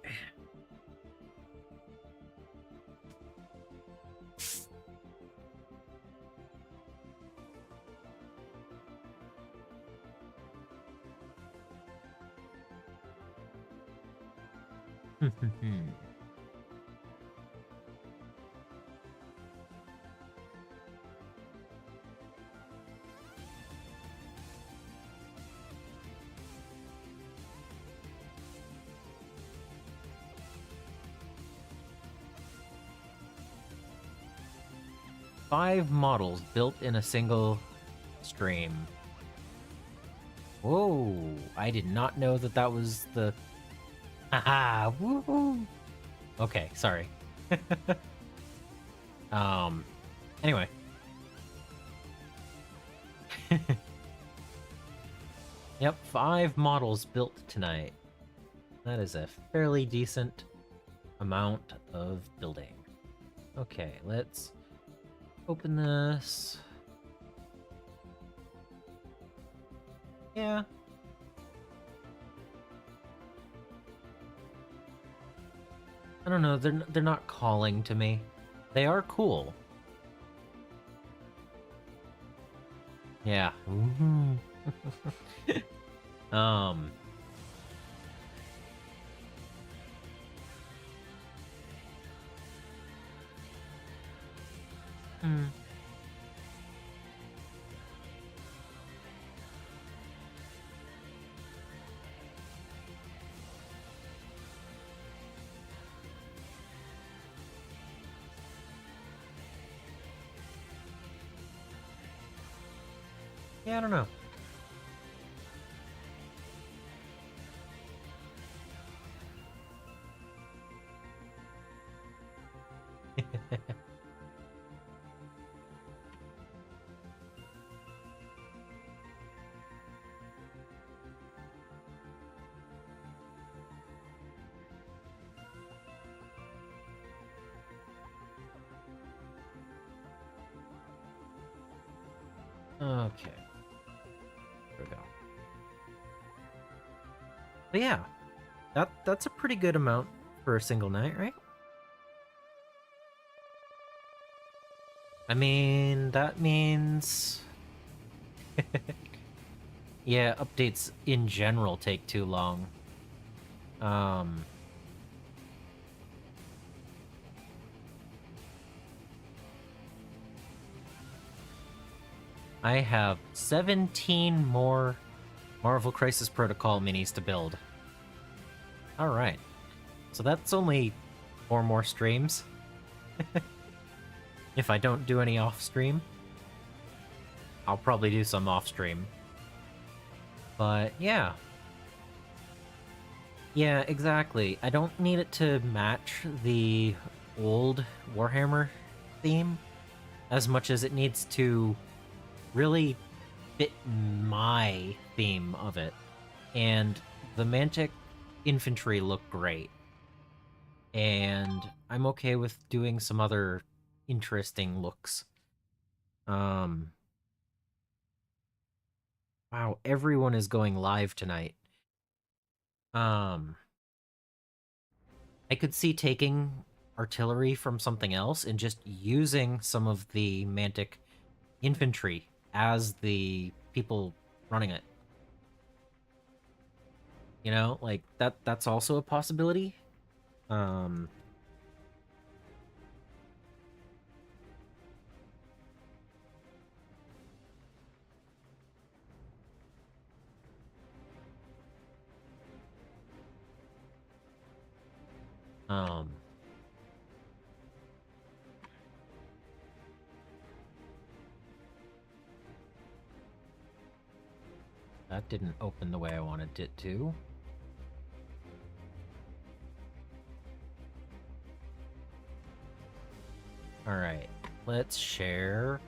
Speaker 1: Five models built in a single stream. Whoa, I did not know that was the... Haha, woohoo! Okay, sorry. Anyway. Yep, 5 models built tonight. That is a fairly decent amount of building. Okay, let's open this. Yeah. I don't know, they're not calling to me. They are cool. Yeah. um hmm. Yeah, I don't know. Okay. There we go. But yeah, that's a pretty good amount for a single night, right? I mean, that means yeah, updates in general take too long. Um I have 17 more Marvel Crisis Protocol minis to build. Alright. So that's only 4 more streams. If I don't do any off-stream. I'll probably do some off-stream. But yeah. Yeah, exactly. I don't need it to match the old Warhammer theme as much as it needs to really fit my theme of it. And the Mantic infantry look great. And I'm okay with doing some other interesting looks. Wow, everyone is going live tonight. I could see taking artillery from something else and just using some of the Mantic infantry as the people running it. You know, like that's also a possibility. Um um that didn't open the way I wanted it to. All right, let's share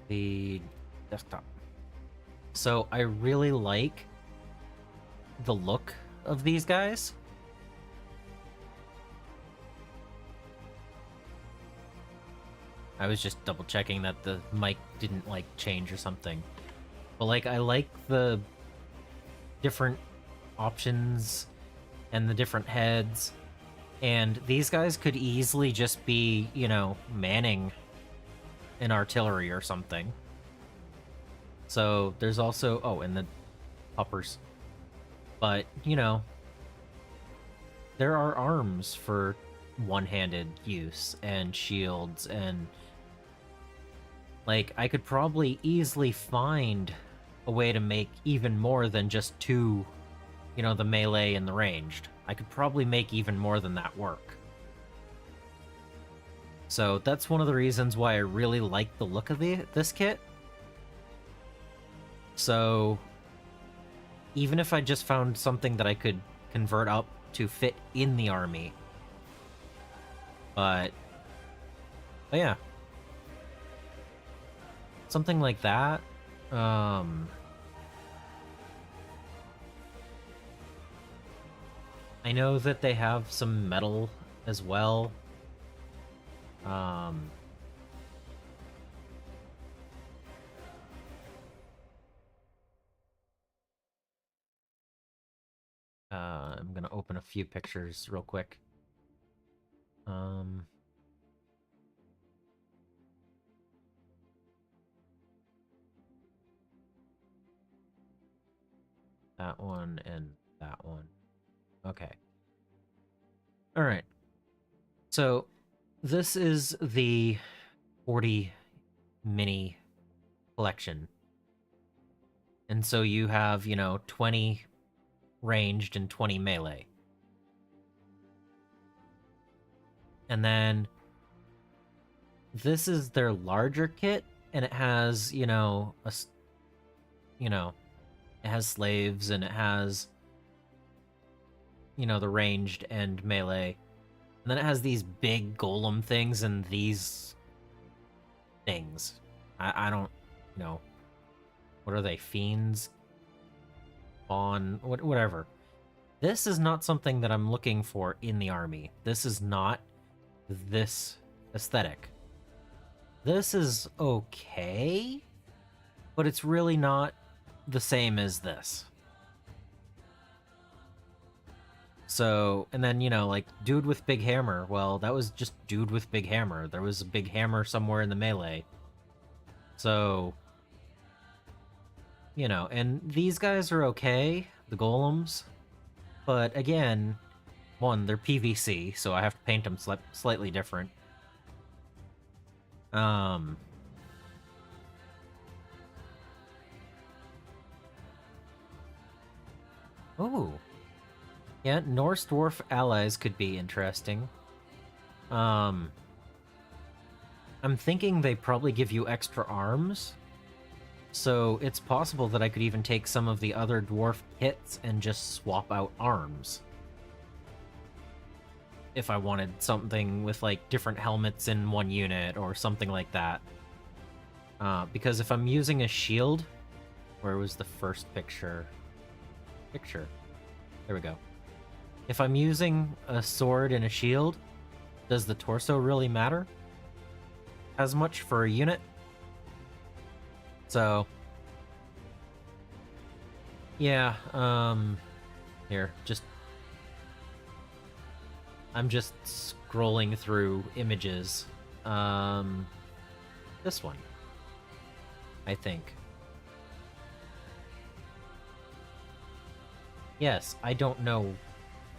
Speaker 1: the desktop. So I really like the look of these guys. I was just double checking that the mic didn't like change or something. But like I like the different options and the different heads. And these guys could easily just be, you know, manning an artillery or something. So there's also, oh, and the hoppers. But, you know, there are arms for one-handed use and shields and like I could probably easily find a way to make even more than just two, you know, the melee and the ranged. I could probably make even more than that work. So that's one of the reasons why I really like the look of this kit. So even if I just found something that I could convert up to fit in the army. But yeah. Something like that. I know that they have some metal as well. Um, I'm gonna open a few pictures real quick. Um, that one and that one. Okay. All right. So this is the 40 mini collection. And so you have, 20 ranged and 20 melee. And then this is their larger kit, and it has, it has slaves, and it has, the ranged and melee. And then it has these big golem things and these things. I don't know. What are they? Fiends? Spawn? Whatever. This is not something that I'm looking for in the army. This is not this aesthetic. This is okay, but it's really not the same as this. So, and then, like, dude with big hammer. Well, that was just dude with big hammer. There was a big hammer somewhere in the melee. So, and these guys are okay, the golems. But again, one, they're PVC, so I have to paint them slightly different. Oh. Yeah, Norse dwarf allies could be interesting. I'm thinking they probably give you extra arms. So it's possible that I could even take some of the other dwarf kits and just swap out arms. If I wanted something with, like, different helmets in one unit or something like that. Because if I'm using a shield... Where was the first picture? There we go. If I'm using a sword and a shield, does the torso really matter as much for a unit? So, yeah, here, I'm just scrolling through images. This one, I think. Yes, I don't know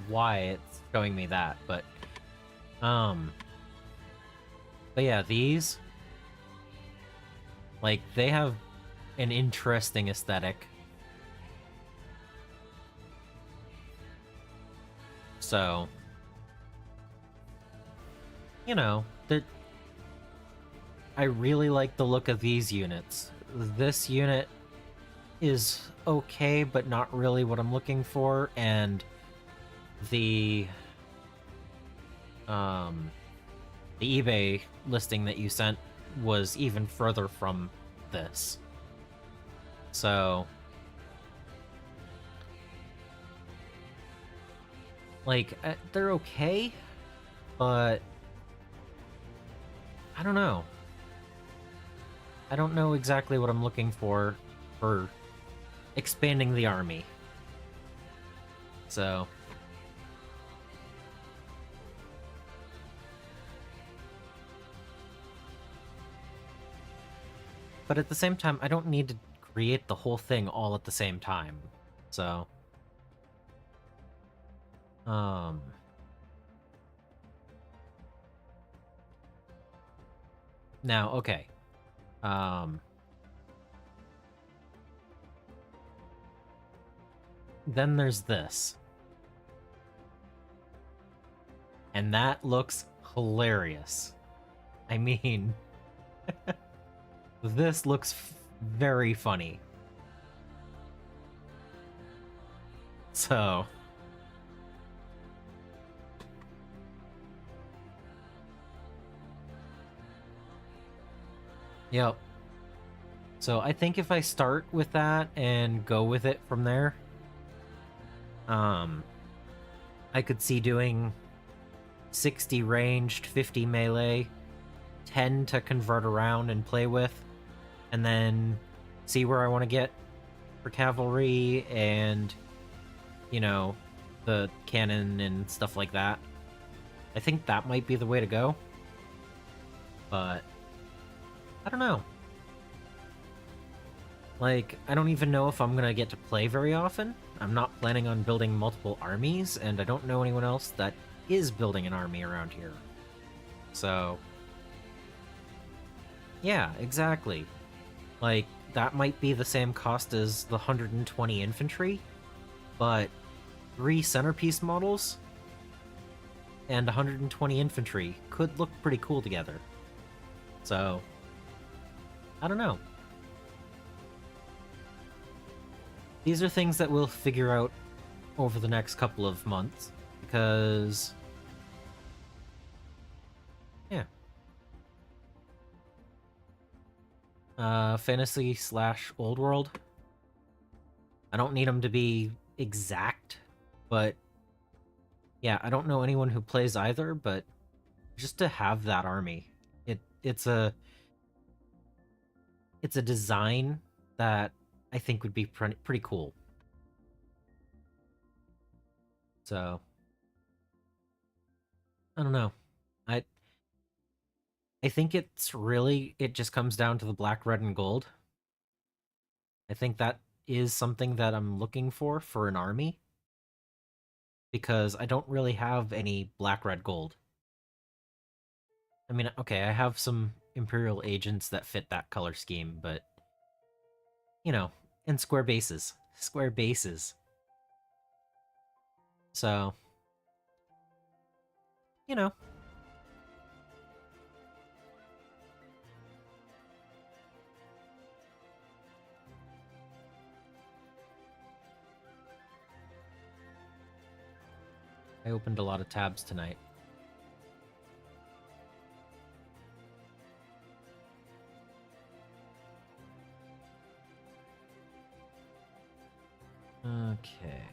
Speaker 1: why it's showing me that, but yeah, these, like, they have an interesting aesthetic. So, I really like the look of these units. This unit is okay, but not really what I'm looking for, and the eBay listing that you sent was even further from this. So, like, they're okay, but I don't know. I don't know exactly what I'm looking for expanding the army. So, but at the same time, I don't need to create the whole thing all at the same time. So, now, okay. Then there's this. And that looks hilarious. I mean, this looks very funny. So, yep. So I think if I start with that and go with it from there, I I could see doing 60 ranged, 50 melee, 10 to convert around and play with, and then see where I want to get for cavalry and, you know, the cannon and stuff like that. I think that might be the way to go. But I don't know. Like, I don't even know if I'm gonna get to play very often. I'm not planning on building multiple armies, and I don't know anyone else that is building an army around here. So, yeah, exactly. Like, that might be the same cost as the 120 infantry, but 3 centerpiece models and 120 infantry could look pretty cool together. So, I don't know. These are things that we'll figure out over the next couple of months, because... yeah. Fantasy / old world. I don't need them to be exact, but... yeah, I don't know anyone who plays either, but just to have that army, it's a design that I think would be pretty cool. So, I don't know. I think it just comes down to the black, red, and gold. I think that is something that I'm looking for an army, because I don't really have any black, red, gold. I mean, okay, I have some Imperial agents that fit that color scheme, but, you know, and square bases. Square bases. So, you know. I opened a lot of tabs tonight. Okay.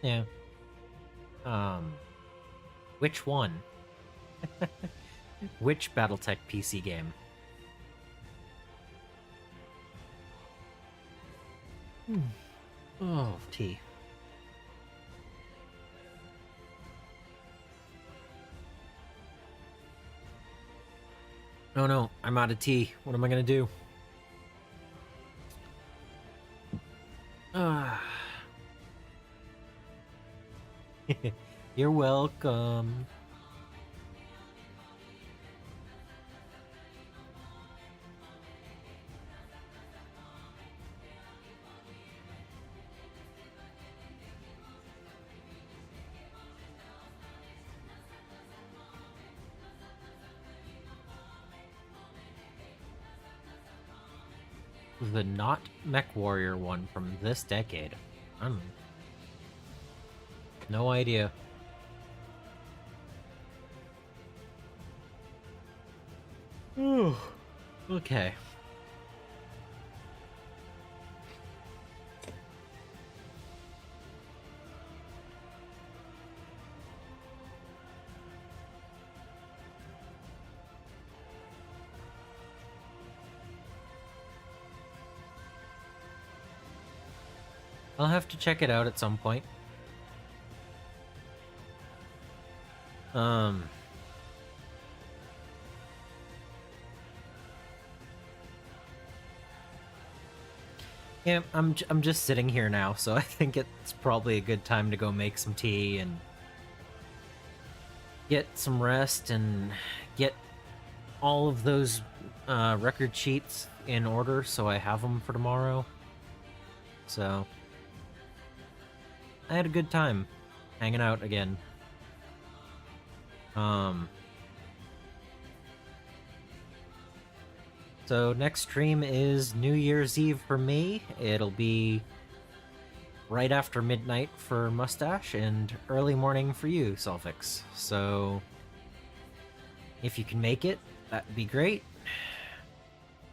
Speaker 1: Yeah. Which one? Which BattleTech PC game? Oh, tea. Oh no, I'm out of tea. What am I gonna do? You're welcome. The not Mech Warrior one from this decade. No idea. Ooh. Okay. I'll have to check it out at some point. Um, yeah, I'm just sitting here now, so I think it's probably a good time to go make some tea and get some rest and get all of those record sheets in order so I have them for tomorrow. So I had a good time hanging out again. So next stream is New Year's Eve for me. It'll be right after midnight for Mustache and early morning for you, Selfix. So if you can make it, that'd be great.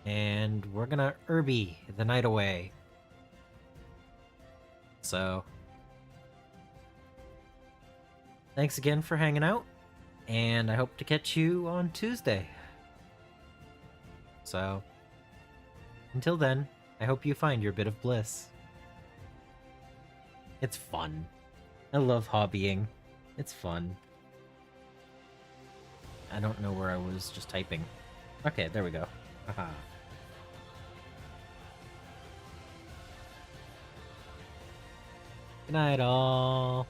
Speaker 1: And we're gonna Irby the night away. So thanks again for hanging out, and I hope to catch you on Tuesday. So, until then, I hope you find your bit of bliss. It's fun. I love hobbying. It's fun. I don't know where I was just typing. Okay, there we go. Haha. Good night, all.